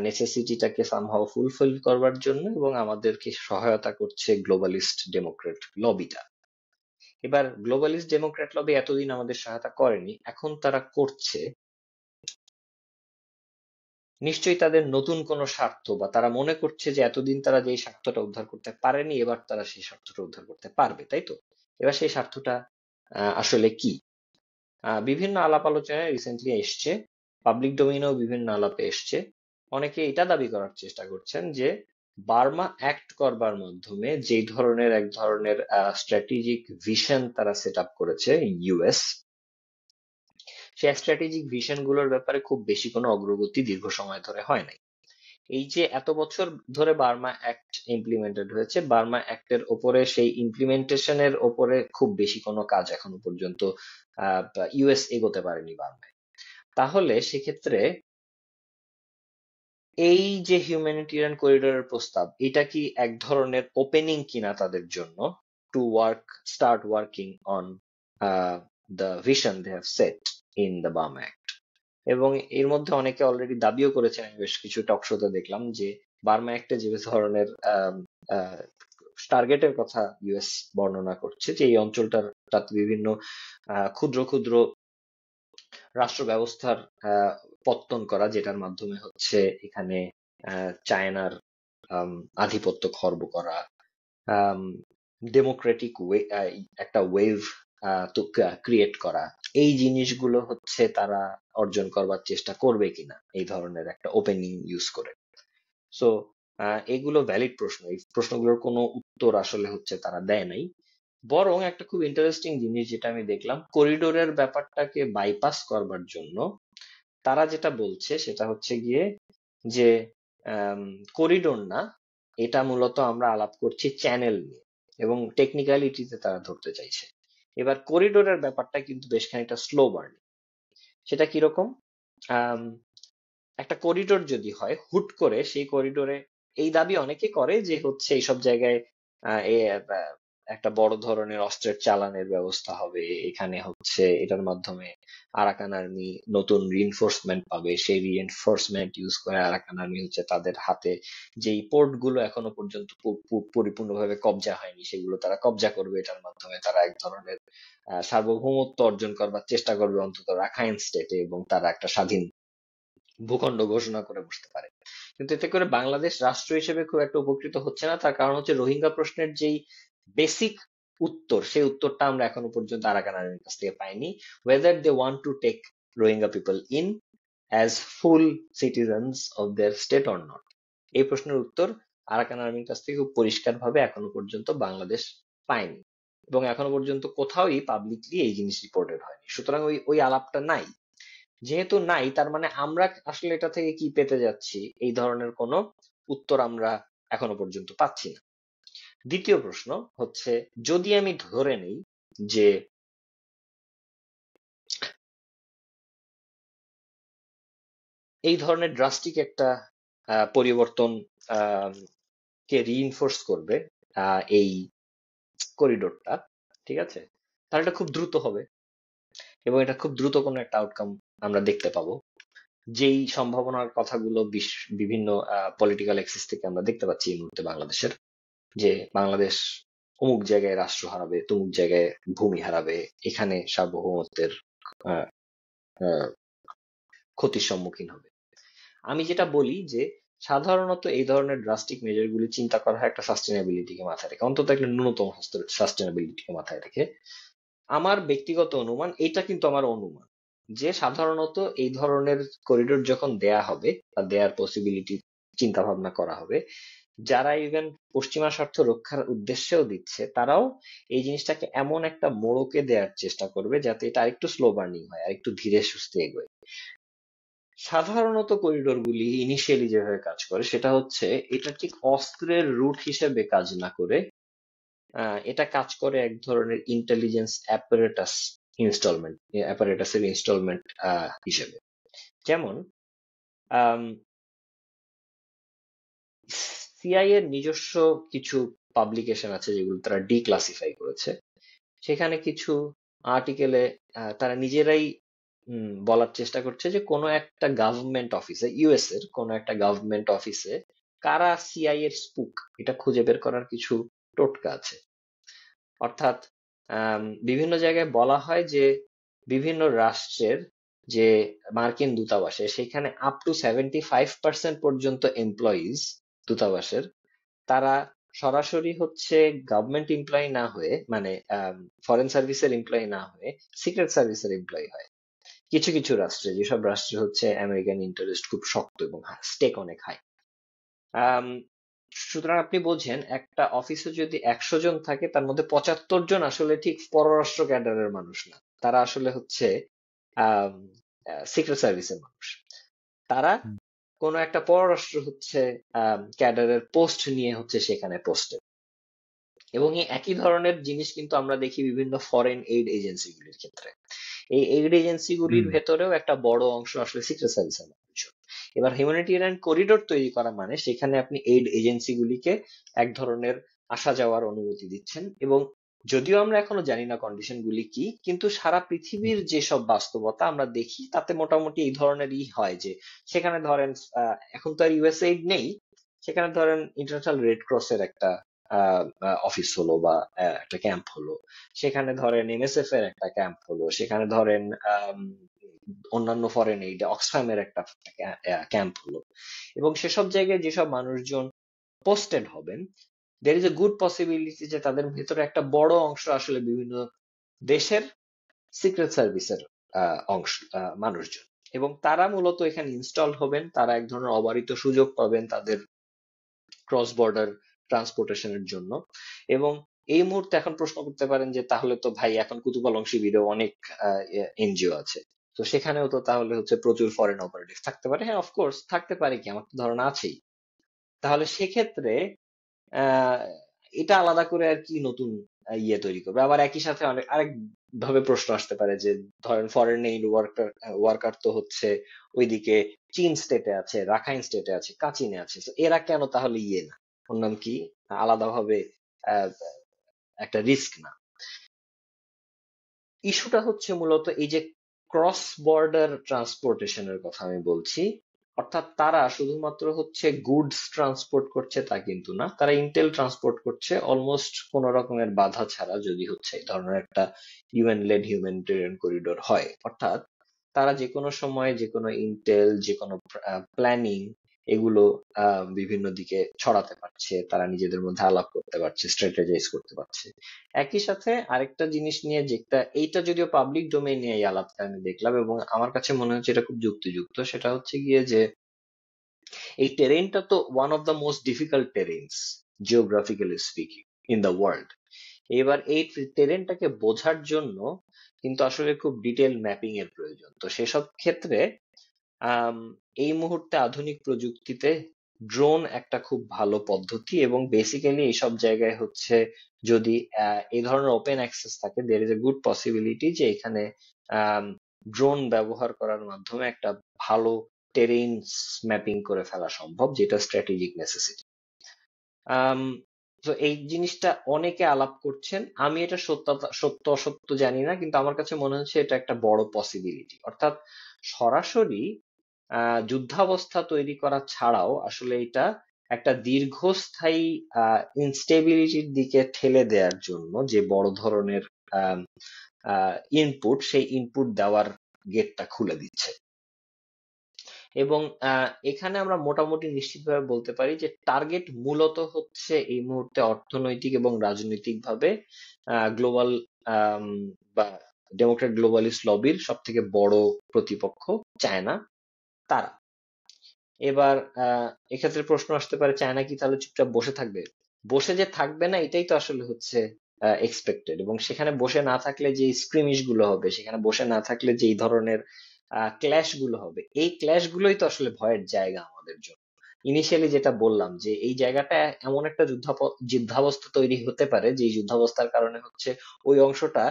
[SPEAKER 2] নেসেসিটিটাকে সামহাও ফুলফিল করবার জন্য, এবং আমাদেরকে সহায়তা করছে গ্লোবালিস্ট ডেমোক্রেট লবিটা। এবার গ্লোবালিস্ট ডেমোক্রেট লবি এতদিন আমাদের সহায়তা করেনি, এখন তারা করছে। নিশ্চয়ই তাদের নতুন কোনো স্বার্থ, বা তারা মনে করছে যে এতদিন তারা যে স্বার্থটা উদ্ধার করতে পারেনি এবার তারা সেই স্বার্থটা উদ্ধার করতে পারবে, তাই তো? এবার সেই স্বার্থটা আসলে কি? বিভিন্ন আলাপ আলোচনায় রিসেন্টলি এসছে, পাবলিক ডোমেইনেও বিভিন্ন আলাপে এসছে। অনেকে এটা দাবি করার চেষ্টা করছেন যে বার্মা অ্যাক্ট করবার মাধ্যমে যে ধরনের এক ধরনের স্ট্র্যাটেজিক ভিশন তারা সেট আপ করেছে ইউএস, সেই স্ট্র্যাটেজিক ভিশন গুলোর ব্যাপারে খুব বেশি কোনো অগ্রগতি দীর্ঘ সময় ধরে হয় নাই। এই যে এত বছর ধরে বার্মা অ্যাক্ট ইমপ্লিমেন্টেড হয়েছে, বার্মা অ্যাক্টের ওপরে সেই ইমপ্লিমেন্টেশনের ওপরে খুব বেশি কোনো কাজ এখনো পর্যন্ত ইউএস এগোতে পারেনি বার্মায়। তাহলে সেক্ষেত্রে এই যে হিউম্যানিটেরিয়ান করিডোরের প্রস্তাব, এটা কি এক ধরনের ওপেনিং কিনা তাদের জন্য to start working on the vision they have set in the Burma act? এবং এর মধ্যে অনেকে অলরেডি দাবিও করেছেন, আমি বেশ কিছু টক শোতে দেখলাম, যে বার্মা একটা যে ধরনের টার্গেটের কথা ইউএস বর্ণনা করছে, যে এই অঞ্চলটার বিভিন্ন ক্ষুদ্র ক্ষুদ্র রাষ্ট্র ব্যবস্থার পত্তন করা, যেটার মাধ্যমে হচ্ছে এখানে চায়নার আধিপত্য খর্ব করা, ডেমোক্রেটিক একটা ওয়েভ ক্রিয়েট করা, এই জিনিসগুলো হচ্ছে তারা অর্জন করবার চেষ্টা করবে কিনা এই ধরনের একটা ওপেনিং ইউজ করে। সো এগুলো ভ্যালিড প্রশ্ন, এই প্রশ্নগুলোর কোনো উত্তর আসলে হচ্ছে তারা দেয় নাই। বরং একটা খুব ইন্টারেস্টিং জিনিস যেটা আমি দেখলাম, করিডোরের ব্যাপারটাকে বাইপাস করবার জন্য তারা যেটা বলছে সেটা হচ্ছে গিয়ে যে করিডোর না, এটা মূলত আমরা আলাপ করছি চ্যানেল নিয়ে, এবং টেকনিক্যালিটিতে তারা ধরতে চাইছে। এবার করিডোরের ব্যাপারটা কিন্তু বেশ খানিকটা স্লো বার্নিং। সেটা কিরকম? আম, একটা করিডোর যদি হয়, হুট করে সেই করিডোরে এই দাবি অনেকে করে যে হচ্ছে এইসব জায়গায় একটা বড় ধরনের অস্ত্রের চালানের ব্যবস্থা হবে, এখানে হচ্ছে এটার মাধ্যমে আরাকান আর্মি নতুন রিইনফোর্সমেন্ট পাবে, সেই রিইনফোর্সমেন্ট ইউজ করে আরাকান আর্মি হচ্ছে তাদের হাতে যেই পোর্ট গুলো এখনো পর্যন্ত পরিপূর্ণভাবে কবজা হয়নি সেগুলো তারা কবজা করবে, এটার মাধ্যমে তারা এক ধরনের সার্বভৌমত্ব অর্জন করবার চেষ্টা করবে অন্তত রাখাইন স্টেটে, এবং তারা একটা স্বাধীন ভূখণ্ড ঘোষণা করে বসতে পারে। কিন্তু এতে করে বাংলাদেশ রাষ্ট্র হিসেবে খুব একটা উপকৃত হচ্ছে না। তার কারণ হচ্ছে রোহিঙ্গা প্রশ্নের যেই বেসিক উত্তর, সেই উত্তরটা আমরা এখনো পর্যন্ত আরাকান আর্মির কাছ থেকে পাইনি, whether they want to take Rohingya people in as full citizens of their state or not. এই প্রশ্নের উত্তর আরাকান আর্মির কাছ থেকে খুব পরিষ্কার ভাবে এখনো পর্যন্ত বাংলাদেশ পায়নি, এবং এখনো পর্যন্ত কোথাওই পাবলিকলি এই জিনিস রিপোর্টেড হয়নি। সুতরাং ওই ওই আলাপটা নাই। যেহেতু নাই, তার মানে আমরা আসলে এটা থেকে কি পেতে যাচ্ছি এই ধরনের কোনো উত্তর আমরা এখনো পর্যন্ত পাচ্ছি না। দ্বিতীয় প্রশ্ন হচ্ছে, যদি আমি ধরে নেই যে এই ধরনের ড্রাস্টিক একটা পরিবর্তন কে রিইনফোর্স করবে এই করিডোরটা, ঠিক আছে, তাহলে এটা খুব দ্রুত হবে, এবং এটা খুব দ্রুত কোনো একটা আউটকাম আমরা দেখতে পাবো। যেই সম্ভাবনার কথাগুলো বিভিন্ন পলিটিক্যাল এক্সিস থেকে আমরা দেখতে পাচ্ছি এই মুহূর্তে বাংলাদেশের, যে বাংলাদেশ অমুক জায়গায় রাষ্ট্র হারাবে, তমুক জায়গায় ভূমি হারাবে, এখানে সার্বভৌমত্বের আহ, আহ, ক্ষতির সম্মুখীন হবে। আমি যেটা বলি যে সাধারণত এই ধরনের ড্রাস্টিক মেজারগুলি চিন্তা করা হয় একটা সাস্টেনেবিলিটিকে মাথায় রেখে, অন্তত একটা ন্যূনতম সাস্টেনেবিলিটিকে মাথায় রেখে। আমার ব্যক্তিগত অনুমান, এটা কিন্তু আমার অনুমান, যে সাধারণত এই ধরনের করিডোর যখন দেয়া হবে বা দেয়ার পসিবিলিটি চিন্তা ভাবনা করা হবে, যারা ইভেন পশ্চিমা স্বার্থ রক্ষার উদ্দেশ্যেও দিচ্ছে, তারাও এই জিনিসটাকে এমন একটা মোড়কে দেওয়ার চেষ্টা করবে যাতে এটা আরেকটু স্লো বার্নিং হয়, আরেকটু ধীরে সুস্থে এগোয়। সাধারণত করিডোর গুলি ইনিশিয়ালি যেভাবে কাজ করে সেটা হচ্ছে, এটা ঠিক অস্ত্রের রুট হিসেবে কাজ না করে এটা কাজ করে এক ধরনের ইন্টেলিজেন্স অ্যাপারেটাসের ইনস্টলমেন্ট হিসেবে। যেমন সিআই এর নিজস্ব কিছু পাবলিকেশন আছে যেগুলো তারা ডিক্লাসিফাই করেছে। সেখানে কিছু আর্টিকেলে তারা নিজেরাই বলার চেষ্টা করছে যে কোনো একটা গভর্নমেন্ট অফিসে, ইউএস এর কোনো একটা গভর্নমেন্ট অফিসে কারা সিআই এর স্পুক, এটা খুঁজে বের করার কিছু টোটকা আছে। অর্থাৎ বিভিন্ন জায়গায় বলা হয় যে বিভিন্ন রাষ্ট্রের যে মার্কিন দূতাবাসে, সেখানে আপ টু 75% পর্যন্ত এমপ্লয়িজ দূতাবাসের, তারা সরাসরি হচ্ছে গভর্নমেন্ট এমপ্লয়ি না হয়ে, মানে ফরেন সার্ভিসের এমপ্লয়ি না হয়ে সিক্রেট সার্ভিসের এমপ্লয়ি হয়। কিছু কিছু রাষ্ট্রে, যেসব রাষ্ট্রে হচ্ছে আমেরিকান ইন্টারেস্ট খুব শক্ত এবং স্টেক অনেক হাই। সুতরাং আপনি বোঝেন, একটা অফিসে যদি 100 জন থাকে, তার মধ্যে 75 জন আসলে ঠিক পররাষ্ট্র ক্যাডারের মানুষ না, তারা আসলে হচ্ছে সিক্রেট সার্ভিসের মানুষ। তারা
[SPEAKER 1] হুম,
[SPEAKER 2] কোনো একটা পররাষ্ট্র হচ্ছে ক্যাডারের পোস্ট নিয়ে হচ্ছে সেখানে পোস্টে। এবং এই একই ধরনের জিনিস কিন্তু আমরা দেখি বিভিন্ন ফরেন এইড এজেন্সিগুলির ক্ষেত্রে। এই এইড এজেন্সিগুলির
[SPEAKER 1] হুম,
[SPEAKER 2] ভেতরেও একটা বড় অংশ আসলে সিক্রেট সার্ভিসের মানুষ। এবার হিউম্যানিটেরিয়ান করিডোর তৈরি করা মানে সেখানে আপনি এইড এজেন্সিগুলিকে এক ধরনের আসা যাওয়ার অনুমতি দিচ্ছেন। এবং যদিও আমরা এখনো জানি না কন্ডিশন গুলি কি, কিন্তু সারা পৃথিবীর যেসব বাস্তবতা আমরা দেখি তাতে মোটামুটি এই ধরনেরই হয় যে, সেখানে ধরেন এখন তো আর ইউএস এইড নেই, সেখানে ধরেন ইন্টারন্যাশনাল রেড ক্রসের একটা অফিস হলো বা একটা ক্যাম্প হলো, সেখানে ধরেন এমএসএফ এর একটা ক্যাম্প হলো, সেখানে ধরেন অন্যান্য ফরেন এইড অক্সফামের একটা ক্যাম্প হলো। এবং সেসব জায়গায় যেসব মানুষজন পোস্টেড হবেন, there is a good possibility যে তাদের ভেতরে একটা বড় অংশ আসলে বিভিন্ন দেশের সিক্রেট সার্ভিসের অংশ, মানুষজন। এবং তারা মূলত এখানে ইনস্টল হবেন, তারা এক ধরনের অবারিত সুযোগ পাবেন তাদের ক্রস বর্ডার ট্রান্সপোর্টেশনের জন্য। এবং এই মুহূর্তে এখন প্রশ্ন করতে পারেন যে, তাহলে তো ভাই এখন কুতুবালং শিবিরে অনেক এনজিও আছে, তো সেখানেও তো তাহলে হচ্ছে প্রচুর ফরেন অপারেটিভ থাকতে পারে। হ্যাঁ, অফকোর্স থাকতে পারে, কি আমার তো ধারণা আছেই। তাহলে সেক্ষেত্রে আহ এটা আলাদা করে আর কি নতুন ইয়ে তৈরি করবে? আবার একই সাথে অনেক আরেক ভাবে প্রশ্ন আসতে পারে যে, ধরেন ফরেন এইড ওয়ার্কার ওয়ার্কার তো হচ্ছে ওইদিকে চীন স্টেটে আছে, রাখাইন স্টেটে আছে, কাচিনে আছে, তো এরা কেন তাহলে ইয়ে না, ওর নাম কি, আলাদাভাবে আহ একটা রিস্ক না? ইস্যুটা হচ্ছে মূলত এই যে ক্রস বর্ডার ট্রান্সপোর্টেশনের কথা আমি বলছি। অর্থাৎ তারা শুধুমাত্র হচ্ছে গুডস ট্রান্সপোর্ট করছে তা কিন্তু না, তারা ইন্টেল ট্রান্সপোর্ট করছে অলমোস্ট কোন রকমের বাধা ছাড়া, যদি হচ্ছে এই ধরনের একটা ইউএন লেড হিউম্যানিটেরিয়ান করিডোর হয়। অর্থাৎ তারা যে কোনো সময় যে কোনো ইন্টেল, যে কোনো প্ল্যানিং, এগুলো বিভিন্ন দিকে ছড়াতে পারছে, তারা নিজেদের মধ্যে আলাপ করতে পারছে, স্ট্র্যাটেজাইজ করতে পারছে। একই সাথে আরেকটা জিনিস নিয়ে, যেটা এইটা যদিও পাবলিক ডোমেইনে এই আলাপটা আমি দেখলাম এবং আমার কাছে মনে হচ্ছে এটা খুব যুক্তিযুক্ত, সেটা হচ্ছে গিয়ে যে এই টেরেনটা তো one of the most difficult terrains geographically speaking in the world. এবার এই টেরেনটাকে বোঝার জন্য কিন্তু আসলে খুব ডিটেল ম্যাপিং এর প্রয়োজন। তো সেসব ক্ষেত্রে আম, এই মুহূর্তে আধুনিক প্রযুক্তিতে ড্রোন একটা খুব ভালো পদ্ধতি। এবং বেসিক্যালি এইসব জায়গায় হচ্ছে, যদি এই ধরনের ওপেন অ্যাক্সেস থাকে, there is a good possibility যে এখানে ড্রোন ব্যবহার করার মাধ্যমে একটা ভালো টেরেইন ম্যাপিং করে ফেলা সম্ভব, যেটা স্ট্র্যাটেজিক নেসেসিটি। আম, তো এই জিনিসটা অনেকে আলাপ করছেন, আমি এটা সত্য অসত্য জানি না, কিন্তু আমার কাছে মনে হচ্ছে এটা একটা বড় পসিবিলিটি। অর্থাৎ সরাসরি যুদ্ধাবস্থা তৈরি করা ছাড়াও আসলে এটা একটা দীর্ঘস্থায়ী ইনস্টেবিলিটির দিকে ঠেলে দেওয়ার জন্য যে বড় ধরনের ইনপুট, সেই ইনপুট দেওয়ার গেটটা খুলে দিচ্ছে। এবং এখানে আমরা মোটামুটি নিশ্চিতভাবে বলতে পারি যে টার্গেট মূলত হচ্ছে এই মুহূর্তে অর্থনৈতিক এবং রাজনৈতিকভাবে গ্লোবাল বা ডেমোক্রেট গ্লোবালিস্ট লবির সব থেকে বড় প্রতিপক্ষ চায়না, তারা। এবার এক্ষেত্রে প্রশ্ন আসতে পারে, চায়না কি তাহলে চুপচাপ বসে থাকবে? বসে যে থাকবে না এটাই তো আসলে হচ্ছে এক্সপেক্টেড, এবং সেখানে বসে না থাকলে যে স্ক্রিমিশ গুলো হবে, সেখানে বসে না থাকলে যে এই ধরনের ক্ল্যাশ গুলো হবে, এই ক্ল্যাশ গুলোই তো আসলে ভয়ের জায়গা আমাদের জন্য। ইনিশিয়ালি যেটা বললাম যে এই জায়গাটা এমন একটা যুদ্ধাবস্থা তৈরি হতে পারে, যে এই যুদ্ধাবস্থার কারণে হচ্ছে ওই অংশটা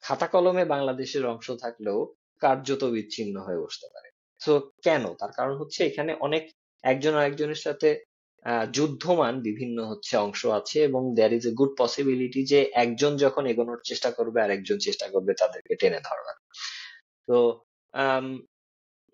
[SPEAKER 2] খাতা কলমে বাংলাদেশের অংশ থাকলেও কার্যত বিচ্ছিন্ন হয়ে বসতে পারে। তো কেন? তার কারণ হচ্ছে এখানে অনেক একজন আরেকজনের সাথে যুদ্ধমান বিভিন্ন হচ্ছে অংশ আছে, এবং there is a good possibility যে একজন যখন এগোনোর চেষ্টা করবে আর একজন চেষ্টা করবে তাদেরকে টেনে ধরবার। তো আম,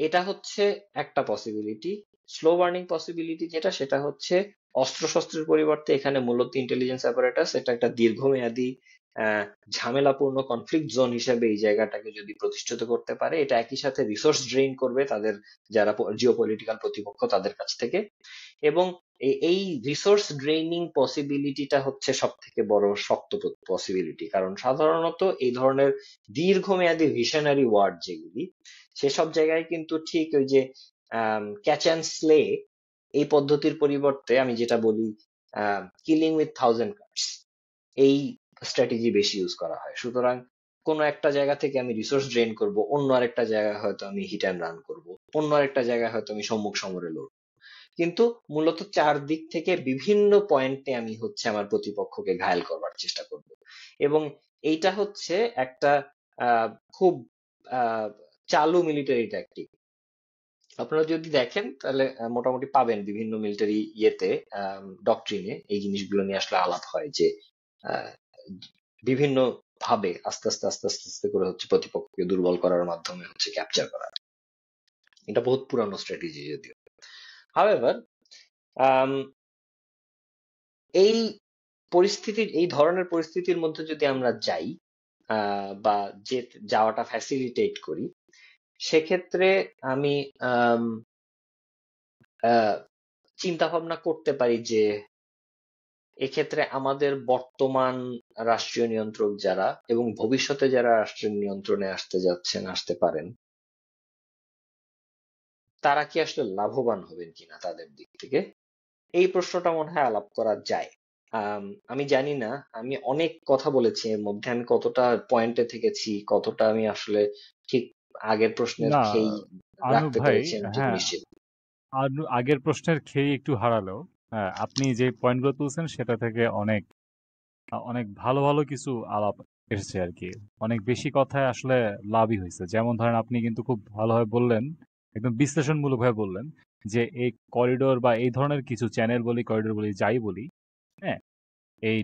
[SPEAKER 2] এটা হচ্ছে একটা পসিবিলিটি। স্লো বার্নিং পসিবিলিটি যেটা, সেটা হচ্ছে অস্ত্রশস্ত্রের পরিবর্তে এখানে মূলত ইন্টেলিজেন্স অ্যাপারেটাস, এটা একটা দীর্ঘমেয়াদী আহ, ঝামেলাপূর্ণ কনফ্লিক্ট জোন হিসেবে এই জায়গাটাকে যদি প্রতিষ্ঠিত করতে পারে, এটা একই সাথে রিসোর্স ড্রেইন করবে তাদের যারা জিও পলিটিক্যাল প্রতিপক্ষ তাদের কাছ থেকে। এবং এই রিসোর্স ড্রেইনিং পসিবিলিটিটা হচ্ছে সব থেকে বড় শক্ত পসিবিলিটি, কারণ সাধারণত এই ধরনের দীর্ঘমেয়াদী ভিশনারি ওয়ার্ড যেগুলি, সেসব জায়গায় কিন্তু ঠিক ওই যে ক্যাচ অ্যান্ড স্লে এই পদ্ধতির পরিবর্তে আমি যেটা বলি কিলিং উইথ থাউজেন্ড কাটস, এই স্ট্র্যাটেজি বেশি ইউজ করা হয়। সুতরাং কোনো একটা জায়গা থেকে আমি রিসোর্স ড্রেন করব, অন্য আরেকটা জায়গায় হয়তো আমি হিট অ্যান্ড রান করব, অন্য আরেকটা জায়গায় হয়তো আমি সম্মুখ সমরে লড়ব, কিন্তু মূলত চারদিক থেকে বিভিন্ন পয়েন্টে আমি হচ্ছে আমার প্রতিপক্ষকে ঘায়েল করবার চেষ্টা করব। এবং এইটা হচ্ছে একটা আহ, খুব আহ, চালু মিলিটারি ট্যাকটিক। আপনারা যদি দেখেন তাহলে মোটামুটি পাবেন বিভিন্ন মিলিটারি ইয়েতে, ডক্ট্রিনে এই জিনিসগুলো নিয়ে আসলে আলাপ হয় যে আহ, বিভিন্ন ভাবে আস্তে আস্তে আস্তে আস্তে আস্তে করে হচ্ছে প্রতিপক্ষকে দুর্বল করার মাধ্যমে হচ্ছে ক্যাপচার করা। এটা বহুত পুরানো স্ট্র্যাটেজি যদিও। হাওয়েভার এই এই ধরনের পরিস্থিতির মধ্যে যদি আমরা যাই, বা যে যাওয়াটা ফ্যাসিলিটেট করি, সেক্ষেত্রে আমি আম, আহ, চিন্তা ভাবনা করতে পারি যে এক্ষেত্রে আমাদের বর্তমান রাষ্ট্রীয় নিয়ন্ত্রক যারা এবং ভবিষ্যতে যারা রাষ্ট্রের নিয়ন্ত্রণে আসতে যাচ্ছেন, আসতে পারেন, তারা কি আসলে লাভবান হবেন কিনা তাদের দিক থেকে, এই প্রশ্নটা মনে হয় আলাপ করা যায়। আমি জানি না, আমি অনেক কথা বলেছি এর মধ্যে, আমি কতটা পয়েন্টে থেকেছি, কতটা আমি আসলে ঠিক আগের প্রশ্নের
[SPEAKER 1] না,
[SPEAKER 2] খেই
[SPEAKER 1] আনুপ
[SPEAKER 2] রাখতে
[SPEAKER 1] ভাই,
[SPEAKER 2] পেরেছি আমি ঠিক
[SPEAKER 1] হ্যাঁ,
[SPEAKER 2] নিশ্চিত।
[SPEAKER 1] আগের প্রশ্নের খেয়ে একটু হারালেও, হ্যাঁ, আপনি যে পয়েন্টগুলো তুলছেন সেটা থেকে অনেক অনেক ভালো ভালো কিছু আলাপ এসেছে আর কি। অনেক বেশি কথায় আসলে লাভই হয়েছে। যেমন ধরেন, আপনি কিন্তু খুব ভালোভাবে বললেন, একদম বিশ্লেষণমূলকভাবে বললেন যে এই করিডোর বা এই ধরনের কিছু চ্যানেল বলি, করিডোর বলি, যাই বলি, হ্যাঁ, এই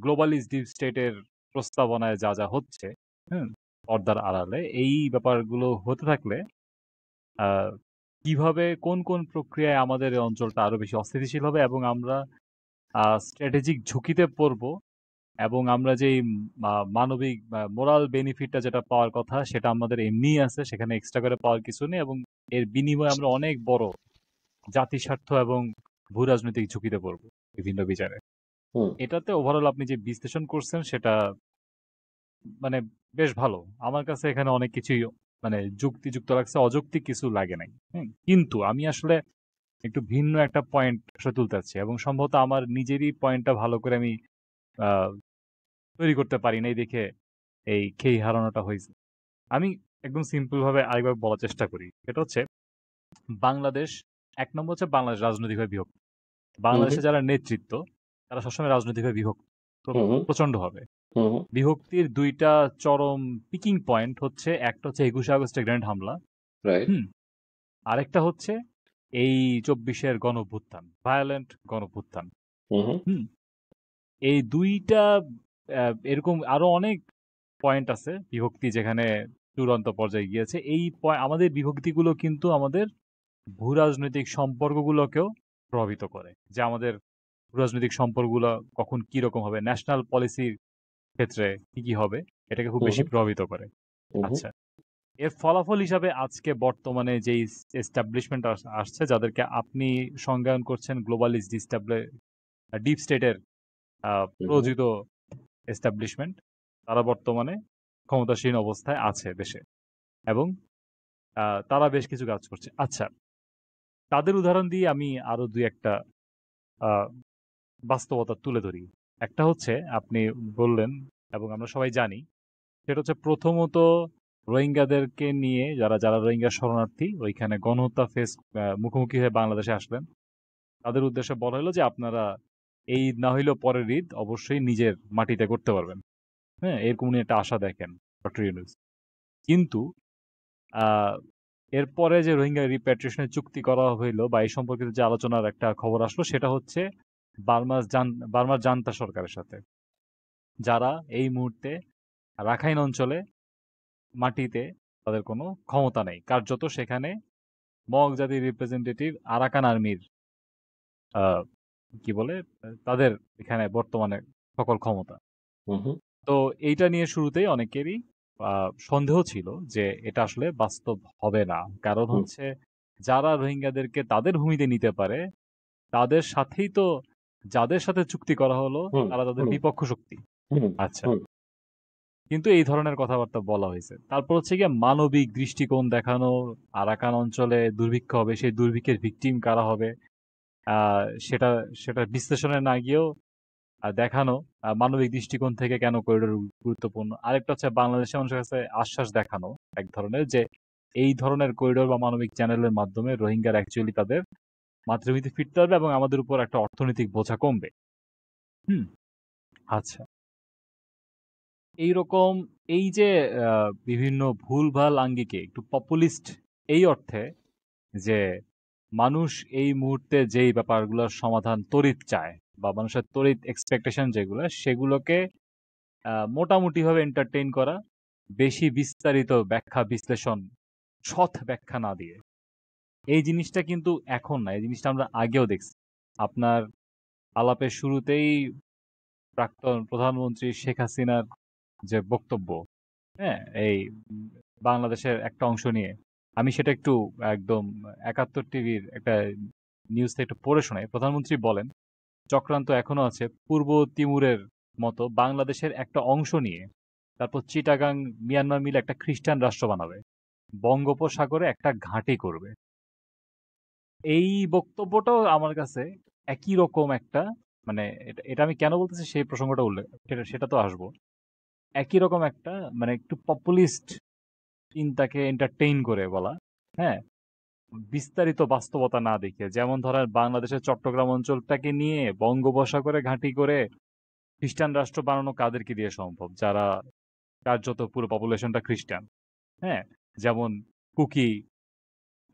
[SPEAKER 1] গ্লোবালিস্ট ডিপ স্টেটের প্রস্তাবনায় যা যা হচ্ছে, হুম, পর্দার আড়ালে এই ব্যাপারগুলো হতে থাকলে আহ, কিভাবে কোন কোন প্রক্রিয়ায় আমাদের এই অঞ্চলটা আরো বেশি অস্থিতিশীল হবে, এবং আমরা স্ট্র্যাটেজিক ঝুঁকিতে পড়বো, এবং আমরা যেই মানবিক মোরাল বেনিফিটটা যেটা পাওয়ার কথা সেটা আমাদের এমনিই আছে, সেখানে এক্সট্রা করে পাওয়ার কিছু নেই, এবং এর বিনিময়ে আমরা অনেক বড় জাতিস্বার্থ এবং ভূ রাজনৈতিক ঝুঁকিতে পড়বো বিভিন্ন বিচারে।
[SPEAKER 2] হুম।
[SPEAKER 1] এটাতে ওভারঅল আপনি যে বিশ্লেষণ করছেন সেটা মানে বেশ ভালো। আমার কাছে এখানে অনেক কিছুই মানে যুক্তিযুক্ত লাগছে, অযৌক্তিক কিছু লাগে নাই। কিন্তু আমি আসলে একটু ভিন্ন একটা পয়েন্ট আসলে তুলতে চাচ্ছি, এবং সম্ভবত আমার নিজেরই পয়েন্টটা ভালো করে আমি আহ, তৈরি করতে পারি নাই দেখে এই খেই হারানোটা হয়েছে। আমি একদম সিম্পল ভাবে আরেকবার বলার চেষ্টা করি। এটা হচ্ছে বাংলাদেশ, এক নম্বর হচ্ছে বাংলাদেশ রাজনৈতিকভাবে বিভক্ত।
[SPEAKER 2] হুম হুম
[SPEAKER 1] বাংলাদেশে যারা নেতৃত্ব তারা সবসময় রাজনৈতিকভাবে বিভক্ত,
[SPEAKER 2] হুম
[SPEAKER 1] প্রচন্ড হবে।
[SPEAKER 2] হুম হুম
[SPEAKER 1] বিভক্তির দুইটা চরম পিকিং পয়েন্ট হচ্ছে, একটা হচ্ছে 21শে আগস্টের গ্র্যান্ড হামলা,
[SPEAKER 2] রাইট।
[SPEAKER 1] হুম, আরেকটা হচ্ছে এই 24-এর গণঅভ্যুত্থান, ভায়োলেন্ট গণঅভ্যুত্থান।
[SPEAKER 2] হুম হুম
[SPEAKER 1] হুম, এই দুইটা এরকম আরো অনেক পয়েন্ট আছে বিভক্তি যেখানে চূড়ান্ত পর্যায়ে গিয়েছে। এই আমাদের বিভক্তিগুলো কিন্তু আমাদের ভূ রাজনৈতিক সম্পর্কগুলোকেও প্রভাবিত করে, যে আমাদের ভূ রাজনৈতিক সম্পর্কগুলো কখন কি রকম হবে, ন্যাশনাল পলিসির ক্ষেত্রে কি কি হবে, এটাকে খুব
[SPEAKER 2] হুম
[SPEAKER 1] বেশি প্রভাবিত করে।
[SPEAKER 2] হুম হুম
[SPEAKER 1] আচ্ছা, এর ফলাফল হিসাবে আজকে বর্তমানে যেই এস্টাবলিশমেন্ট আসছে, যাদেরকে আপনি সংজ্ঞায়ন করছেন গ্লোবালিস্ট ডিপ স্টেটের
[SPEAKER 2] হুম
[SPEAKER 1] প্রযোজিত এস্টাবলিশমেন্ট, তারা বর্তমানে ক্ষমতাসীন অবস্থায় আছে দেশে, এবং তারা বেশ কিছু কাজ করছে। আচ্ছা, তাদের উদাহরণ দিয়ে আমি আরো দুই একটা আহ, বাস্তবতা তুলে ধরি। একটা হচ্ছে আপনি বললেন এবং আমরা সবাই জানি, সেটা হচ্ছে প্রথমত রোহিঙ্গাদেরকে নিয়ে যারা যারা রোহিঙ্গা শরণার্থী ওইখানে গণহত্যা মুখোমুখি হয়ে বাংলাদেশে আসলেন, তাদের উদ্দেশ্যে বলা হলো যে আপনারা এই ঈদ না হইলেও পরের ঈদ অবশ্যই নিজের মাটিতে করতে পারবেন। হ্যাঁ, এরকম উনি একটা আশা দেখেন ডক্টর ইউনূস। কিন্তু আহ, এরপরে যে রোহিঙ্গা রিপ্যাট্রিয়েশনের চুক্তি করা হইলো বা এই সম্পর্কিত যে আলোচনার একটা খবর আসলো, সেটা হচ্ছে বার্মার জান্তা সরকারের সাথে, যারা এই মুহূর্তে রাখাইন অঞ্চলে মাটিতে তাদের কোনো ক্ষমতা নেই। কার্যত সেখানে মগ জাতির রিপ্রেজেন্টেটিভ আরাকান আর্মির আহ, কি বলে তাদের এখানে বর্তমানে সকল ক্ষমতা।
[SPEAKER 2] হুম হুম
[SPEAKER 1] তো এইটা নিয়ে শুরুতেই অনেকেরই সন্দেহ ছিল যে এটা আসলে বাস্তব হবে না। কারণ
[SPEAKER 2] হুম
[SPEAKER 1] হচ্ছে যারা রোহিঙ্গাদেরকে তাদের ভূমিতে নিতে পারে তাদের সাথেই তো, যাদের সাথে চুক্তি করা হলো
[SPEAKER 2] হুম
[SPEAKER 1] তারা তাদের
[SPEAKER 2] হুম
[SPEAKER 1] বিপক্ষ শক্তি।
[SPEAKER 2] হুম
[SPEAKER 1] আচ্ছা,
[SPEAKER 2] হুম
[SPEAKER 1] কিন্তু এই ধরনের কথাবার্তা বলা হয়েছে। তারপর হচ্ছে গিয়ে মানবিক দৃষ্টিকোণ দেখানো, আরাকান অঞ্চলে দুর্ভিক্ষ হবে, সেই দুর্ভিক্ষের ভিকটিম কারা হবে সেটা সেটা বিশ্লেষণে না গিয়েও দেখানো, মানবিক দৃষ্টিকোণ থেকে কেন করিডোর গুরুত্বপূর্ণ। আরেকটা হচ্ছে বাংলাদেশের মানুষের কাছে আশ্বাস দেখানো এক ধরনের, যে এই ধরনের করিডোর বা মানবিক চ্যানেলের মাধ্যমে রোহিঙ্গার অ্যাকচুয়ালি তাদের মাতৃভূমিতে ফিরতে পারবে এবং আমাদের উপর একটা অর্থনৈতিক বোঝা কমবে। হুম। আচ্ছা, এইরকম এই যে বিভিন্ন ভুলভাল আঙ্গিকে একটু পপুলিস্ট এই অর্থে যে মানুষ এই মুহূর্তে যেই ব্যাপারগুলোর সমাধান তড়িৎ চায় বা মানুষের তড়িৎ এক্সপেকটেশন যেগুলো সেগুলোকে মোটামুটিভাবে এন্টারটেইন করা, বেশি বিস্তারিত ব্যাখ্যা বিশ্লেষণ সৎ ব্যাখ্যা না দিয়ে, এই জিনিসটা কিন্তু এখন না, এই জিনিসটা আমরা আগেও দেখছি। আপনার আলাপের শুরুতেই প্রাক্তন প্রধানমন্ত্রী শেখ হাসিনার যে বক্তব্য, হ্যাঁ, এই বাংলাদেশের একটা অংশ নিয়ে, আমি সেটা একটু একদম ৭১ টিভির একটা নিউজটা একটু পড়ে শোনাই। প্রধানমন্ত্রী বলেন, চক্রান্ত এখনো আছে পূর্ব তিমুরের মতো বাংলাদেশের একটা অংশ নিয়ে তারপর চিটাগাং মিয়ানমার মিলে একটা খ্রিস্টান রাষ্ট্র বানাবে, বঙ্গোপসাগরে একটা ঘাঁটি করবে। এই বক্তব্যটাও আমার কাছে একই রকম একটা, মানে এটা এটা আমি কেন বলতেছি সেই প্রসঙ্গটা উল্লেখ, সেটা সেটা তো আসবো। একই রকম একটা, মানে একটু পপুলিস্ট চিন্তাকে এন্টারটেইন করে বলা। হ্যাঁ, বিস্তারিত বাস্তবতা না দেখে, যেমন ধরেন বাংলাদেশের চট্টগ্রাম অঞ্চলটাকে নিয়ে বঙ্গোপসাগরে ঘাঁটি করে খ্রিস্টান রাষ্ট্র বানানো কাদেরকে দিয়ে সম্ভব, যারা কার্যত পুরো পপুলেশনটা খ্রিস্টান। হ্যাঁ, যেমন কুকি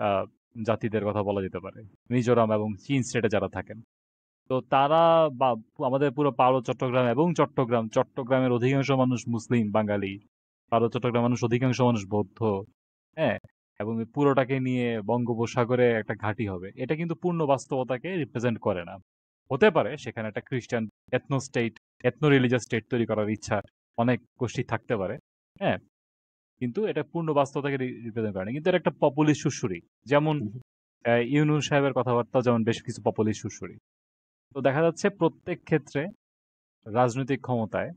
[SPEAKER 1] আহ, জাতিদের কথা বলা যেতে পারে, মিজোরাম এবং চীন স্টেটে যারা থাকেন। তো তারা বা আমাদের পুরো পার্বত্য চট্টগ্রাম এবং চট্টগ্রামের অধিকাংশ মানুষ মুসলিম বাঙালি, পার্বত্য চট্টগ্রাম মানুষ অধিকাংশ মানুষ বৌদ্ধ। হ্যাঁ, এবং এই পুরোটাকে নিয়ে বঙ্গোপসাগরে একটা ঘাঁটি হবে, এটা কিন্তু পূর্ণ বাস্তবতাকে রিপ্রেজেন্ট করে না। হতে পারে সেখানে একটা খ্রিস্টান ethno state, ethno religious state তৈরি করার ইচ্ছা অনেক গোষ্ঠী থাকতে পারে। হ্যাঁ, কিন্তু এটা পূর্ণ বাস্তবতাকে রিপ্রেজেন্ট করে না, কিন্তু এটা একটা পপুলিস্ট সুরসুরি। যেমন
[SPEAKER 2] হুম
[SPEAKER 1] ইউনূস সাহেবের কথাবার্তা যেমন বেশ কিছু পপুলিস্ট সুরসুরি। তো দেখা যাচ্ছে প্রত্যেক ক্ষেত্রে রাজনৈতিক ক্ষমতায়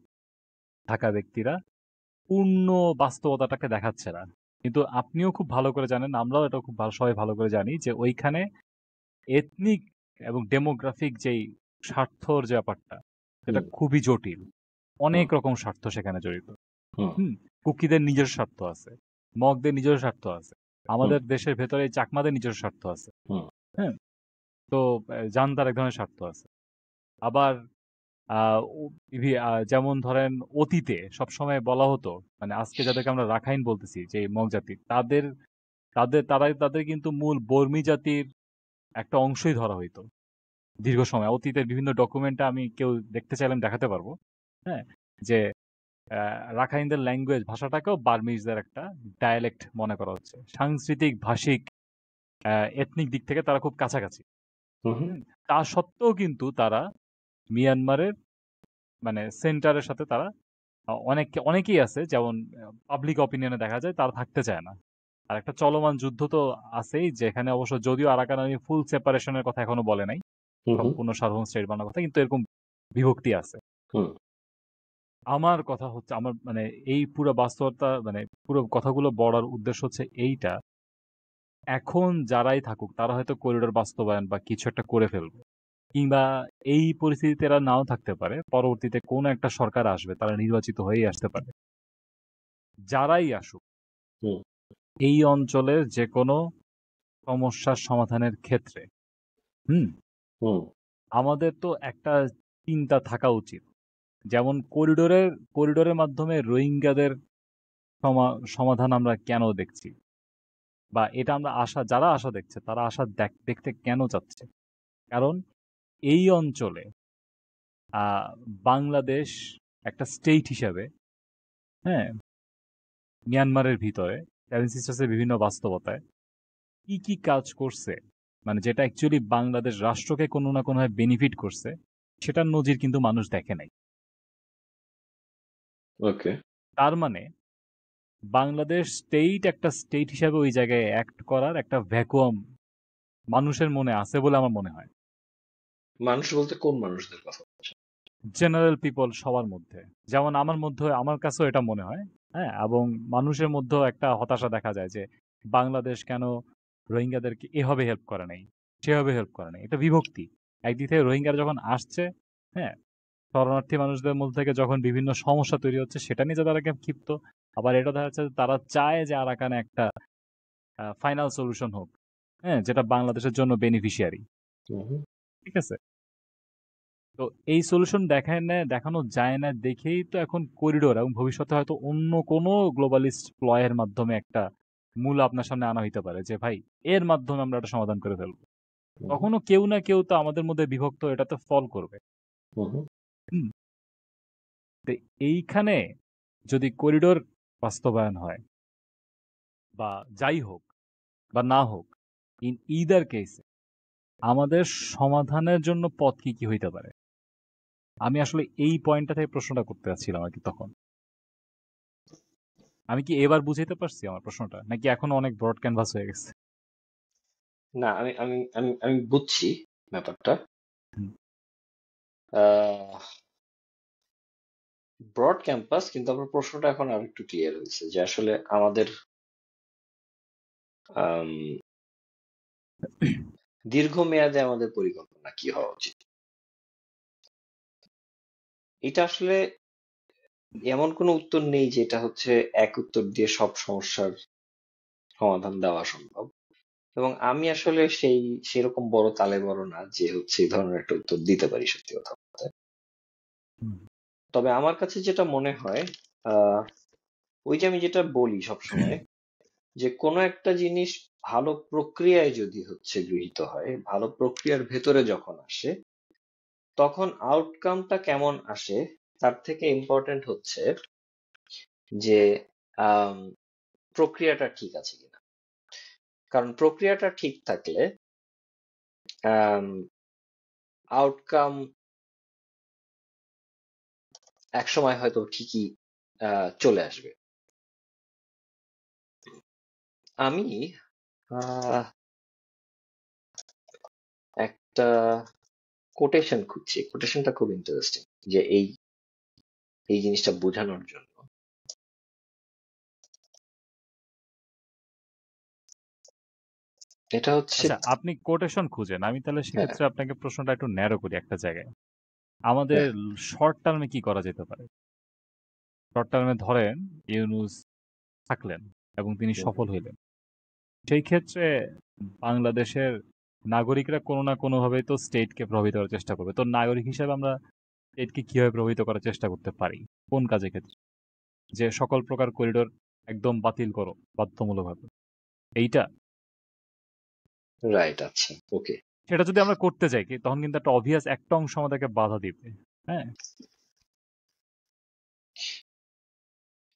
[SPEAKER 1] থাকা ব্যক্তিরা পূর্ণ বাস্তবতাটাকে দেখাচ্ছে না। কিন্তু আপনিও খুব ভালো করে জানেন, আমরাও এটা খুব ভালো, সবাই ভালো করে জানি যে ওইখানে এথনিক এবং ডেমোগ্রাফিক যেই স্বার্থর যে ব্যাপারটা, সেটা
[SPEAKER 2] হুম
[SPEAKER 1] খুবই জটিল।
[SPEAKER 2] হুম
[SPEAKER 1] অনেক রকম স্বার্থ সেখানে জড়িত।
[SPEAKER 2] হুম
[SPEAKER 1] হুম। কুকিদের নিজস্ব স্বার্থ আছে, মগদের নিজস্ব স্বার্থ আছে,
[SPEAKER 2] হুম
[SPEAKER 1] আমাদের দেশের ভেতরে চাকমাদের নিজস্ব স্বার্থ আছে।
[SPEAKER 2] হুম
[SPEAKER 1] হ্যাঁ, তো জান্তার এক ধরনের স্বার্থ আছে। আবার যেমন ধরেন অতীতে সবসময় বলা হতো, মানে আজকে যাদেরকে আমরা রাখাইন বলতেছি যে মগ জাতি, তাদের তাদের তাদের কিন্তু মূল বর্মী জাতির একটা অংশই ধরা হইতো দীর্ঘ সময়। অতীতের বিভিন্ন ডকুমেন্টে আমি কেউ দেখতে চাইলে আমি দেখাতে পারবো। হ্যাঁ, যে রাখাইনদের ল্যাঙ্গুয়েজ ভাষাটাকেও বার্মিজদের একটা ডায়ালেক্ট মনে করা হচ্ছে। সাংস্কৃতিক ভাষিক এথনিক দিক থেকে তারা খুব কাছাকাছি।
[SPEAKER 2] হুম হুম
[SPEAKER 1] হুম, তা সত্ত্বেও কিন্তু তারা মিয়ানমারের মানে সেন্টারের সাথে তারা অনেকেই আছে, যেমন পাবলিক অপিনিয়নে দেখা যায় তারা থাকতে চায় না। আর একটা চলমান যুদ্ধ তো আছেই, যেখানে অবশ্য যদিও আরাকান আর্মি ফুল সেপারেশনের কথা এখনো বলে নাই,
[SPEAKER 2] হুম
[SPEAKER 1] সম্পূর্ণ সার্বভৌম স্টেট বানানোর কথা, কিন্তু এরকম বিভক্তি আছে।
[SPEAKER 2] হুম
[SPEAKER 1] আমার কথা হচ্ছে, আমার মানে এই পুরো বাস্তবতা, মানে পুরো কথাগুলো বলার উদ্দেশ্য হচ্ছে এইটা, এখন যারাই থাকুক তারা হয়তো করিডোর বাস্তবায়ন বা কিছু একটা করে ফেলবে, কিংবা এই পরিস্থিতিতে এরা নাও থাকতে পারে, পরবর্তীতে কোন একটা সরকার আসবে, তারা নির্বাচিত হয়েই আসতে পারে। যারাই আসুক,
[SPEAKER 2] হুম
[SPEAKER 1] এই অঞ্চলের যে কোনো সমস্যার সমাধানের ক্ষেত্রে হুম
[SPEAKER 2] হুম
[SPEAKER 1] আমাদের তো একটা চিন্তা থাকা উচিত। যেমন করিডোরের মাধ্যমে রোহিঙ্গাদের সমাধান আমরা কেন দেখছি, বা এটা আমরা যারা আশা দেখছে তারা আশা দেখতে কেন চাচ্ছে? কারণ এই অঞ্চলে আহ, বাংলাদেশ একটা স্টেট হিসাবে, হ্যাঁ, মিয়ানমারের ভিতরে সেভেন সিস্টার্সের বিভিন্ন বাস্তবতায় কি কি কাজ করছে, মানে যেটা অ্যাকচুয়ালি বাংলাদেশ রাষ্ট্রকে কোনো না কোনোভাবে বেনিফিট করছে, সেটার নজির কিন্তু মানুষ দেখে নাই।
[SPEAKER 2] ওকে
[SPEAKER 1] তার মানে বাংলাদেশ একটা স্টেট হিসাবে ওই জায়গায় অ্যাক্ট করার একটা ভ্যাকুয়াম মানুষের মনে আছে বলে আমার মনে হয়।
[SPEAKER 2] মানুষ বলতে কোন মানুষদের কথা বলছেন?
[SPEAKER 1] জেনারেল পিপল সবার মধ্যে, যেমন আমার মধ্যে, আমার কাছেও এটা মনে হয়। হ্যাঁ, এবং মানুষের মধ্যেও একটা হতাশা দেখা যায় যে বাংলাদেশ কেন রোহিঙ্গাদেরকে এভাবে হেল্প করে নাই, সেভাবে হেল্প করে নাই। এটা বিভক্তি। একদিক থেকে রোহিঙ্গারা যখন আসছে, হ্যাঁ, শরণার্থী মানুষদের মধ্যে থেকে যখন বিভিন্ন সমস্যা তৈরি হচ্ছে সেটা নিয়ে তারা ক্ষিপ্ত। আবার এটা দেখা যাচ্ছে যে তারা চায় যে আরাকানে একটা ফাইনাল সলিউশন হোক, হ্যাঁ, যেটা বাংলাদেশের জন্য বেনিফিশিয়ারি।
[SPEAKER 2] হুম
[SPEAKER 1] ঠিক আছে? তো এই সলিউশন দেখানো যায় না দেখেই তো এখন করিডোর, এবং ভবিষ্যতে হয়তো অন্য কোনো গ্লোবালিস্ট প্লয়ের মাধ্যমে একটা মূল আপনার সামনে আনা হইতে পারে যে ভাই এর মাধ্যমে আমরা একটা সমাধান করে ফেলবো।
[SPEAKER 2] হুম
[SPEAKER 1] তখনও কেউ না কেউ তো আমাদের মধ্যে বিভক্ত এটাতে ফল করবে।
[SPEAKER 2] হুম
[SPEAKER 1] হুম। তো এইখানে যদি করিডোর বাস্তবায়ন হয় বা যাই হোক বা না হোক, ইন ইদার কেসে আমাদের সমাধানের জন্য পথ কি কি হইতে পারে? আমি আসলে এই পয়েন্টটা থেকে প্রশ্নটা করতে চাচ্ছিলাম আর কি তখন। আমি কি এবার বুঝাইতে পারছি আমার প্রশ্নটা, নাকি এখনো অনেক ব্রড ক্যানভাস হয়ে গেছে?
[SPEAKER 2] না, আমি আমি আমি আমি বুঝছি ব্যাপারটা।
[SPEAKER 1] হুম।
[SPEAKER 2] ব্রড ক্যাম্পাস, কিন্তু আমার প্রশ্নটা এখন আর একটু ক্লিয়ার হয়েছে যে আসলে আমাদের আম, দীর্ঘমেয়াদে আমাদের পরিকল্পনা কি হওয়া উচিত। এটা আসলে এমন কোনো উত্তর নেই যে এটা হচ্ছে এক উত্তর দিয়ে সব সমস্যার সমাধান দেওয়া সম্ভব। এবং আমি আসলে সেরকম বড় তালে বড় না যে হচ্ছে এই ধরনের একটা উত্তর দিতে পারি, সত্যি কথা বলতে।
[SPEAKER 1] হুম।
[SPEAKER 2] তবে আমার কাছে যেটা মনে হয়, আহ ওই যে আমি যেটা বলি সবসময়, যে কোনো একটা জিনিস ভালো প্রক্রিয়ায় যদি হচ্ছে গৃহীত হয়, ভালো প্রক্রিয়ার ভেতরে যখন আসে, তখন আউটকামটা কেমন আসে তার থেকে ইম্পর্টেন্ট হচ্ছে যে আম, প্রক্রিয়াটা ঠিক আছে কিনা। কারণ প্রক্রিয়াটা ঠিক থাকলে আউটকাম একসময় হয়তো ঠিকই চলে আসবে। আমি আহ, একটা কোটেশন খুঁজছি, কোটেশনটা খুব ইন্টারেস্টিং, যে এই এই জিনিসটা বোঝানোর জন্য। এটা হচ্ছে,
[SPEAKER 1] আচ্ছা, আপনি কোটেশন খুঁজেন, আমি তাহলে
[SPEAKER 2] হ্যাঁ
[SPEAKER 1] সেক্ষেত্রে আপনাকে প্রশ্নটা একটু ন্যারো করি একটা জায়গায়। আমাদের
[SPEAKER 2] হ্যাঁ
[SPEAKER 1] শর্ট টার্মে কি করা যেতে পারে? শর্ট টার্মে ধরেন ইউনূস থাকলেন এবং তিনি
[SPEAKER 2] হুম,
[SPEAKER 1] সফল হইলেন, সেই ক্ষেত্রে বাংলাদেশের নাগরিকরা কোনো না কোনোভাবে তো স্টেটকে প্রভাবিত করার চেষ্টা করবে। তো নাগরিক হিসেবে আমরা স্টেটকে কিভাবে প্রভাবিত করার চেষ্টা করতে পারি? কোন কাজের ক্ষেত্রে? যে সকল প্রকার করিডোর একদম বাতিল করো বাধ্যতামূলকভাবে, এইটা?
[SPEAKER 2] রাইট, আচ্ছা, ওকে।
[SPEAKER 1] সেটা যদি আমরা করতে চাই কি, তখন কিন্তু একটা অবভিয়াস একটা অংশ আমাদেরকে বাধা দিবে। হ্যাঁ।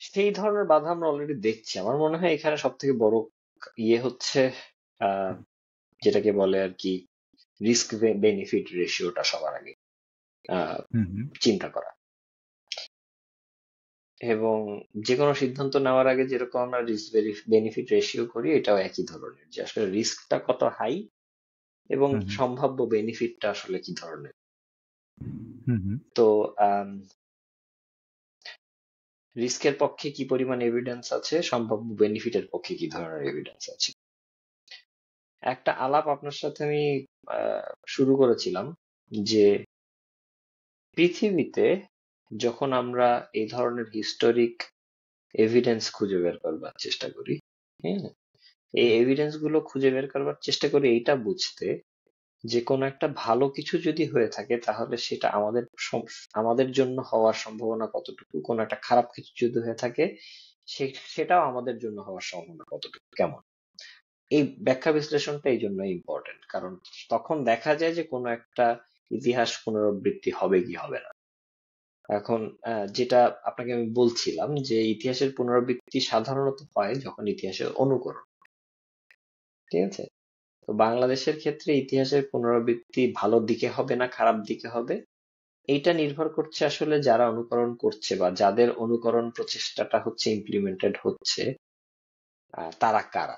[SPEAKER 2] সেই ধরনের বাধা আমরা অলরেডি দেখছি। আমার মনে হয় এখানে সব থেকে বড় ইয়ে হচ্ছে আহ, যেটাকে বলে আর কি, রিস্ক বেনিফিট রেশিওটা সবার আগে
[SPEAKER 1] হুম হুম
[SPEAKER 2] চিন্তা করা। এবং যে কোনো সিদ্ধান্ত নেওয়ার আগে যেরকম আমরা রিস্ক বেনিফিট রেশিও করি, এটাও একই ধরনের, যে আসলে রিস্কটা কত হাই এবং
[SPEAKER 1] হুম হুম
[SPEAKER 2] সম্ভাব্য বেনিফিটটা আসলে কি ধরনের।
[SPEAKER 1] হুম হুম
[SPEAKER 2] তো রিস্কের পক্ষে কি পরিমাণ এভিডেন্স আছে, সম্ভাব্য বেনিফিটের পক্ষে কি ধরনের এভিডেন্স আছে। একটা আলাপ আপনার সাথে আমি শুরু করেছিলাম যে পৃথিবীতে যখন আমরা এই ধরনের হিস্টোরিক এভিডেন্স খুঁজে বের করবার চেষ্টা করি, হ্যাঁ, এই এভিডেন্স গুলো খুঁজে বের করবার চেষ্টা করি এইটা বুঝতে যে কোনো একটা ভালো কিছু যদি হয়ে থাকে তাহলে সেটা আমাদের জন্য হওয়ার সম্ভাবনা কতটুকু, কোনো একটা খারাপ কিছু যদি হয়ে থাকে সেটাও আমাদের জন্য হওয়ার সম্ভাবনা কতটুকু, কেমন। এই ব্যাখ্যা বিশ্লেষণটা এই জন্য ইম্পর্টেন্ট, কারণ তখন দেখা যায় যে কোনো একটা ইতিহাস পুনরাবৃত্তি হবে কি হবে না। এখন যেটা আপনাকে আমি বলছিলাম যে ইতিহাসের পুনরাবৃত্তি সাধারণত হয় যখন ইতিহাসের অনুকরণ, ঠিক আছে। তো বাংলাদেশের ক্ষেত্রে ইতিহাসের পুনরাবৃত্তি ভালো দিকে হবে না খারাপ দিকে হবে, এইটা নির্ভর করছে আসলে যারা অনুকরণ করছে বা যাদের অনুকরণ প্রচেষ্টাটা হচ্ছে ইমপ্লিমেন্টেড হচ্ছে, তারা কারা।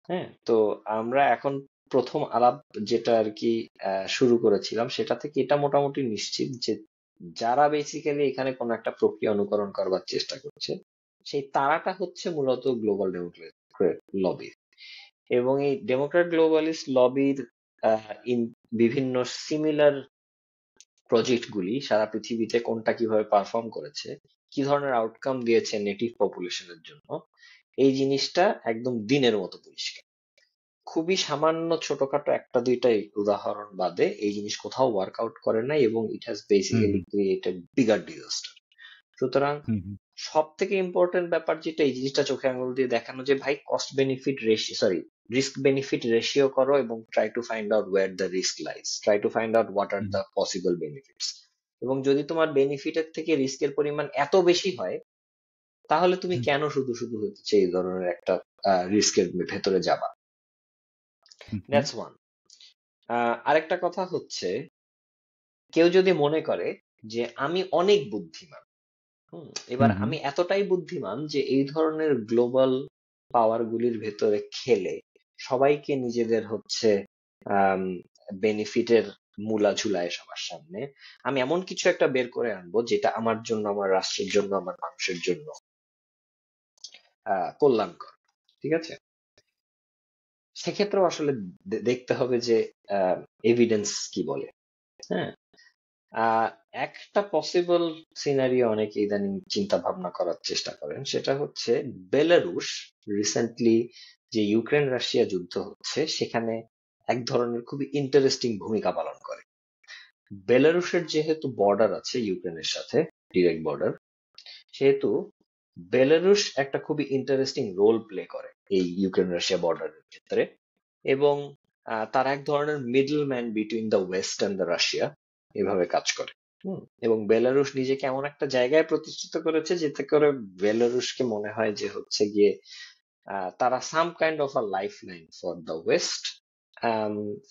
[SPEAKER 2] হ্যাঁ, তো আমরা এখন প্রথম আলাপ যেটা আর কি শুরু করেছিলাম সেটা থেকে এটা মোটামুটি নিশ্চিত যে যারা বেসিক্যালি এখানে কোনো একটা প্রক্রিয়া অনুকরণ করবার চেষ্টা করছে সেই তারাটা হচ্ছে মূলত গ্লোবাল ডেমোক্রেট লবি। এবং এই ডেমোক্রেট গ্লোবালিস্ট লবির বিভিন্ন সিমিলার প্রজেক্ট গুলি সারা পৃথিবীতে কোনটা কিভাবে পারফর্ম করেছে, কি ধরনের আউটকাম দিয়েছে নেটিভ পপুলেশনের জন্য, এই জিনিসটা একদম দিনের মতো পরিষ্কার। খুবই সামান্য ছোটখাটো একটা দুইটা উদাহরণ বাদে এই জিনিস কোথাও ওয়ার্কআউট করে নাই এবং it has
[SPEAKER 1] hmm
[SPEAKER 2] basically
[SPEAKER 1] hmm
[SPEAKER 2] created bigger disaster. সুতরাং
[SPEAKER 1] হুম হুম
[SPEAKER 2] সব থেকে ইম্পর্টেন্ট ব্যাপার যেটা, এই জিনিসটা চোখে আঙুল দিয়ে দেখানো যে ভাই cost benefit ratio, sorry, risk benefit ratio করো এবং try to find out where the risk lies, try to find out what are
[SPEAKER 1] hmm
[SPEAKER 2] the possible benefits. এবং যদি তোমার বেনিফিটের থেকে রিস্কের পরিমাণ এত বেশি হয় তাহলে তুমি
[SPEAKER 1] হুম
[SPEAKER 2] কেন শুধু শুধু হচ্ছে এই ধরনের একটা রিস্কের ভেতরে যাবা।
[SPEAKER 1] হুম হুম
[SPEAKER 2] দ্যাটস ওয়ান। আরেকটা কথা হচ্ছে, কেউ যদি মনে করে যে আমি অনেক বুদ্ধিমান, এবার
[SPEAKER 1] হুম হুম
[SPEAKER 2] আমি এতটাই বুদ্ধিমান যে এই ধরনের গ্লোবাল পাওয়ার গুলির ভেতরে খেলে সবাইকে নিজেদের হচ্ছে বেনিফিটের মূলা ঝুলায় সবার সামনে, আমি এমন কিছু একটা বের করে আনবো যেটা আমার জন্য, আমার রাষ্ট্রের জন্য, আমার মানুষের জন্য কল্যাণকর, ঠিক আছে। সেক্ষেত্রেও আসলে দেখতে হবে যে এভিডেন্স কি বলে। হ্যাঁ, আহ একটা পসিবল সিনারিও অনেকে ইদানিং চিন্তা ভাবনা করার চেষ্টা করেন, সেটা হচ্ছে বেলারুশ রিসেন্টলি যে ইউক্রেন রাশিয়া যুদ্ধ হচ্ছে সেখানে এক ধরনের খুবই ইন্টারেস্টিং ভূমিকা পালন করে। বেলারুশের যেহেতু বর্ডার আছে ইউক্রেনের সাথে, ডিরেক্ট বর্ডার, সেহেতু বেলারুশ একটা খুবই ইন্টারেস্টিং রোল প্লে করে এই ইউক্রেন রাশিয়া বর্ডারের ক্ষেত্রে। এবং তারা এক ধরনের middle man between the West and the Russia এভাবে কাজ করে। এবং বেলারুশ নিজেকে এমন একটা জায়গায় প্রতিষ্ঠিত করেছে যেতে করে বেলারুশকে মনে হয় যে হচ্ছে গিয়ে তারা some kind of a lifeline for the West,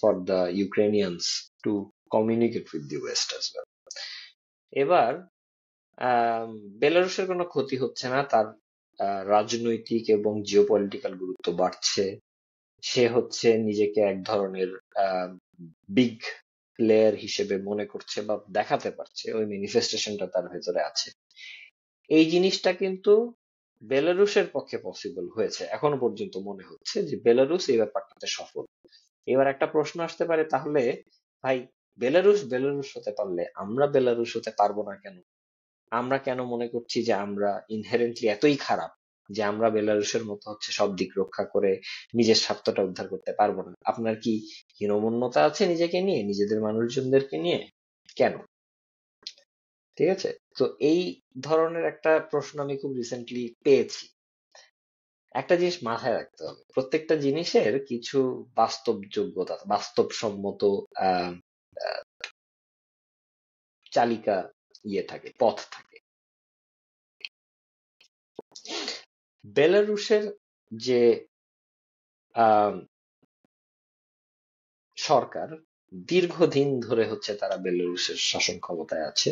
[SPEAKER 2] for the Ukrainians to communicate with the West as well. এবার বেলারুশের কোনো ক্ষতি হচ্ছে না, তার রাজনৈতিক এবং জিওপলিটিক্যাল গুরুত্ব বাড়ছে, সে হচ্ছে নিজেকে এক ধরনের বিগ প্লেয়ার হিসেবে মনে করছে বা দেখাতে পারছে, ওই ম্যানিফেস্টেশনটা তার ভেতরে আছে। এই জিনিসটা কিন্তু বেলারুশের পক্ষে পসিবল হয়েছে, এখনো পর্যন্ত মনে হচ্ছে যে বেলারুশ এই ব্যাপারটাতে সফল। এবার একটা প্রশ্ন আসতে পারে, তাহলে ভাই বেলারুশ বেলারুশ হতে পারলে আমরা বেলারুশ হতে পারবো না কেন? আমরা কেন মনে করছি যে আমরা ইনহেরেন্টলি এতই খারাপ যে আমরা বেলারুশের মতো হচ্ছে সব দিক রক্ষা করে নিজের স্বার্থটা উদ্ধার করতে পারবো না? আপনার কি হীনমন্যতা আছে নিজেকে নিয়ে, নিজেদের মানুষজনদেরকে নিয়ে? কেন? ঠিক আছে। তো এই ধরনের একটা প্রশ্ন আমি খুব রিসেন্টলি পেয়েছি। একটা জিনিস মাথায় রাখতে হবে, প্রত্যেকটা জিনিসের কিছু বাস্তবযোগ্যতা, বাস্তবসম্মত আহ আহ, চালিকা থাকে, পথ থাকে। বেলারুশের যে আহ সরকার, দীর্ঘদিন ধরে হচ্ছে তারা বেলারুশের শাসন ক্ষমতায় আছে।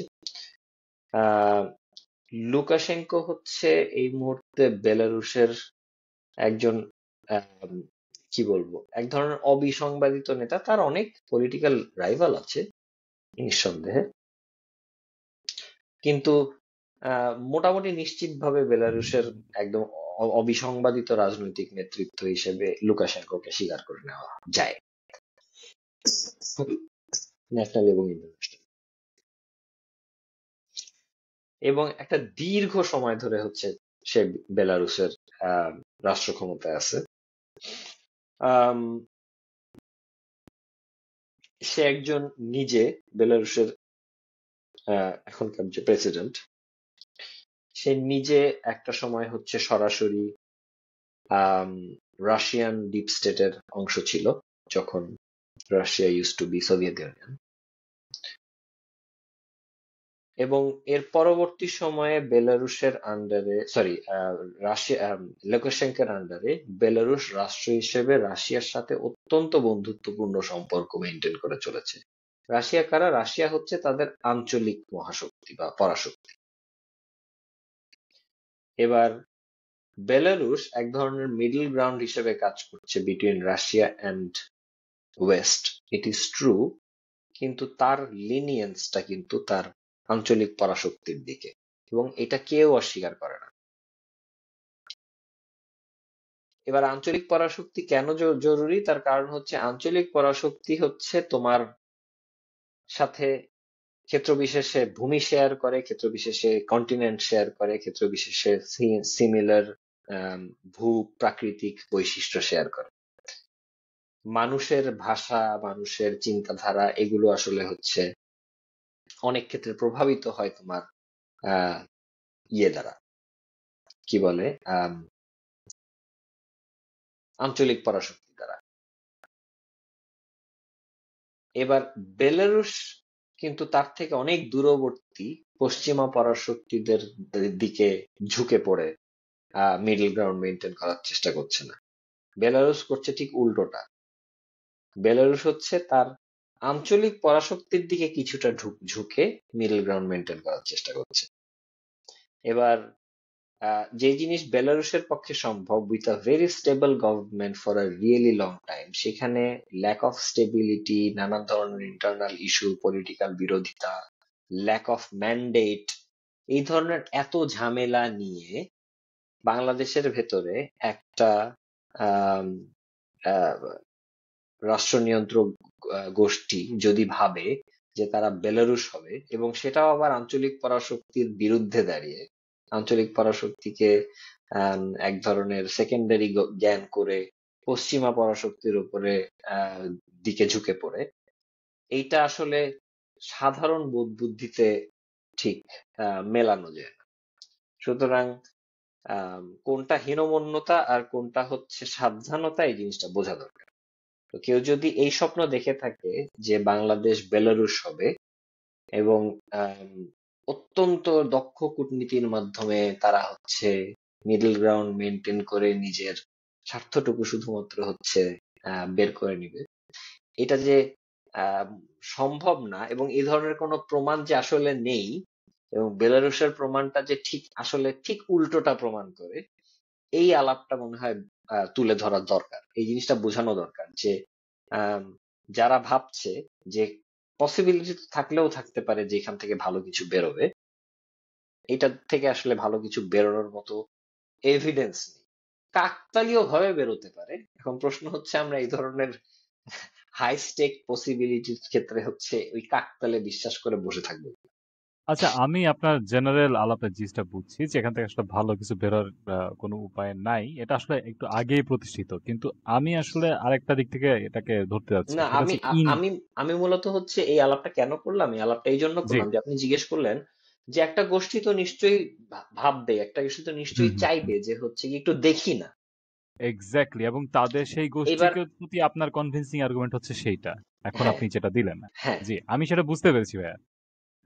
[SPEAKER 2] আহ লুকাশেঙ্কো হচ্ছে এই মুহূর্তে বেলারুশের একজন আহ, কি বলবো, এক ধরনের অবিসংবাদিত নেতা। তার অনেক পলিটিক্যাল রাইভাল আছে নিঃসন্দেহে, কিন্তু মোটামুটি নিশ্চিতভাবে বেলারুশের একদম অবিসংবাদিত রাজনৈতিক নেতৃত্ব হিসেবে লুকাশেঙ্কোকে স্বীকার করে নেওয়া যায়, ন্যাশনাল এবং ইন্টারন্যাশনাল। এবং একটা দীর্ঘ সময় ধরে হচ্ছে সে বেলারুশের রাষ্ট্র ক্ষমতায় আছে। আম, সে একজন নিজে বেলারুশের এখনকার যে প্রেসিডেন্ট, সে নিজে একটা সময় হচ্ছে সরাসরি রাশিয়ান ডিপ স্টেটের অংশ ছিল, যখন Russia use to be Soviet Union. এবং এর পরবর্তী সময়ে বেলারুশের আন্ডারে, সরি, রাশিয়া, লুকাশেঙ্কোর আন্ডারে বেলারুশ রাষ্ট্র হিসেবে রাশিয়ার সাথে অত্যন্ত বন্ধুত্বপূর্ণ সম্পর্ক মেনটেন করে চলেছে। রাশিয়া কারা? রাশিয়া হচ্ছে তাদের আঞ্চলিক মহাশক্তি বা পরাশক্তি। এবার বেলারুশ এক ধরনের মিডল গ্রাউন্ড হিসেবে কাজ করছে between Russia and West, it is true, কিন্তু তার লিনিয়েন্সটা কিন্তু তার আঞ্চলিক পরাশক্তির দিকে, এবং এটা কেউ অস্বীকার করে না। এবার আঞ্চলিক পরাশক্তি কেন জরুরি? তার কারণ হচ্ছে আঞ্চলিক পরাশক্তি হচ্ছে তোমার সাথে ক্ষেত্র বিশেষে ভূমি শেয়ার করে, ক্ষেত্র বিশেষে কন্টিনেন্ট শেয়ার করে, ক্ষেত্র বিশেষে সিমিলার ভূ প্রাকৃতিক বৈশিষ্ট্য শেয়ার করে। মানুষের ভাষা, মানুষের চিন্তাধারা, এগুলো আসলে হচ্ছে অনেক ক্ষেত্রে প্রভাবিত হয় তোমার ইয়ে দ্বারা, কি বলে, আঞ্চলিক পরাশক্তি দ্বারা। এবার বেলারুশ কিন্তু তার থেকে অনেক দূরবর্তী পশ্চিমা পরাশক্তিদের দিকে ঝুঁকে পড়ে মিডল গ্রাউন্ড মেনটেন করার চেষ্টা করছে না। বেলারুশ করছে ঠিক উল্টোটা। বেলারুশ হচ্ছে তার আঞ্চলিক পরাশক্তির দিকে কিছুটা ঝুঁকে মিডল গ্রাউন্ড মেনটেন করার চেষ্টা করছে। এবার যে জিনিস বেলারুশের পক্ষে সম্ভব with a very stable government for a really long time, সেখানে ল্যাক অফ স্টেবিলিটি, নানান ধরনের ইন্টারনাল ইস্যু, পলিটিক্যাল বিরোধিতা, ল্যাক অফ ম্যান্ডেট, এই ধরনের এত ঝামেলা নিয়ে বাংলাদেশের ভেতরে একটা রাষ্ট্র নিয়ন্ত্রক গোষ্ঠী যদি ভাবে যে তারা বেলারুশ হবে, এবং সেটাও আবার আঞ্চলিক পরাশক্তির বিরুদ্ধে দাঁড়িয়ে, আঞ্চলিক পরাশক্তিকে এক ধরনের সেকেন্ডারি জ্ঞান করে পশ্চিমা পরাশক্তির উপরে দিকে ঝুঁকে পড়ে, এইটা আসলে সাধারণ বুদ্ধিতে ঠিক মেলানো যায় না। সুতরাং কোনটা হীনমন্যতা আর কোনটা হচ্ছে সাবধানতা, এই জিনিসটা বোঝা দরকার। তো কেউ যদি এই স্বপ্ন দেখে থাকে যে বাংলাদেশ বেলারুশ হবে এবং অত্যন্ত দক্ষ কূটনীতির মাধ্যমে তারা হচ্ছে মিডল গ্রাউন্ড মেনটেন করে নিজের স্বার্থটুকু শুধুমাত্র হচ্ছে বের করে নিবে, এটা যে সম্ভব না, এবং এই ধরনের কোনো প্রমাণ যে আসলে নেই, এবং বেলারুশের প্রমাণটা যে ঠিক আসলে ঠিক উল্টোটা প্রমাণ করে, এই আলাপটা মনে হয় তুলে ধরার দরকার। এই জিনিসটা বোঝানো দরকার যে যারা ভাবছে যে পসিবিলিটি থাকলেও থাকতে পারে যে এখান থেকে ভালো কিছু বেরোবে, এটা থেকে আসলে ভালো কিছু বেরোনোর মতো এভিডেন্স নেই। কাকতালীয় ভাবে বেরোতে পারে। এখন প্রশ্ন হচ্ছে আমরা এই ধরনের হাই স্টেক পসিবিলিটির ক্ষেত্রে হচ্ছে ওই কাকতালে বিশ্বাস করে বসে থাকবো।
[SPEAKER 1] আচ্ছা, আমি আপনার জেনারেল আলাপের জিনিসটা বুঝছি যে এখান থেকে আসলে ভালো কিছু বেরোর কোনো উপায় নাই, এটা আসলে একটু আগেই প্রতিষ্ঠিত, কিন্তু আমি আসলে আরেকটা দিক থেকে এটাকে ধরতে যাচ্ছি,
[SPEAKER 2] না,
[SPEAKER 1] সেটা
[SPEAKER 2] আমি
[SPEAKER 1] হচ্ছে
[SPEAKER 2] আমি আমি মূলত হচ্ছে এই আলাপটা কেন করলাম, এই আলাপটা এই জন্য
[SPEAKER 1] জি।
[SPEAKER 2] করলাম যে আপনি জিজ্ঞেস করলেন যে একটা গোষ্ঠী তো নিশ্চয়ই ভাববে, একটা গোষ্ঠী তো
[SPEAKER 1] হুম
[SPEAKER 2] নিশ্চয়ই
[SPEAKER 1] হুম
[SPEAKER 2] চাইবে যে হচ্ছে কি একটু দেখি না।
[SPEAKER 1] এক্স্যাক্টলি, এবং তাদের সেই
[SPEAKER 2] এবার
[SPEAKER 1] গোষ্ঠীকে প্রতি আপনার কনভিন্সিং আর্গুমেন্ট হচ্ছে সেইটা, এখন
[SPEAKER 2] হ্যাঁ,
[SPEAKER 1] আপনি যেটা দিলেন।
[SPEAKER 2] হ্যাঁ,
[SPEAKER 1] জি, আমি সেটা বুঝতে পেরেছি ভাইয়া,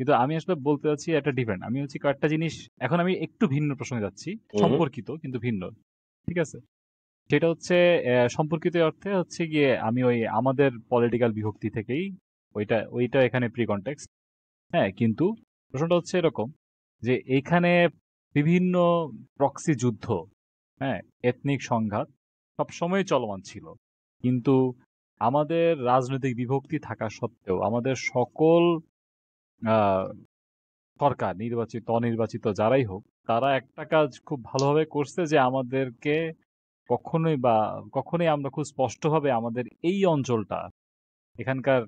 [SPEAKER 1] কিন্তু আমি আসলে বলতে চাচ্ছি একটা ডিফারেন্ট, আমি হচ্ছে কয়েকটা জিনিস, এখন আমি একটু ভিন্ন প্রসঙ্গে যাচ্ছি,
[SPEAKER 2] হুম,
[SPEAKER 1] সম্পর্কিত কিন্তু ভিন্ন। ঠিক আছে, সেটা হচ্ছে সম্পর্কিত অর্থে হচ্ছে গিয়ে আমি ওই আমাদের পলিটিক্যাল বিভক্তি থেকেই ওইটা ওইটা এখানে প্রি কনটেক্সট। হ্যাঁ, কিন্তু প্রশ্নটা হচ্ছে এরকম যে এইখানে বিভিন্ন প্রক্সি যুদ্ধ, হ্যাঁ, এথনিক সংঘাত সবসময় চলমান ছিল, কিন্তু আমাদের রাজনৈতিক বিভক্তি থাকা সত্ত্বেও আমাদের সকল সরকার নির্বাচিত অনির্বাচিত যারাই হোক, তারা একটা কাজ খুব ভালোভাবে করছে যে আমাদেরকে কখনোই আমরা খুব স্পষ্টভাবে আমাদের এই অঞ্চলটা, এখানকার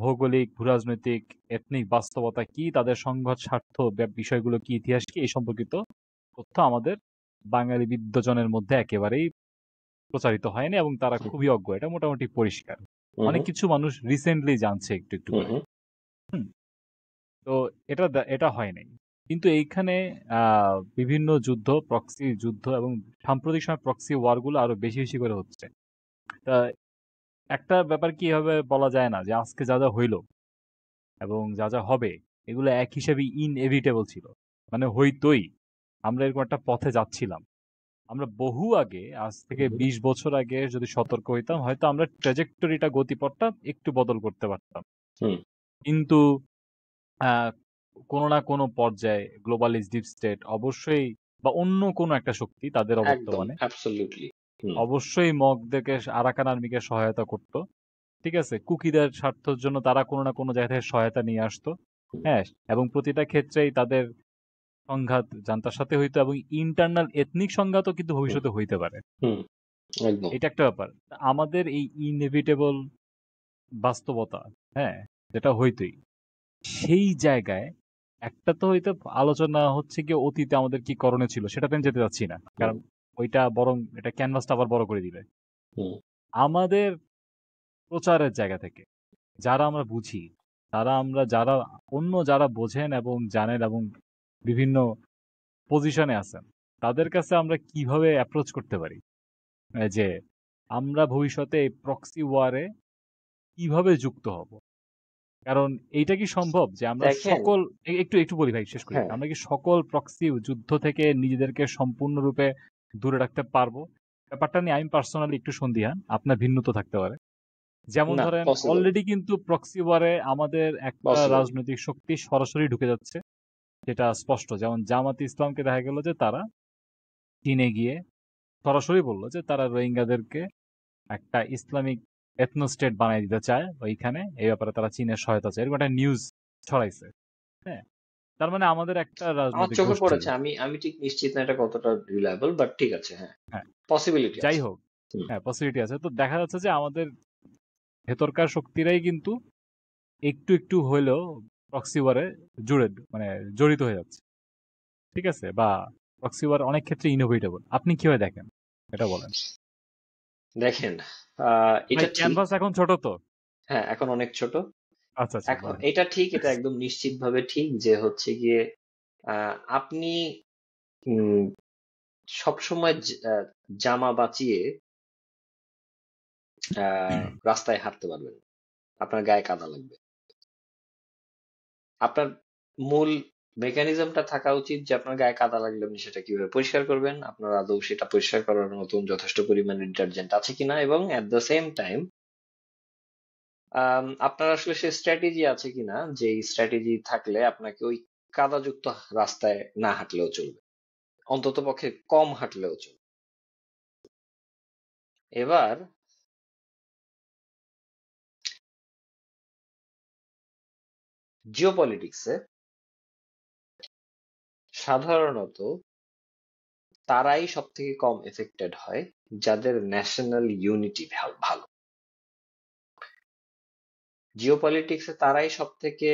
[SPEAKER 1] ভৌগোলিক, ভূরাজনৈতিক, এথনিক বাস্তবতা কি, তাদের সংঘাত স্বার্থ বিষয়গুলো কি, ইতিহাস কি, এই সম্পর্কিত তথ্য আমাদের বাঙালি বিদ্বজনের মধ্যে একেবারেই প্রচারিত হয়নি এবং তারা খুবই অজ্ঞ। এটা মোটামুটি পরিষ্কার। অনেক কিছু মানুষ রিসেন্টলি জানছে একটু একটু করে। হুম। তো এটা হয় নাই। কিন্তু এইখানে বিভিন্ন যুদ্ধ, প্রক্সি যুদ্ধ এবং সাম্প্রতিক সময় প্রক্সি ওয়ারগুলো আরো বেশি বেশি করে হচ্ছে। তা একটা ব্যাপার কি এভাবে বলা যায় না যে আজকে যা যা হইলো এবং যা যা হবে এগুলো এক হিসেবে ইনএভিটেবল ছিল, মানে হইতোই। আমরা এরকম একটা পথে যাচ্ছিলাম। আমরা বহু আগে, আজ থেকে 20 বছর আগে যদি সতর্ক হইতাম, হয়তো আমরা ট্র্যাজেক্টরিটা, গতিপথটা একটু বদল করতে পারতাম। কিন্তু কোনো না কোনো পর্যায়ে গ্লোবালিস্ট ডিপ স্টেট অবশ্যই, বা অন্য কোনো একটা শক্তি তাদের অবর্তমানে অবশ্যই মগদেরকে, আরাকান আর্মিকে সহায়তা করত। ঠিক আছে, কুকিদের স্বার্থের জন্য তারা কোনো না কোনো জায়গা থেকে সহায়তা নিয়ে আসতো। হ্যাঁ, এবং প্রতিটা ক্ষেত্রেই তাদের সংঘাত জান্তার সাথে হইতো, এবং ইন্টারনাল এথনিক সংঘাতও কিন্তু ভবিষ্যতে হইতে পারে। এটা একটা ব্যাপার। আমাদের এই ইনএভিটেবল বাস্তবতা, হ্যাঁ, যেটা হইতোই, সেই জায়গায় একটা তো হইতে আলোচনা হচ্ছে কি অতীতে আমাদের কি করণীয় ছিল, সেটাতে আমি যেতে চাচ্ছি না, কারণ ওইটা বরং এটা ক্যানভাসটা আবার বড় করে দিবে। আমাদের প্রচারের জায়গা থেকে যারা আমরা বুঝি, যারা অন্য যারা বোঝেন এবং জানেন এবং বিভিন্ন পজিশনে আছেন, তাদের কাছে আমরা কিভাবে অ্যাপ্রোচ করতে পারি যে আমরা ভবিষ্যতে এই প্রক্সি ওয়ারে কিভাবে যুক্ত হব। কারণ এইটা কি সম্ভব যে আমরা সকল, একটু একটু বলি ভাই, শেষ করি, আমরা কি সকল প্রক্সি যুদ্ধ থেকে নিজেদেরকে সম্পূর্ণরূপে দূরে রাখতে পারবো? ব্যাপারটা নিয়ে আমি পার্সোনালি একটু সন্দিহান, আপনার ভিন্নত থাকতে পারে। যেমন ধরেন, অলরেডি কিন্তু প্রক্সি ওয়ারে আমাদের একটা রাজনৈতিক শক্তি সরাসরি ঢুকে যাচ্ছে, যেটা স্পষ্ট। যেমন জামাত ইসলামকে দেখা গেল যে তারা চীনে গিয়ে সরাসরি বললো যে তারা রোহিঙ্গাদেরকে একটা ইসলামিক এথনো স্টেট বানিয়ে দিতে চায় ওইখানে, এই ব্যাপারে তারা চীনের সহায়তা চায়, এরকম একটা নিউজ ছড়াইছে। হ্যাঁ, তার মানে আমাদের একটা রাজনৈতিক
[SPEAKER 2] চোখে পড়েছে, আমি ঠিক নিশ্চিত না এটা কতটা রিলায়েবল, বাট ঠিক আছে। হ্যাঁ, পসিবিলিটি
[SPEAKER 1] যাই হোক, হ্যাঁ পসিবিলিটি আছে। তো দেখা যাচ্ছে যে আমাদের ভেতরকার শক্তিরাই কিন্তু একটু একটু হইলেও প্রক্সি ওয়ারে জড়িত হয়ে যাচ্ছে। ঠিক আছে, বা প্রক্সি ওয়ার অনেক ক্ষেত্রে ইনোভেটেবল। আপনি কিভাবে দেখেন এটা বলেন।
[SPEAKER 2] দেখেন, এটা
[SPEAKER 1] ক্যানভাস এখন ছোট তো।
[SPEAKER 2] হ্যাঁ, এখন অনেক ছোট।
[SPEAKER 1] আচ্ছা,
[SPEAKER 2] এখন এটা ঠিক, এটা একদম নিশ্চিতভাবে ঠিক যে হচ্ছে গিয়ে আপনি সবসময় জামা বাঁচিয়ে রাস্তায় হাঁটতে পারবেন, আপনার গায়ে কাদা লাগবে। আপনার মূল মেকানিজমটা থাকা উচিত যে আপনার গায়ে কাদা লাগলে আপনি সেটা কিভাবে পরিষ্কার করবেন, আপনার আদৌ সেটা পরিষ্কার করার মতন যথেষ্ট পরিমাণে ডিটারজেন্ট আছে কিনা, এবং এট দ্য সেম টাইম আপনার আসলে সে স্ট্র্যাটেজি আছে কিনা, যে স্ট্র্যাটেজি থাকলে আপনাকে ওই কাদাযুক্ত রাস্তায় না হাঁটলেও চলবে, অন্তত পক্ষে কম হাঁটলেও চলবে। এবার জিওপলিটিক্সে সাধারণত তারাই সব থেকে কম এফেক্টেড হয় যাদের ন্যাশনাল ইউনিটি ভালো। জিওপলিটিক্সে তারাই সব থেকে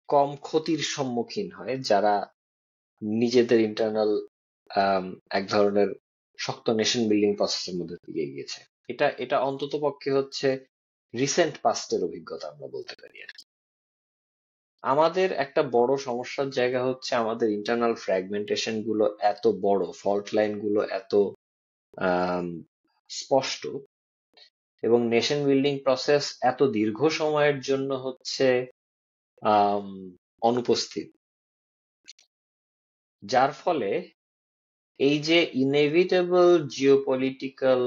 [SPEAKER 2] কম ক্ষতির সম্মুখীন হয় যারা নিজেদের ইন্টারনাল এক ধরনের শক্ত নেশন বিল্ডিং প্রসেসের মধ্যে দিয়ে গিয়েছে। এটা অন্তত পক্ষে হচ্ছে রিসেন্ট পাস্টের অভিজ্ঞতা আমরা বলতে পারি আর কি। আমাদের একটা বড় সমস্যার জায়গা হচ্ছে আমাদের ইন্টারনাল ফ্র্যাগমেন্টেশন গুলো এত বড়, ফল্ট লাইন গুলো এত স্পষ্ট, এবং নেশন বিল্ডিং প্রসেস এত দীর্ঘ সময়ের জন্য হচ্ছে অনুপস্থিত, যার ফলে এই যে ইনএভিটেবল জিওপলিটিক্যাল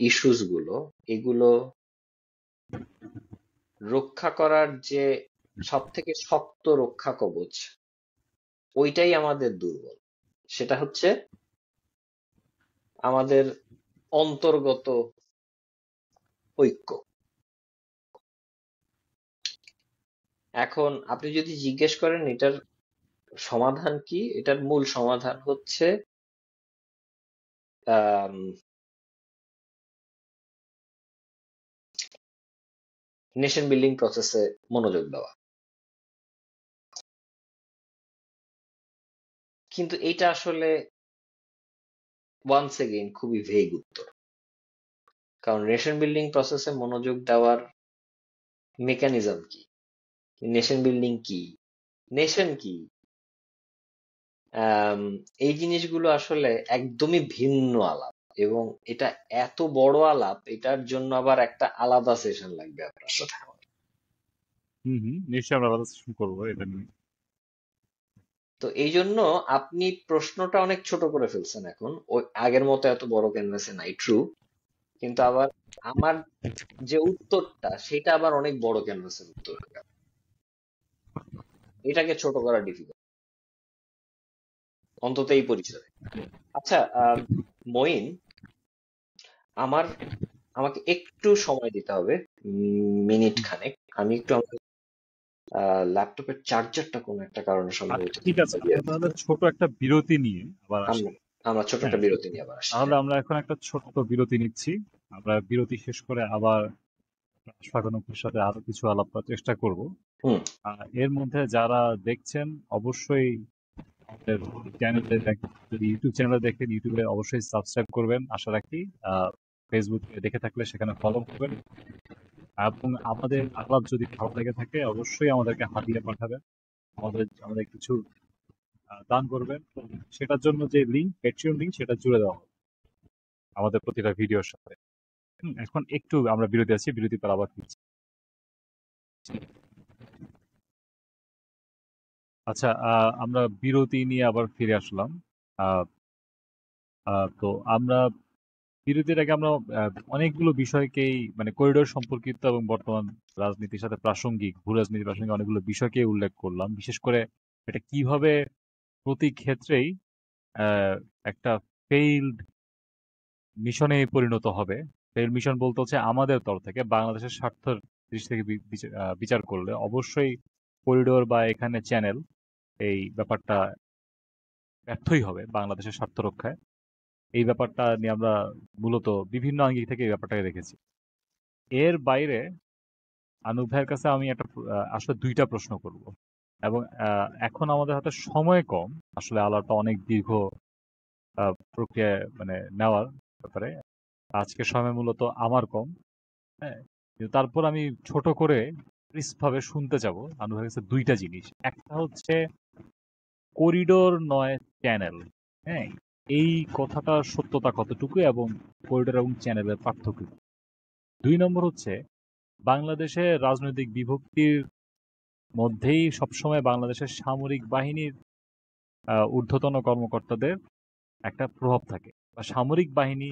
[SPEAKER 2] ইস্যুস গুলো, এগুলো রক্ষা করার যে সব থেকে শক্ত রক্ষা কবচ, ওইটাই আমাদের দুর্বল। সেটা হচ্ছে আমাদের অন্তর্গত ঐক্য। এখন আপনি যদি জিজ্ঞেস করেন এটার সমাধান কি, এটার মূল সমাধান হচ্ছে নেশন বিল্ডিং প্রসেসে মনোযোগ দেওয়া। কিন্তু এটা আসলে ওয়ান্স এগেইন খুবই ভেগ উত্তর। কারণ নেশন বিল্ডিং প্রসেসে মনোযোগ দেওয়ার মেকানিজম কি, নেশন বিল্ডিং কি, নেশন কি, আম, এই জিনিসগুলো আসলে একদমই ভিন্ন আলাপ। এবং এটা এত বড় আলাপ, এটার জন্য আবার একটা আলাদা সেশন লাগবে আপনার সাথে আমার।
[SPEAKER 1] হুম হুম, নিশ্চয়ই আমরা আলাদা session করবো এটা নিয়ে।
[SPEAKER 2] তো এই জন্য আপনি প্রশ্নটা অনেক ছোট করে ফেলছেন এখন, ওই আগের মতো এত বড় ক্যানভাসে নাই, ট্রু। কিন্তু আবার আমার যে উত্তরটা সেটা আবার অনেক বড় ক্যানভাসের উত্তর হয়ে গেল। এটাকে ছোট করা ডিফিকাল্ট, অন্তত এই পরিচয়। আচ্ছা, মঈন, আমার আমাকে একটু সময় দিতে হবে, মিনিট
[SPEAKER 1] হুম।
[SPEAKER 2] খানেক। আমি একটু আমার ল্যাপটপের চার্জারটা কোনো একটা কারণে সম্ভবত
[SPEAKER 1] ঠিক আছে,
[SPEAKER 2] হারিয়ে
[SPEAKER 1] আমরা তাহলে
[SPEAKER 2] গেছে।
[SPEAKER 1] ছোট একটা বিরতি নিয়ে আবার আসি।
[SPEAKER 2] আমরা আমরা ছোট
[SPEAKER 1] হ্যাঁ,
[SPEAKER 2] একটা বিরতি নিয়ে আবার আসি,
[SPEAKER 1] তাহলে
[SPEAKER 2] হ্যাঁ।
[SPEAKER 1] আমরা এখন একটা ছোট্ট বিরতি নিচ্ছি। আমরা বিরতি শেষ করে আবার স্বাগতমের সাথে আরো কিছু আলাপ করার চেষ্টা করব।
[SPEAKER 2] হুম।
[SPEAKER 1] এর মধ্যে যারা দেখছেন অবশ্যই আমাদের চ্যানেলে, যদি ইউটিউব চ্যানেলে দেখেন ইউটিউবে অবশ্যই সাবস্ক্রাইব করবেন আশা রাখি। ফেসবুকে দেখে থাকলে সেখানে ফলো করবেন, এবং আমাদের আলাপ যদি ভালো লেগে থাকে অবশ্যই আমাদেরকে হাতিয়ে পাঠাবেন, আমাদের কিছু দান করবেন। তো সেটার জন্য যে লিঙ্ক, পেট্রিয়ন লিঙ্ক, সেটা জুড়ে দেওয়া হবে আমাদের প্রতিটা ভিডিওর সাথে। এখন একটু আমরা বিরতি আছি, বিরতি পর আবার ফিরছি। আচ্ছা, আমরা বিরতি নিয়ে আবার ফিরে আসলাম। আহ, তো আমরা বিরতির আগে আমরা অনেকগুলো বিষয়কেই, মানে করিডোর সম্পর্কিত এবং বর্তমান রাজনীতির সাথে প্রাসঙ্গিক, ভূ রাজনীতি প্রাসঙ্গিক অনেকগুলো বিষয়কে উল্লেখ করলাম। বিশেষ করে এটা কিভাবে প্রতি ক্ষেত্রেই আহ, একটা ফেইল্ড মিশনে পরিণত হবে। ফেইল্ড মিশন বলতে হচ্ছে আমাদের তরফ থেকে বাংলাদেশের স্বার্থের দৃষ্টি থেকে বিচার করলে অবশ্যই করিডোর বা এখানে চ্যানেল এই ব্যাপারটা ব্যর্থই হবে বাংলাদেশের স্বার্থ রক্ষায়। এই ব্যাপারটা নিয়ে আমরা মূলত বিভিন্ন আঙ্গিক থেকে এই ব্যাপারটাকে দেখেছি। এর বাইরে আনুপ ভাইয়ের কাছে আমি আসলে দুইটা প্রশ্ন করব, এবং এখন আমাদের হাতে সময় কম, আসলে আলাপটা অনেক দীর্ঘ প্রক্রিয়া, মানে নেওয়ার ব্যাপারে আজকের সময় মূলত আমার কম। হ্যাঁ, কিন্তু তারপর আমি ছোট করে ক্রিস্প ভাবে শুনতে চাবো আনুপ ভাইয়ের কাছে দুইটা জিনিস। একটা হচ্ছে করিডোর নয় চ্যানেল। হ্যাঁ, এই কথাটার সত্যতা কতটুকু এবং করিডোর এবং চ্যানেলের পার্থক্য কি? ২ নম্বর হচ্ছে বাংলাদেশে রাজনৈতিক বিভক্তির মধ্যেই সবসময় বাংলাদেশের সামরিক বাহিনীর ঊর্ধ্বতন কর্মকর্তাদের একটা প্রভাব থাকে, বা সামরিক বাহিনী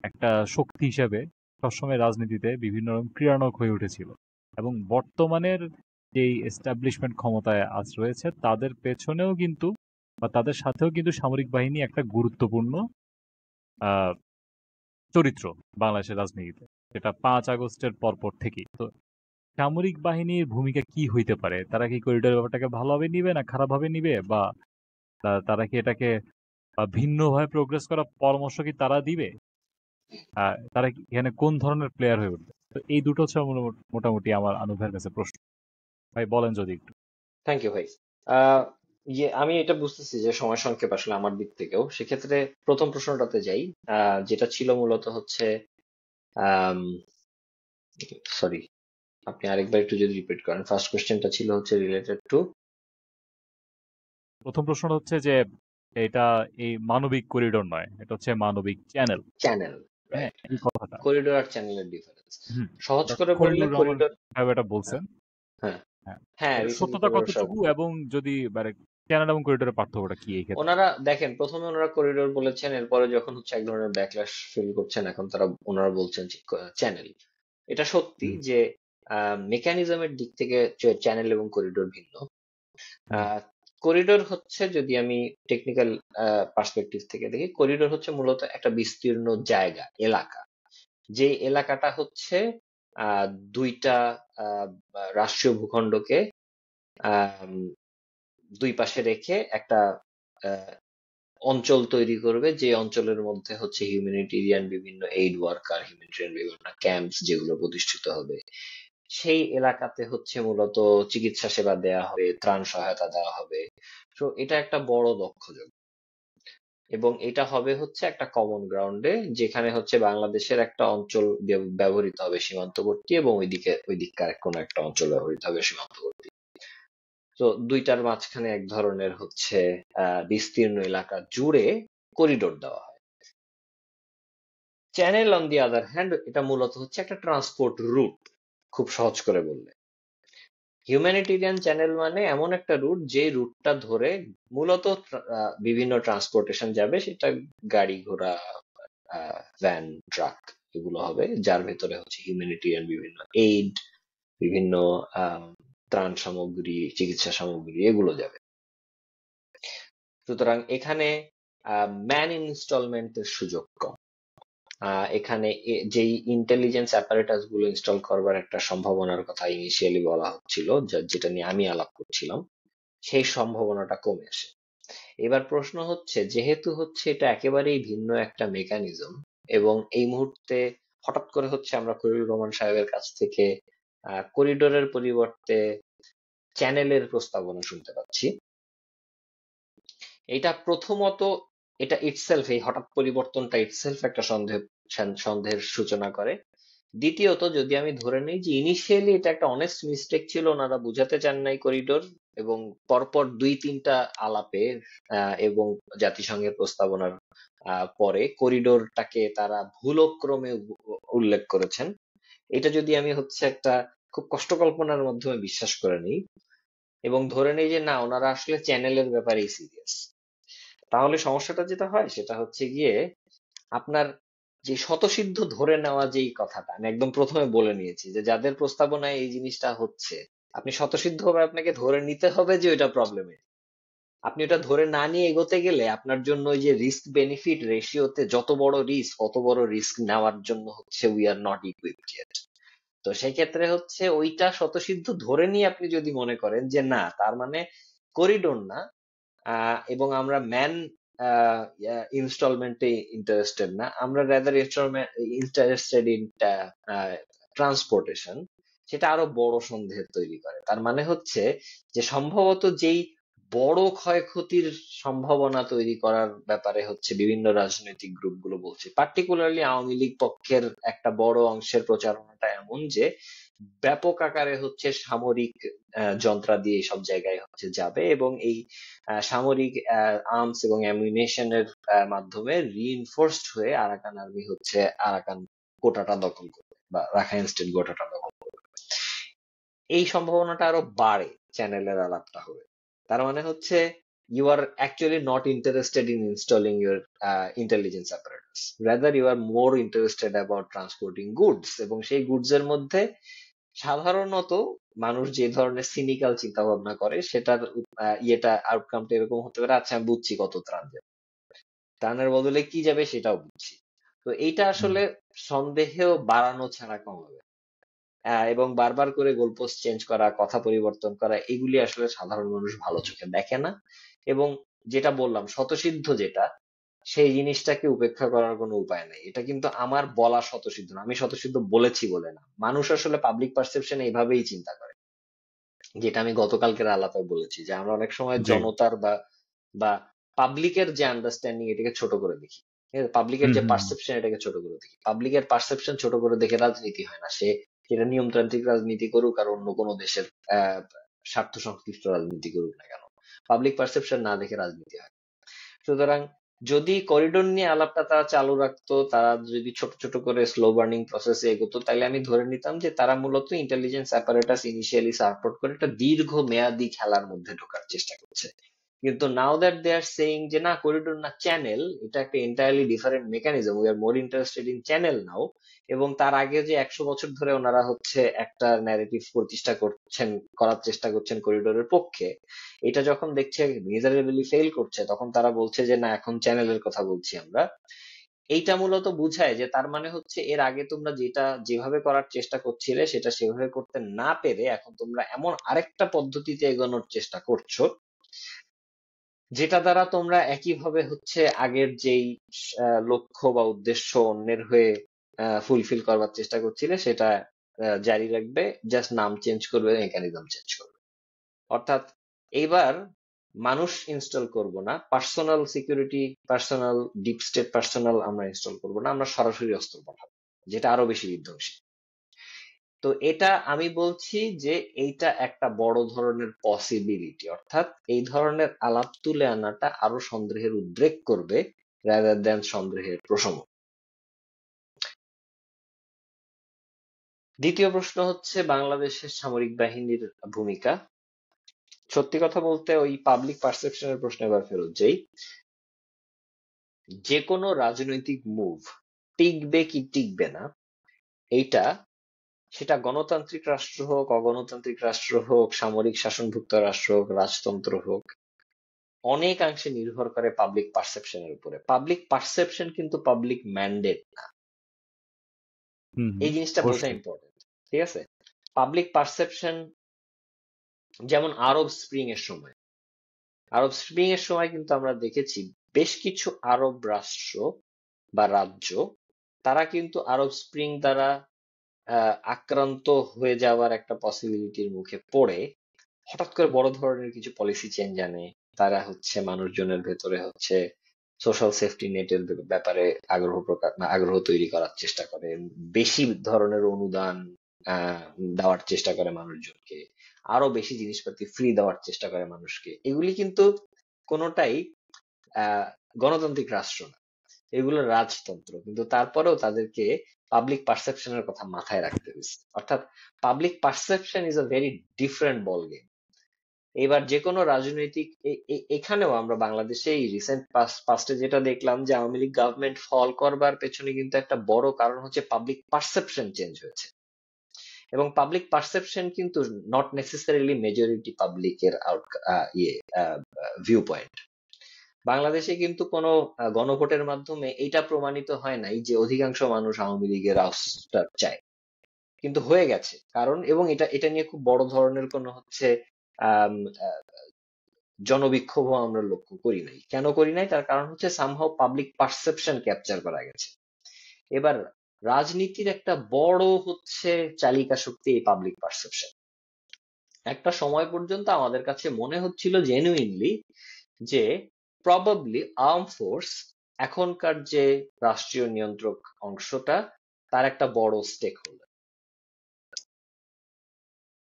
[SPEAKER 1] একটা শক্তি হিসেবে সবসময় রাজনীতিতে বিভিন্ন রকম ক্রিয়ানক হয়ে উঠেছিল। এবং বর্তমানের যেই এস্টাবলিশমেন্ট ক্ষমতায় আজ রয়েছে তাদের পেছনেও কিন্তু, বা তাদের সাথেও কিন্তু সামরিক বাহিনী একটা গুরুত্বপূর্ণ আহ, চরিত্র বাংলাদেশের রাজনীতিতে, যেটা ৫ আগস্টের পরপর থেকেই। তো সামরিক বাহিনীর ভূমিকা কি হইতে পারে? তারা কি করিডোর ব্যাপারটাকে ভালোভাবে নিবে না খারাপভাবে নিবে, বা তারা কি এটাকে ভিন্নভাবে প্রোগ্রেস করার পরামর্শ কি তারা দিবে? তারা কি এখানে কোন ধরনের প্লেয়ার হয়ে উঠবে? তো এই দুটো হচ্ছে মোটামুটি আমার আনুপ ভাইয়ের কাছে প্রশ্ন। ভাই বলেন যদি একটু।
[SPEAKER 2] থ্যাংক ইউ ভাই। আহ, আমি এটা বুঝতেছি যে সময় সংক্ষেপ আসলে আমার দিক থেকেও। সেক্ষেত্রে প্রথম প্রশ্নটাতে যাই, যেটা ছিল মূলত হচ্ছে, সরি, আপনি আরেকবার একটু যদি রিপিট করেন। ফার্স্ট কোশ্চেনটা ছিল হচ্ছে রিলেটেড টু
[SPEAKER 1] প্রথম প্রশ্নটা হচ্ছে যে এটা এই মানবিক করিডোর নয়, এটা হচ্ছে মানবিক চ্যানেল।
[SPEAKER 2] চ্যানেল,
[SPEAKER 1] হ্যাঁ,
[SPEAKER 2] রাইট?
[SPEAKER 1] এই কথাটা।
[SPEAKER 2] করিডোর আর চ্যানেলের ডিফারেন্স
[SPEAKER 1] হুম।
[SPEAKER 2] সহজ করে বললে
[SPEAKER 1] খলিলুর রহমান
[SPEAKER 2] করিডোর।
[SPEAKER 1] সাহেব এটা বলছেন।
[SPEAKER 2] হ্যাঁ,
[SPEAKER 1] হ্যাঁ,
[SPEAKER 2] হ্যাঁ,
[SPEAKER 1] এটা
[SPEAKER 2] রিসেন্টলি
[SPEAKER 1] সত্যতা
[SPEAKER 2] করিডোর সব।
[SPEAKER 1] কতটুকু, এবং যদি মানে চ্যানেল এবং করিডোরের পার্থক্যটা কি এই ক্ষেত্রে?
[SPEAKER 2] ওনারা দেখেন, প্রথমে ওনারা করিডোর বলেছেন, এরপরে যখন হচ্ছে এক ধরনের ব্যাকল্যাশ ফিল করছেন, এখন ওনারা বলছেন চ্যানেল। এটা সত্যি
[SPEAKER 1] হুম
[SPEAKER 2] যে মেকানিজমের দিক থেকে চ্যানেল এবং করিডোর ভিন্ন।
[SPEAKER 1] হুম
[SPEAKER 2] করিডোর হচ্ছে, যদি আমি টেকনিক্যাল পার্সপেক্টিভ থেকে দেখি, করিডোর হচ্ছে মূলত একটা বিস্তীর্ণ জায়গা, এলাকা। যে এলাকাটা হচ্ছে আহ, দুইটা রাষ্ট্রীয় ভূখণ্ডকে আম, দুই পাশে রেখে একটা আহ, অঞ্চল তৈরি করবে, যে অঞ্চলের মধ্যে হচ্ছে হিউম্যানিটেরিয়ান বিভিন্ন এইড ওয়ার্কার, হিউম্যানিটেরিয়ান বিভিন্ন ক্যাম্পস যেগুলো প্রতিষ্ঠিত হবে, সেই এলাকাতে হচ্ছে মূলত চিকিৎসা সেবা দেওয়া হবে, ত্রাণ সহায়তা দেওয়া হবে। তো এটা একটা বড় দক্ষযোগ, এবং এটা হবে হচ্ছে একটা কমন গ্রাউন্ডে, যেখানে হচ্ছে বাংলাদেশের একটা অঞ্চল ব্যবহৃত হবে সীমান্তবর্তী, এবং ওই দিককার কোনো একটা অঞ্চল ব্যবহৃত হবে সীমান্তবর্তী। তো দুইটার মাঝখানে এক ধরনের হচ্ছে বিস্তীর্ণ এলাকা জুড়ে করিডোর দেওয়া হয়। Channel on the other hand, এটা মূলত হচ্ছে একটা ট্রান্সপোর্ট রুট, খুব সহজ করে বললে। হিউম্যানিটেরিয়ান চ্যানেল মানে এমন একটা রুট যে রুটটা ধরে মূলত বিভিন্ন ট্রান্সপোর্টেশন যাবে, সেটা গাড়ি ঘোড়া, ভ্যান, ট্রাক, এগুলো হবে, যার ভেতরে হচ্ছে হিউম্যানিটেরিয়ান বিভিন্ন এইড, বিভিন্ন আহ, ত্রাণ সামগ্রী, চিকিৎসা সামগ্রী এগুলো যাবে। সুতরাং এখানে ম্যান ইনস্টলমেন্টের সুযোগ কম। এখানে যেই ইন্টেলিজেন্স অ্যাপারেটাস গুলো ইনস্টল করবার একটা সম্ভাবনার কথা ইনিশিয়ালি বলা হচ্ছিল, যেটা নিয়ে আমি আলাপ করছিলাম, সেই সম্ভাবনাটা কমে আসে। এবার প্রশ্ন হচ্ছে, যেহেতু হচ্ছে এটা একেবারেই ভিন্ন একটা মেকানিজম, এবং এই মুহূর্তে হঠাৎ করে হচ্ছে আমরা খলিলুর রহমান সাহেবের কাছ থেকে করিডোরের পরিবর্তে চ্যানেলের প্রস্তাবনা শুনতে পাচ্ছি। এটা প্রথমত, এটা ইটসেলফ, এই হঠাৎ পরিবর্তনটা ইটসেলফ একটা সন্দেহের সূচনা করে। দ্বিতীয়ত, যদি আমি ধরে নিই যে ইনিশিয়ালি এটা একটা অনেস্ট মিস্টেক ছিল, ওনারা বুঝাতে চান নাই করিডোর, এবং পরপর দুই তিনটা আলাপে এবং জাতিসংঘের প্রস্তাবনার পরে করিডোরটাকে তারা ভুলক্রমে উল্লেখ করেছেন, এটা যদি আমি হচ্ছে একটা খুব কষ্ট কল্পনার মাধ্যমে বিশ্বাস করে নিই, এবং ধরে নিই যে না, ওনারা আসলে চ্যানেলের ব্যাপারেই সিরিয়াস, তাহলে সমস্যাটা যেটা হয় সেটা হচ্ছে গিয়ে আপনার যে স্বতঃসিদ্ধ ধরে নেওয়া, যেই কথাটা আমি একদম প্রথমে বলে নিয়েছি, যে যাদের প্রস্তাবনায় এই জিনিসটা হচ্ছে, আপনি স্বতঃসিদ্ধ ভাবে আপনাকে ধরে নিতে হবে যে ওইটা প্রবলেমে। আপনি ওটা ধরে না নিয়ে এগোতে গেলে আপনার জন্য ওই যে রিস্ক বেনিফিট রেশিওতে যত বড় রিস্ক, অত বড় রিস্ক নেওয়ার জন্য হচ্ছে we are not equipped yet. তো সেই ক্ষেত্রে হচ্ছে ওইটা স্বতঃসিদ্ধ ধরে নিয়ে আপনি যদি মনে করেন যে না, তার মানে করিডোর না, এবং আমরা ম্যান ইনস্টলমেন্টে ইন্টারেস্টেড না, আমরা রাদার ইন্টারেস্টেড ইন ট্রান্সপোর্টেশন, সেটা আরো বড় সন্দেহ তৈরি করে। তার মানে হচ্ছে যে সম্ভবত যেই বড় ক্ষয়ক্ষতির সম্ভাবনা তৈরি করার ব্যাপারে হচ্ছে বিভিন্ন রাজনৈতিক গ্রুপগুলো বলছে, পার্টিকুলারলি আওয়ামী লীগ পক্ষের একটা বড় অংশের প্রচারণাটা এমন যে ব্যাপক আকারে হচ্ছে সামরিক যন্ত্রাদি সব জায়গায় হচ্ছে যাবে, এবং এই সামরিক আর্মস এবং অ্যামুনিশনের মাধ্যমে রিইনফোর্সড হয়ে আরাকান আর্মি হচ্ছে আরাকান গোটাটা দখল করবে, বা রাখাইন স্টেট গোটাটা দখল করবে। এই সম্ভাবনাটা আরো বাড়ে চ্যানেলের আলাপটা হবে। তার মানে হচ্ছে you are actually not interested in installing your intelligence apparatus, rather you are more interested about transporting goods, এবং সেই গুডস এর মধ্যে সাধারণত মানুষ যে ধরনের সিনিক্যাল চিন্তা ভাবনা করে, সেটার ইয়েটা আউটকামটা এরকম হতে পারে, আচ্ছা আমি বুঝছি কত ত্রাণ যাবে, ত্রাণের বদলে কি যাবে সেটাও বুঝছি। তো এইটা
[SPEAKER 1] হুম।
[SPEAKER 2] আসলে সন্দেহেও বাড়ানো ছাড়া কমাবে। এবং বারবার করে গোলপোস্ট চেঞ্জ করা, কথা পরিবর্তন করা, এগুলি আসলে সাধারণ মানুষ ভালো চোখে দেখে না। এবং যেটা বললাম, স্বতঃসিদ্ধ যেটা, সেই জিনিসটাকে উপেক্ষা করার কোনো উপায় নেই। এটা কিন্তু আমার বলা স্বতঃসিদ্ধ না, আমি স্বতঃসিদ্ধ বলেছি বলে না, মানুষ আসলে পাবলিক পারসেপশন এইভাবেই চিন্তা করে। যেটা আমি গতকালকের আলাপে বলেছি, যে আমরা অনেক সময়
[SPEAKER 1] জি।
[SPEAKER 2] জনতার বা পাবলিকের যে আন্ডারস্ট্যান্ডিং, এটাকে ছোট করে দেখি। পাবলিকের
[SPEAKER 1] হুম
[SPEAKER 2] যে
[SPEAKER 1] হুম হুম।
[SPEAKER 2] পারসেপশন, এটাকে ছোট করে দেখি। পাবলিকের পারসেপশন ছোট করে দেখে রাজনীতি হয় না। সেটা নিয়মতান্ত্রিক রাজনীতি করুক আর অন্য কোনো দেশের আহ স্বার্থ সংশ্লিষ্ট রাজনীতি করুক না কেন, পাবলিক পারসেপশন না দেখে রাজনীতি হয়। সুতরাং যদি করিডোর নিয়ে আলাপটা তারা চালু রাখতো, তারা যদি ছোট ছোট করে স্লো বার্নিং প্রসেসে এগোতো, তাহলে আমি ধরে নিতাম যে তারা মূলত ইন্টেলিজেন্স অ্যাপারেটাস ইনিশিয়ালি সাপোর্ট করে একটা দীর্ঘ মেয়াদী খেলার মধ্যে ঢোকার চেষ্টা করছে। কিন্তু now that they are saying যে না, করিডোর না, চ্যানেল, এটা একটা entirely different mechanism, we are more interested in channel now. এবং তার আগে যে 100 বছর ধরে ওনারা হচ্ছে একটা ন্যারেটিভ প্রতিষ্ঠা করার চেষ্টা করছেন করিডোরের পক্ষে, এটা যখন দেখছে মিজারেবলি ফেল করছে, তখন তারা বলছে যে না, এখন চ্যানেলের কথা বলছি আমরা। এইটা মূলত বুঝায় যে তার মানে হচ্ছে এর আগে তোমরা যেটা যেভাবে করার চেষ্টা করছিলে সেটা সেভাবে করতে না পেরে এখন তোমরা এমন আরেকটা পদ্ধতিতে এগোনোর চেষ্টা করছো যেটা দ্বারা তোমরা একইভাবে হচ্ছে আগের যেই লক্ষ্য বা উদ্দেশ্য অন্যের হয়ে ফুলফিল করবার চেষ্টা করছিলে সেটা জারি রাখবে, জাস্ট নাম চেঞ্জ করবে, মেকানিজম চেঞ্জ করবে। অর্থাৎ এইবার মানুষ ইনস্টল করব না, personal security, personal deep state personal আমরা ইনস্টল করব না, আমরা সরাসরি অস্ত্র পাঠাবো, যেটা আরো বেশি বিধ্বংসী। তো এটা আমি বলছি যে এইটা একটা বড় ধরনের পসিবিলিটি, অর্থাৎ এই ধরনের আলাপ তুলে আনাটা আরো সন্দেহের উদ্রেক করবে রাদার দ্যান সন্দেহের প্রশমন। দ্বিতীয় প্রশ্ন হচ্ছে বাংলাদেশের সামরিক বাহিনীর ভূমিকা। সত্যি কথা বলতে ওই পাবলিক পারসেপশনের প্রশ্নে এবার ফেরত যাই। যে কোনো রাজনৈতিক মুভ টিকবে কি টিকবে না, এইটা সেটা গণতান্ত্রিক রাষ্ট্র হোক, অগণতান্ত্রিক রাষ্ট্র হোক, সামরিক শাসনভুক্ত রাষ্ট্র হোক, রাজতন্ত্র হোক, অনেকাংশে নির্ভর করে পাবলিক পারসেপশনের উপরে। পাবলিক পারসেপশন কিন্তু পাবলিক ম্যান্ডেট না, এই জিনিসটা বোঝা
[SPEAKER 1] অবশ্যই।
[SPEAKER 2] ইম্পর্টেন্ট। ঠিক আছে, পাবলিক পারসেপশন যেমন আরব স্প্রিং এর সময় কিন্তু আমরা দেখেছি বেশ কিছু আরব রাষ্ট্র বা রাজ্য তারা কিন্তু আরব স্প্রিং দ্বারা আক্রান্ত হয়ে যাওয়ার একটা পসিবিলিটির মুখে পড়ে হঠাৎ করে বড় ধরনের কিছু পলিসি চেঞ্জ আনে। তারা হচ্ছে মানুষজনের ভেতরে হচ্ছে সোশ্যাল সেফটি নেটের ব্যাপারে আগ্রহ তৈরি করার চেষ্টা করে, বেশি ধরনের অনুদান দেওয়ার চেষ্টা করে মানুষজনকে, আরো বেশি জিনিসপাতি ফ্রি দেওয়ার চেষ্টা করে মানুষকে। এগুলি কিন্তু কোনোটাই আহ গণতান্ত্রিক রাষ্ট্র না, এগুলো রাজতন্ত্র, কিন্তু তারপরেও তাদেরকে পাবলিক পারসেপশনের কথা মাথায় রাখতে হয়েছে। অর্থাৎ public perception is a very different ball game. এবার যে কোনো রাজনৈতিক এখানেও আমরা বাংলাদেশে এই রিসেন্ট পাস্টে যেটা দেখলাম যে আওয়ামী লীগ গভর্নমেন্ট ফল করবার পেছনে কিন্তু একটা বড় কারণ হচ্ছে পাবলিক পারসেপশন চেঞ্জ হয়েছে। এবং পাবলিক পারসেপশন কিন্তু নট নেসেসারিলি মেজরিটি পাবলিকের ভিউ পয়েন্ট। বাংলাদেশে কিন্তু কোনো গণভোটের মাধ্যমে এটা প্রমাণিত হয় নাই যে অধিকাংশ মানুষ আওয়ামী লীগের আউটস্টার চায়, কিন্তু হয়ে গেছে। কারণ এবং এটা এটা নিয়ে খুব বড় ধরনের কোনো হচ্ছে আহ জনবিক্ষোভ আমরা লক্ষ্য করি নাই। কেন করি নাই? তার কারণ হচ্ছে সামহাও পাবলিক পারসেপশন ক্যাপচার করা গেছে। এবার রাজনীতির একটা বড় হচ্ছে চালিকা শক্তি এই পাবলিক পারসেপশন। একটা সময় পর্যন্ত আমাদের কাছে মনে হচ্ছিল জেনুইনলি যে প্রবাবলি আর্ম ফোর্স এখনকার যে রাষ্ট্রীয় নিয়ন্ত্রক অংশটা তার একটা বড় স্টেক হোল্ডার।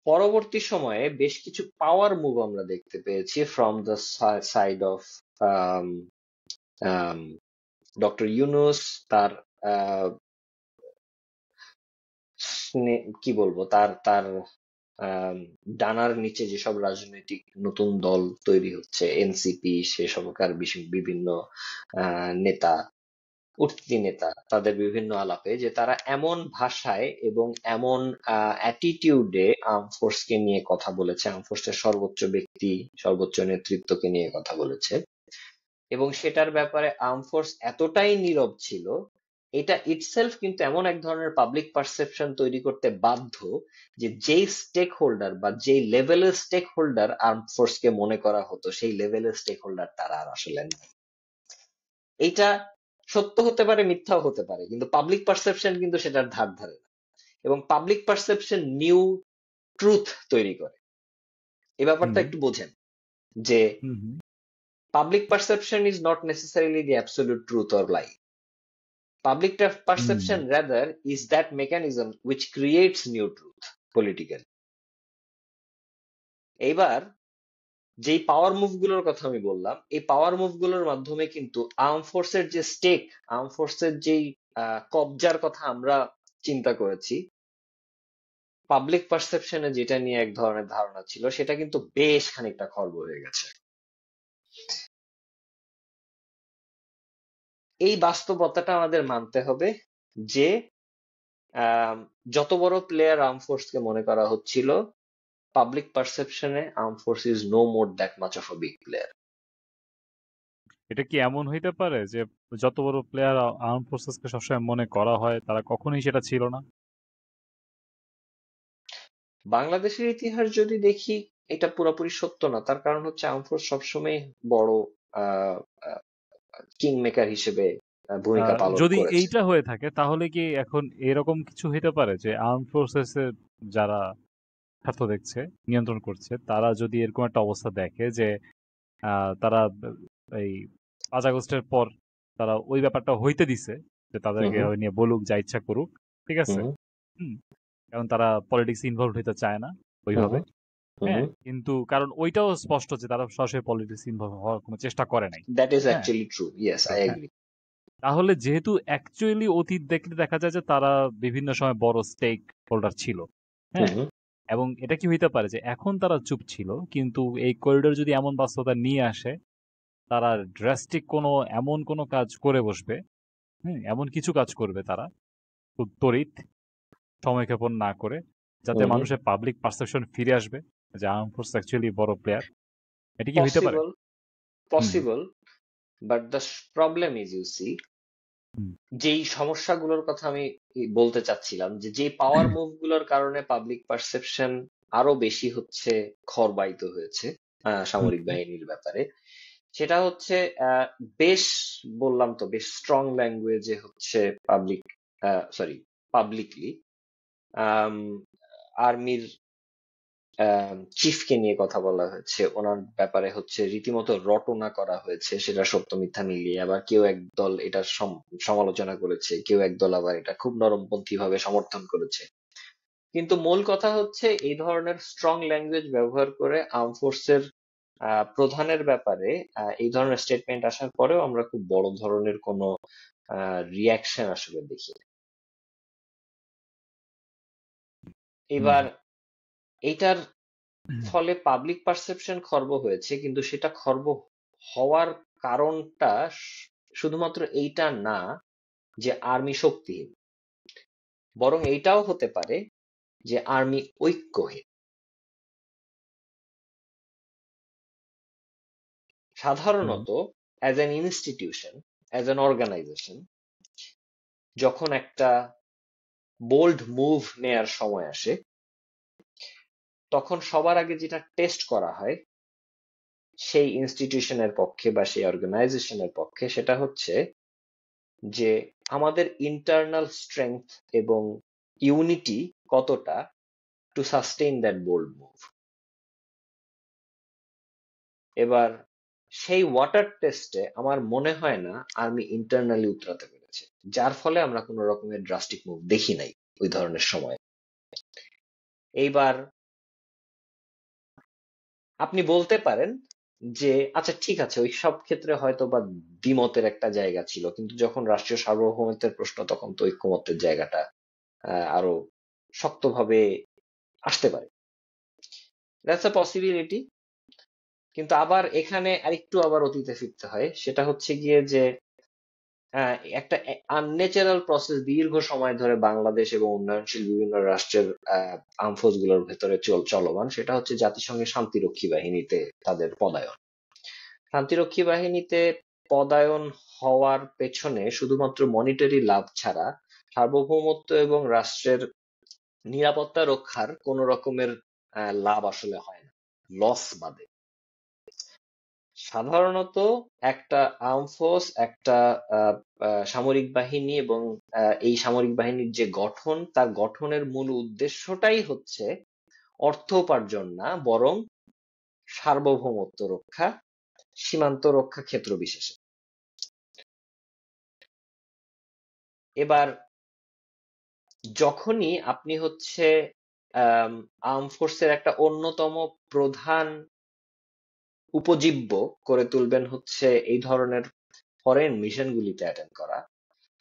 [SPEAKER 2] পরবর্তী সময়ে বেশ কিছু পাওয়ার মুভ আমরা দেখতে পেয়েছি from the side of doctor Yunus. তার কি বলবো, তার তার ডানার নিচে যেসব রাজনৈতিক নতুন দল তৈরি হচ্ছে, এনসিপি, সেসবকার বিভিন্ন নেতা, উঠতি নেতা, তাদের বিভিন্ন আলাপে যে তারা এমন ভাষায় এবং এমন অ্যাটিটিউডে আর্ম ফোর্সকে নিয়ে কথা বলেছে, আর্ম ফোর্সের সর্বোচ্চ ব্যক্তি, সর্বোচ্চ নেতৃত্বকে নিয়ে কথা বলেছে, এবং সেটার ব্যাপারে আর্ম ফোর্স এতটাই নীরব ছিল, এটা ইটসেলফ কিন্তু এমন এক ধরনের পাবলিক পারসেপশন তৈরি করতে বাধ্য যে যেই স্টেক হোল্ডার বা যেই লেভেলের স্টেক হোল্ডার আর্ম ফোর্সকে মনে করা হতো সেই লেভেলের স্টেক হোল্ডার তারা আর আসলে নেই। এইটা সত্য হতে পারে, মিথ্যাও হতে পারে, কিন্তু পাবলিক পারসেপশন কিন্তু সেটার ধার ধারে না। এবং পাবলিক পারসেপশন নিউ ট্রুথ তৈরি করে। এই ব্যাপারটা একটু বোঝেন যে public perception is not necessarily the absolute truth or lie. Public perception rather is that mechanism which creates new truth politically. এইবার যেই পাওয়ার মুভ গুলোর কথা আমি বললাম, এই পাওয়ার মুভ গুলোর মাধ্যমে কিন্তু আর্ম ফোর্সের যে স্টেক, আর্ম ফোর্সের যেই কবজার কথা আমরা চিন্তা করেছি, পাবলিক পারসেপশনে যেটা নিয়ে এক ধরনের ধারণা ছিল সেটা কিন্তু বেশ খানিকটা খর্ব হয়ে গেছে। এই বাস্তবতাটা আমাদের মানতে হবে যে যত বড় প্লেয়ার আর্ম ফোর্সকে মনে করা হচ্ছিল, পাবলিক পারসেপশনে arm force is no more that much of a big player.
[SPEAKER 1] এটা কি এমন হইতে পারে যে যত বড় প্লেয়ার আর্ম ফোর্সেসকে সবসময় মনে করা হয় তারা কখনোই সেটা ছিল না?
[SPEAKER 2] বাংলাদেশের ইতিহাস যদি দেখি, এটা পুরোপুরি সত্য না। তার কারণ হচ্ছে আর্ম ফোর্স সবসময় বড় আহ কিং মেকার হিসেবে ভূমিকা পালন
[SPEAKER 1] যদি
[SPEAKER 2] করেছে।
[SPEAKER 1] এইটা হয়ে থাকে তাহলে কি এখন এরকম কিছু হইতে পারে যে আর্ম ফোর্সেসের যারা স্বার্থ দেখছে, নিয়ন্ত্রণ করছে, তারা যদি এরকম একটা অবস্থা দেখে যে তারা এই 5 আগস্টের পর তারা ওই ব্যাপারটা হইতে দিছে, যে
[SPEAKER 2] হুম
[SPEAKER 1] তাদেরকে
[SPEAKER 2] হুম
[SPEAKER 1] নিয়ে বলুক যা ইচ্ছা করুক, ঠিক আছে?
[SPEAKER 2] হুম
[SPEAKER 1] হুম, কারণ তারা পলিটিক্স ইনভলভ হইতে চায় না
[SPEAKER 2] হুম
[SPEAKER 1] ওইভাবে।
[SPEAKER 2] হুম
[SPEAKER 1] হ্যাঁ,
[SPEAKER 2] হুম
[SPEAKER 1] কিন্তু কারণ ওইটাও স্পষ্ট যে তারা সরাসরি পলিটিক্স ইনভলভ হওয়ার কোনো চেষ্টা করে নাই।
[SPEAKER 2] দ্যাট ইজ
[SPEAKER 1] হ্যাঁ,
[SPEAKER 2] অ্যাকচুয়ালি ট্রু, ইয়েস আই
[SPEAKER 1] হ্যাঁ,
[SPEAKER 2] এগ্রি।
[SPEAKER 1] তাহলে যেহেতু অ্যাকচুয়ালি অতীত দেখলে দেখা যায় যে তারা বিভিন্ন সময় বড় স্টেক হোল্ডার ছিল।
[SPEAKER 2] হুম
[SPEAKER 1] হ্যাঁ,
[SPEAKER 2] হুম
[SPEAKER 1] এবং এটা কি হইতে পারে যে এখন তারা চুপ ছিল, কিন্তু এই করিডোর যদি এমন বাস্তবতা নিয়ে আসে, তারা ড্রাস্টিক কোনো এমন কোনো কাজ করে বসবে, এমন কিছু কাজ করবে তারা খুব তড়িৎ, সময়ক্ষেপণ না করে, যাতে
[SPEAKER 2] হুম হুম
[SPEAKER 1] মানুষের পাবলিক পারসেপশন ফিরে আসবে যে আর্ম ফোর্স অ্যাকচুয়ালি বড় প্লেয়ার। এটা কি হইতে পারে?
[SPEAKER 2] Possible,
[SPEAKER 1] hmm,
[SPEAKER 2] possible, but the problem is, you see,
[SPEAKER 1] hmm,
[SPEAKER 2] যেই সমস্যাগুলোর কথা আমি বলতে চাচ্ছিলাম, যে যে পাওয়ার মুভ গুলোর কারণে পাবলিক পারসেপশন আরো বেশি হচ্ছে খরবাহিত হয়েছে
[SPEAKER 1] হুম,
[SPEAKER 2] সামরিক
[SPEAKER 1] হুম,
[SPEAKER 2] বাহিনীর ব্যাপারে, সেটা হচ্ছে আহ, বেশ, বললাম তো, বেশ স্ট্রং ল্যাঙ্গুয়েজে হচ্ছে পাবলিক, পাবলিকলি আর্মির চিফকে নিয়ে কথা বলা হয়েছে, ওনার ব্যাপারে হচ্ছে রীতিমতো রটনা করা হয়েছে, সেটা সত্য মিথ্যা মিলিয়ে। আবার কেউ একদল এটা সমালোচনা করেছে, কেউ একদল আবার এটা খুব নরমপন্থী ভাবে সমর্থন করেছে। কিন্তু মূল কথা হচ্ছে, এই ধরনের স্ট্রং ল্যাঙ্গুয়েজ ব্যবহার করে আর্ম ফোর্সের প্রধানের ব্যাপারে এই ধরনের স্টেটমেন্ট আসার পরেও আমরা খুব বড় ধরনের কোনো রিয়াকশন আসলে দেখি না।
[SPEAKER 1] হুম,
[SPEAKER 2] এবার এইটার
[SPEAKER 1] হুম,
[SPEAKER 2] ফলে পাবলিক পারসেপশন খর্ব হয়েছে, কিন্তু সেটা খর্ব হওয়ার কারণটা শুধুমাত্র এইটা না যে আর্মি শক্তিহীন, বরং এইটাও হতে পারে যে আর্মি ঐক্যহীন।
[SPEAKER 1] হুম,
[SPEAKER 2] সাধারণত as an institution, as an organization, যখন একটা বোল্ড মুভ নেয়ার সময় আসে, তখন সবার আগে যেটা টেস্ট করা হয় সেই ইনস্টিটিউশনের পক্ষে বা সেই অর্গানাইজেশনের পক্ষে, সেটা হচ্ছে যে আমাদের ইন্টারনাল স্ট্রেংথ এবং ইউনিটি কতটা to sustain that bold move. এবার সেই ওয়াটার টেস্টে আমার মনে হয় না আর্মি ইন্টারনালি উতরাতে পেরেছে, যার ফলে আমরা কোনো রকমের ড্রাস্টিক মুভ দেখি নাই ওই ধরনের সময়। এইবার আপনি বলতে পারেন যে আচ্ছা ঠিক আছে, ওই সব ক্ষেত্রে হয়তো বা দ্বিমতের একটা জায়গা ছিল, কিন্তু যখন রাষ্ট্রীয় সার্বভৌমত্বের প্রশ্ন, তখন তো ঐক্যমত্যের জায়গাটা আরো শক্তভাবে আসতে পারে। That's a possibility. কিন্তু আবার এখানে আরেকটু আবার অতীতে ফিরতে হয়, সেটা হচ্ছে গিয়ে যে একটা আনন্যাচারাল প্রসেস দীর্ঘ সময় ধরে বাংলাদেশ এবং উন্নয়নশীল বিভিন্ন রাষ্ট্রের আর্ম ফোর্স গুলোর ভেতরে চলমান, সেটা হচ্ছে জাতিসংঘের শান্তিরক্ষী বাহিনীতে তাদের পদায়ন। শান্তিরক্ষী বাহিনীতে পদায়ন হওয়ার পেছনে শুধুমাত্র মনিটারি লাভ ছাড়া সার্বভৌমত্ব এবং রাষ্ট্রের নিরাপত্তা রক্ষার কোন রকমের লাভ আসলে হয় না, লস বাদে। সাধারণত একটা আর্ম ফোর্স, একটা আহ, সামরিক বাহিনী এবং এই সামরিক বাহিনীর যে গঠন, তার গঠনের মূল উদ্দেশ্যটাই হচ্ছে অর্থ উপার্জন না, বরং সার্বভৌমত্ব রক্ষা, সীমান্ত রক্ষা ক্ষেত্র বিশেষে। এবার যখনই আপনি হচ্ছে আর্ম ফোর্সের একটা অন্যতম প্রধান উপজীব্য করে তুলবেন হচ্ছে এই ধরনের ফরেন মিশনগুলিতে অ্যাটেন্ড করা,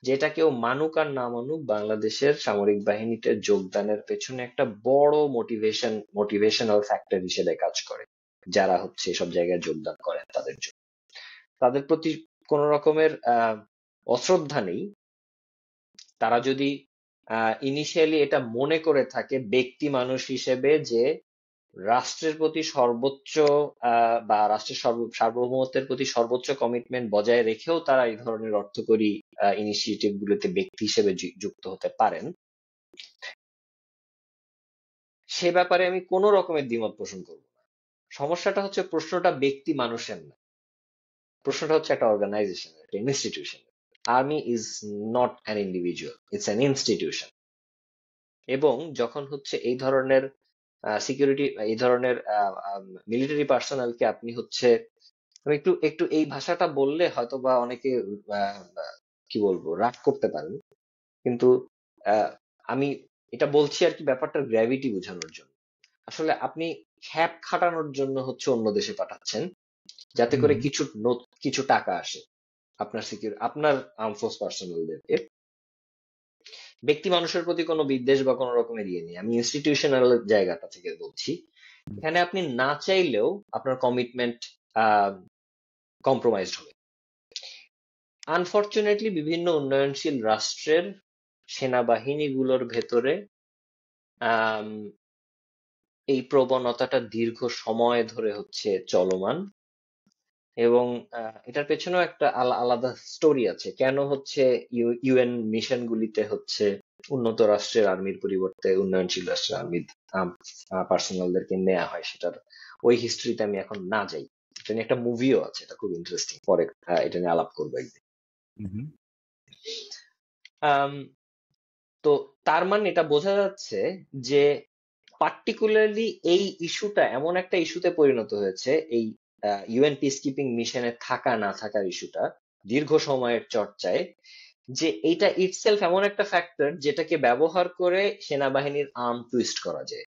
[SPEAKER 2] যেটা কেউ মানুক আর না মানুক, বাংলাদেশের সামরিক বাহিনীতে যোগদানের পেছনে একটা বড় মোটিভেশনাল ফ্যাক্টর হিসেবে কাজ করে। যারা হচ্ছে এসব জায়গায় যোগদান করেন তাদের জন্য, তাদের প্রতি কোন রকমের অশ্রদ্ধা নেই। তারা যদি ইনিশিয়ালি এটা মনে করে থাকে ব্যক্তি মানুষ হিসেবে যে রাষ্ট্রের প্রতি সর্বোচ্চ বা রাষ্ট্রের সার্বভৌমত্বের প্রতি সর্বোচ্চ কমিটমেন্ট বজায় রেখেও তারা এই ধরনের অর্থকরী ইনিশিয়েটিভ গুলোতে ব্যক্তি হিসেবে যুক্ত হতে পারেন, সে ব্যাপারে আমি কোনো রকমের দ্বিমত পোষণ করব না। সমস্যাটা হচ্ছে প্রশ্নটা ব্যক্তি মানুষের না, প্রশ্নটা হচ্ছে একটা অর্গানাইজেশন, একটা institution. Army is not an individual, it's an institution. এবং যখন হচ্ছে এই ধরনের সিকিউরিটি, এই ধরনের মিলিটারি পার্সোনালকে আপনি হচ্ছে, আমি একটু একটু এই ভাষাটা বললে হয়তো বা অনেকে কি বলবো রাগ করতে পারেন, কিন্তু আহ, আমি এটা বলছি আর কি ব্যাপারটার গ্র্যাভিটি বোঝানোর জন্য। আসলে আপনি খ্যাপ খাটানোর জন্য হচ্ছে অন্য দেশে পাঠাচ্ছেন, যাতে
[SPEAKER 1] হুম
[SPEAKER 2] করে
[SPEAKER 1] হুম
[SPEAKER 2] কিছু টাকা আসে আপনার আর্ম ফোর্স পার্সোনালদেরকে। ব্যক্তি মানুষের প্রতি কোনো বিদ্বেষ বা কোনো রকমের ইয়ে নেই, আমি ইনস্টিটিউশনাল জায়গাটা থেকে বলছি। এখানে আপনি না চাইলেও আপনার কমিটমেন্ট কম্প্রোমাইজড হবে। আনফরচুনেটলি বিভিন্ন উন্নয়নশীল রাষ্ট্রের সেনাবাহিনীগুলোর ভেতরে আম, এই প্রবণতাটা দীর্ঘ সময় ধরে হচ্ছে চলমান। এবং এটার পেছনেও একটা আলাদা স্টোরি আছে, কেন হচ্ছে ইউএন মিশন গুলিতে হচ্ছে উন্নত রাষ্ট্রের আর্মির পরিবর্তে উন্নয়নশীল রাষ্ট্রের আর্মির পার্সোনালদেরকে নেওয়া হয়। সেটার ওই হিস্ট্রিতে আমি এখন না যাই। এটা নিয়ে একটা মুভিও আছে, এটা খুব ইন্টারেস্টিং, পরে এটা নিয়ে আলাপ করবো একদিন।
[SPEAKER 1] হুম
[SPEAKER 2] আম, তো তার মানে এটা বোঝা যাচ্ছে যে পার্টিকুলারলি এই ইস্যুটা এমন একটা ইস্যুতে পরিণত হয়েছে, এই ইউএন পিস কিপিং মিশনে থাকা না থাকার ইস্যুটা দীর্ঘ সময়ের চর্চায়, যে এইটা ইটসেলফ এমন একটা ফ্যাক্টর যেটাকে ব্যবহার করে সেনাবাহিনীর আর্ম টুইস্ট করা যায়।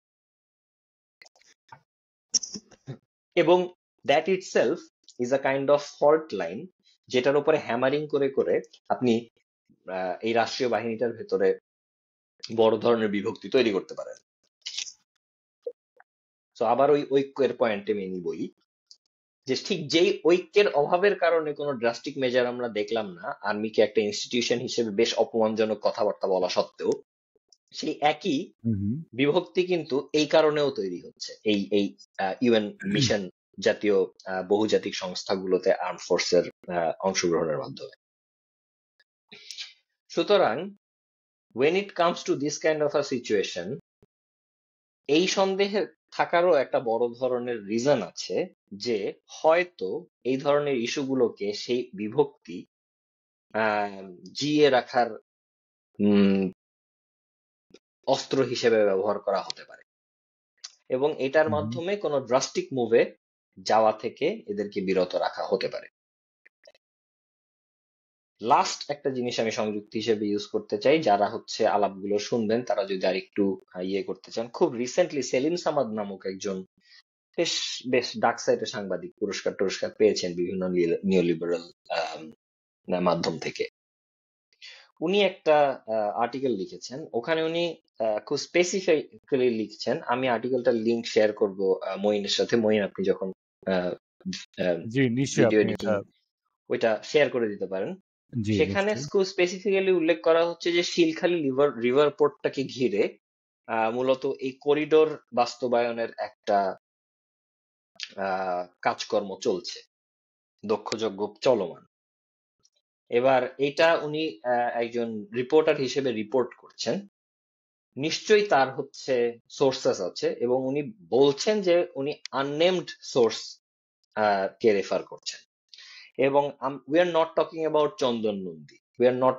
[SPEAKER 2] এবং that itself is a kind of fault line, যেটার উপরে হ্যামারিং করে করে আপনি এই রাষ্ট্রীয় বাহিনীটার ভেতরে বড় ধরনের বিভক্তি তৈরি করতে পারেন। তো আবার ওই ঐক্যের পয়েন্টে মেনি বলি যে ঠিক যেই ঐক্যের অভাবের কারণে কোনো ড্রাস্টিক মেজার আমরা দেখলাম না আর্মিকে একটা ইনস্টিটিউশন হিসেবে বেশ অপমানজনক কথাবার্তা বলা সত্ত্বেও, সেই একই
[SPEAKER 1] হুম
[SPEAKER 2] বিভক্তি কিন্তু এই কারণেও তৈরি হচ্ছে এই এই ইউএন মিশন জাতীয় বহুজাতিক সংস্থাগুলোতে আর্ম ফোর্সের অংশগ্রহণের মাধ্যমে। সুতরাং when it comes to this kind of a situation, এই সন্দেহে থাকারও একটা বড় ধরনের রিজন আছে যে হয়তো এই ধরনের ইস্যুগুলোকে সেই বিভক্তি জিয়ে রাখার উম, অস্ত্র হিসেবে ব্যবহার করা হতে পারে, এবং এটার
[SPEAKER 1] হুম
[SPEAKER 2] মাধ্যমে কোনো ড্রাস্টিক মুভে যাওয়া থেকে এদেরকে বিরত রাখা হতে পারে। লাস্ট একটা জিনিস আমি সংযুক্তি হিসেবে ইউজ করতে চাই, যারা হচ্ছে আলাপগুলো শুনবেন তারা যদি আর একটু ইয়ে করতে চান, খুব রিসেন্টলি সেলিম সামাদ নামক একজন বেশ বেশ ডার্ক সাইডের সাংবাদিক, পুরস্কার টুরস্কার পেয়েছেন বিভিন্ন নিওলিবারাল মাধ্যম থেকে। উনি একটা আর্টিকেল লিখেছেন, ওখানে উনি খুব স্পেসিফিক্যালি লিখছেন, আমি আর্টিকেলটার লিংক শেয়ার করব মঈনের সাথে। মঈন, আপনি যখন
[SPEAKER 1] জি নিশ্চয়ই
[SPEAKER 2] ভিডিও
[SPEAKER 1] আপনি
[SPEAKER 2] এডিটিং
[SPEAKER 1] এটা
[SPEAKER 2] ওইটা শেয়ার করে দিতে পারেন।
[SPEAKER 1] জি
[SPEAKER 2] সেখানে
[SPEAKER 1] নিশ্চয়ই
[SPEAKER 2] খুব স্পেসিফিক্যালি উল্লেখ করা হচ্ছে যে শিলখালী রিভার পোর্টটাকে ঘিরে মূলত এই করিডোর বাস্তবায়নের একটা কাজকর্ম চলছে, দক্ষযজ্ঞ চলমান। এবার এটা উনি একজন রিপোর্টার হিসেবে রিপোর্ট করছেন, নিশ্চয়ই তার হচ্ছে সোর্সেস আছে, এবং উনি বলছেন যে উনি আননেমড সোর্স কে রেফার করছেন। এবং we are not talking about Chandan Nandi, we are not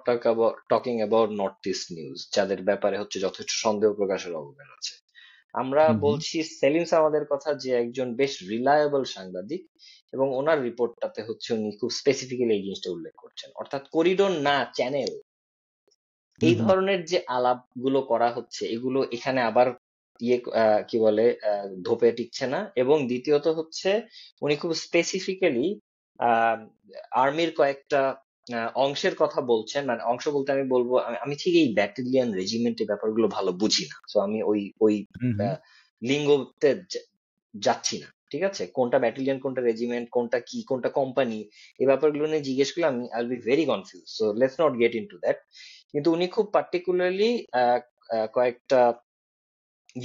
[SPEAKER 2] talking about north east news, যাদের ব্যাপারে হচ্ছে যথেষ্ট সন্দেহ প্রকাশের অবকাশ আছে। আমরা
[SPEAKER 1] হুম
[SPEAKER 2] বলছি সেলিম সামাদের কথা, যে একজন বেশ রিলায়েবল সাংবাদিক, এবং ওনার রিপোর্টটাতে হচ্ছে উনি খুব স্পেসিফিক্যালি এই জিনিসটা উল্লেখ করছেন, অর্থাৎ করিডোর না চ্যানেল। এই
[SPEAKER 1] হুম
[SPEAKER 2] ধরনের যে আলাপগুলো করা হচ্ছে এগুলো এখানে আবার ইয়ে কি বলে ধোপে টিকছে না। এবং দ্বিতীয়ত হচ্ছে উনি খুব স্পেসিফিক্যালি আর্মির কয়েকটা অংশের কথা বলছেন, মানে অংশ বলতে আমি বলবো, আমি ঠিক এই ব্যাটালিয়ন রেজিমেন্ট এই ব্যাপারগুলো ভালো বুঝি না, তো আমি ওই ওই
[SPEAKER 1] হুম
[SPEAKER 2] লিঙ্গতে যাচ্ছি না। ঠিক আছে, কোনটা ব্যাটালিয়ন, কোনটা রেজিমেন্ট, কোনটা কি, কোনটা কোম্পানি, এই ব্যাপারগুলো নিয়ে জিজ্ঞেস করলে আমি I will be very confuse, so let's not get into that. কিন্তু উনি খুব পার্টিকুলারলি কয়েকটা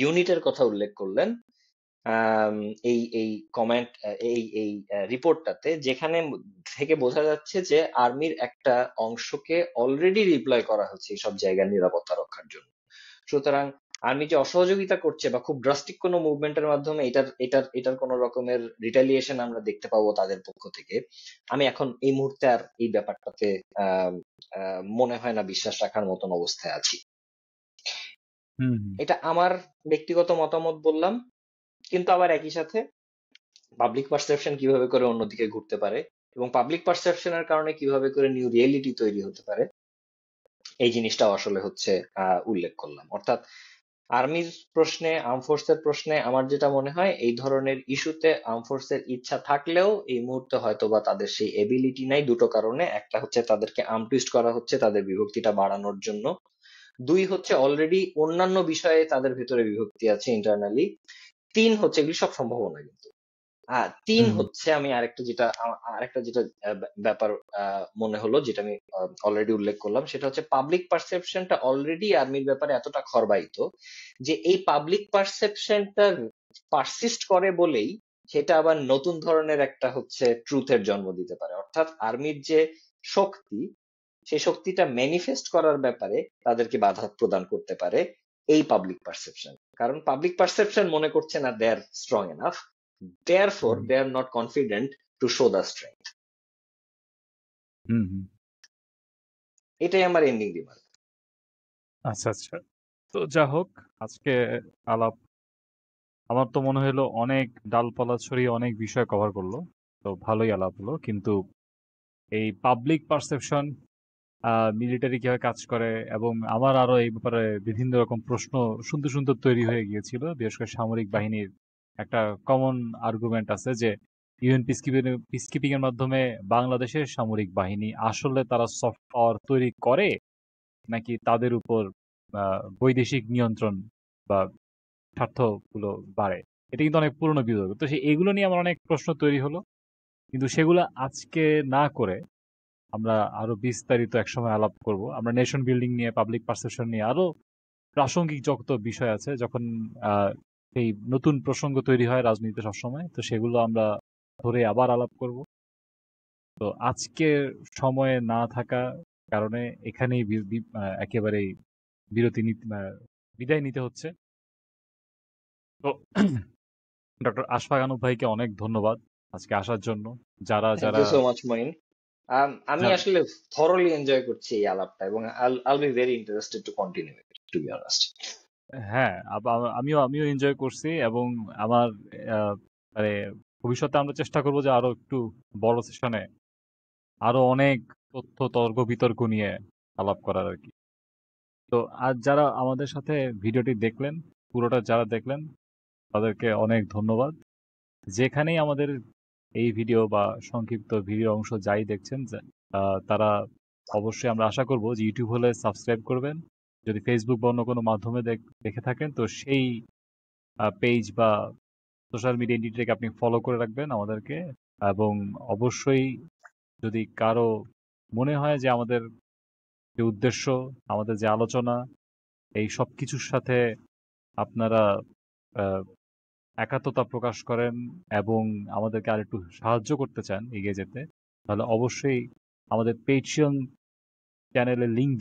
[SPEAKER 2] ইউনিটের কথা উল্লেখ করলেন, আম, এই কমেন্ট এই রিপোর্টটাতে, যেখানে থেকে বোঝা যাচ্ছে যে আর্মির একটা অংশকে অলরেডি রিপ্লয় করা হচ্ছে এইসব জায়গার নিরাপত্তা রক্ষার জন্য। সুতরাং আর্মি যে অসহযোগিতা করছে বা খুব ড্রাস্টিক কোনো মুভমেন্টের মাধ্যমে এটার কোনো রকমের রিটালিয়েশন আমরা দেখতে পাবো তাদের পক্ষ থেকে, আমি এখন এই মুহূর্তে আর এই ব্যাপারটাতে আহ মনে হয় না বিশ্বাস রাখার মতন অবস্থায় আছি।
[SPEAKER 1] হুম হুম
[SPEAKER 2] এটা আমার ব্যক্তিগত মতামত বললাম, কিন্তু আবার একই সাথে পাবলিক পারসেপশন কিভাবে করে অন্যদিকে ঘুরতে পারে এবং পাবলিক পারসেপশনের কারণে কিভাবে করে নিউ রিয়েলিটি তৈরি হতে পারে, এই জিনিসটাও আসলে হচ্ছে উল্লেখ করলাম। অর্থাৎ আর্মির প্রশ্নে, আর্ম ফোর্সের প্রশ্নে আমার যেটা মনে হয়, এই ধরনের ইস্যুতে আর্ম ফোর্সের ইচ্ছা থাকলেও এই মুহূর্তে হয়তো বা তাদের সেই এবিলিটি নাই, দুটো কারণে। একটা হচ্ছে তাদেরকে আর্ম টুইস্ট করা হচ্ছে তাদের বিভক্তিটা বাড়ানোর জন্য, দুই হচ্ছে অলরেডি অন্যান্য বিষয়ে তাদের ভেতরে বিভক্তি আছে ইন্টারনালি, তিন হচ্ছে, এগুলি সব সম্ভাবনা কিন্তু, তিন
[SPEAKER 1] হুম
[SPEAKER 2] হচ্ছে আমি আরেকটা যেটা ব্যাপার মনে হলো, যেটা আমি অলরেডি উল্লেখ করলাম, সেটা হচ্ছে পাবলিক পারসেপশনটা অলরেডি আর্মির ব্যাপারে এতটা খরবাহিত যে এই পাবলিক পারসেপশনটা পারসিস্ট করে বলেই সেটা আবার নতুন ধরনের একটা হচ্ছে ট্রুথের জন্ম দিতে পারে। অর্থাৎ আর্মির যে শক্তি, সেই শক্তিটা ম্যানিফেস্ট করার ব্যাপারে তাদেরকে বাধা প্রদান করতে পারে এই পাবলিক পারসেপশন। কারণ পাবলিক পারসেপশন মনে করছে না they are strong enough, therefore
[SPEAKER 1] hmm
[SPEAKER 2] they are not confident to show the strength.
[SPEAKER 1] Hmm hmm.
[SPEAKER 2] এটাই আমার এন্ডিং রিমার্ক।
[SPEAKER 1] আচ্ছা আচ্ছা। তো যা হোক, আজকে আলাপ আমার তো মনে হলো অনেক ডালপালা ছড়িয়ে অনেক বিষয় কভার করলো। তো ভালোই আলাপ হলো, কিন্তু এই পাবলিক পারসেপশন, মিলিটারি কিভাবে কাজ করে, এবং আমার আরো এই ব্যাপারে বিভিন্ন রকম প্রশ্ন সুন্দর সুন্দর তৈরি হয়ে গিয়েছিল। বিশেষ করে সামরিক বাহিনীর একটা কমন আর্গুমেন্ট আছে যে ইউএন পিসকিপিং এর মাধ্যমে বাংলাদেশের সামরিক বাহিনী আসলে তারা সফট পাওয়ার তৈরি করে, নাকি তাদের উপর বৈদেশিক নিয়ন্ত্রণ বা স্বার্থগুলো বাড়ে। এটা কিন্তু অনেক পুরনো বিতর্ক। তো এগুলো নিয়ে আমার অনেক প্রশ্ন তৈরি হলো, কিন্তু সেগুলো আজকে না করে আমরা আরো বিস্তারিত একসময় আলাপ করব। আমরা নেশন বিল্ডিং নিয়ে, পাবলিক পারসেপশন নিয়ে আরো প্রাসঙ্গিক যত বিষয় আছে, যখন আহ, এই নতুন প্রসঙ্গ তৈরি হয় রাজনীতিতে সবসময়, তো সেগুলো আমরা ধরে আবার আলাপ করব। তো আজকে সময়ে না থাকা কারণে এখানেই একেবারেই বিরতি বিদায় নিতে হচ্ছে। তো ডক্টর আশফাক আনুফ ভাইকে অনেক ধন্যবাদ আজকে আসার জন্য। যারা
[SPEAKER 2] থ্যাংক
[SPEAKER 1] যারা
[SPEAKER 2] ইউ সো মাচ মইন। আমি
[SPEAKER 1] যারা
[SPEAKER 2] আসলে থরলি এনজয় করছি এই আলাপটা, এবং I'll be very interested to continue it, to be honest.
[SPEAKER 1] হ্যাঁ, আমিও আমিও এনজয় করছি, এবং আমার মানে ভবিষ্যতে আমরা চেষ্টা করবো যে আরো একটু বড় সেশনে আরো অনেক তথ্য, তর্ক বিতর্ক নিয়ে আলাপ করার আর কি। তো আজ যারা আমাদের সাথে ভিডিওটি দেখলেন, পুরোটা যারা দেখলেন, তাদেরকে অনেক ধন্যবাদ। যেখানেই আমাদের এই ভিডিও বা সংক্ষিপ্ত ভিডিও অংশ যাই দেখছেন, তারা অবশ্যই, আমরা আশা করব যে ইউটিউব হলে সাবস্ক্রাইব করবেন। যদি ফেসবুক বা অন্য কোনো মাধ্যমে দেখে থাকেন, তো সেই পেজ বা সোশ্যাল মিডিয়া আইডিটাকে আপনি ফলো করে রাখবেন আমাদেরকে। এবং অবশ্যই যদি কারো মনে হয় যে আমাদের যে উদ্দেশ্য, আমাদের যে আলোচনা, এই সব কিছুর সাথে আপনারা আহ, একাত্মতা প্রকাশ করেন এবং আমাদেরকে আর একটু সাহায্য করতে চান এগিয়ে যেতে, তাহলে অবশ্যই আমাদের পেটিশন চ্যানেলের লিঙ্ক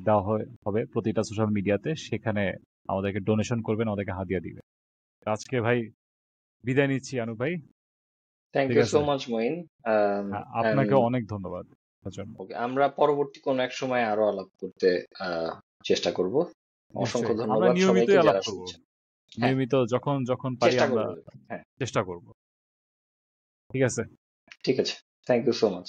[SPEAKER 1] দেওয়া হবে প্রতিটা সোশ্যাল মিডিয়াতে। সেখানে আমাদেরকে ডোনেশন করবেন, আমাদেরকে হাদিয়া দিবেন। আজকে ভাই বিদায় নিচ্ছি আনু ভাই।
[SPEAKER 2] থ্যাংক
[SPEAKER 1] ঠিক
[SPEAKER 2] ইউ সো
[SPEAKER 1] আছে।
[SPEAKER 2] মাচ মইন।
[SPEAKER 1] হ্যাঁ, আপনাকে অনেক ধন্যবাদ তার জন্য।
[SPEAKER 2] ওকে, আমরা পরবর্তী কোনো এক সময় আরো আলাপ করতে চেষ্টা করব। অসংখ্য
[SPEAKER 1] নিশ্চয়ই আমরা
[SPEAKER 2] ধন্যবাদ সবাইকে
[SPEAKER 1] নিয়মিতই আলাপ
[SPEAKER 2] যারা
[SPEAKER 1] করব।
[SPEAKER 2] শুনছেন। হ্যাঁ,
[SPEAKER 1] নিয়মিত যখন যখন পারি
[SPEAKER 2] চেষ্টা
[SPEAKER 1] আমরা
[SPEAKER 2] করবো। হ্যাঁ,
[SPEAKER 1] চেষ্টা করব। ঠিক আছে।
[SPEAKER 2] ঠিক আছে। Thank you so much.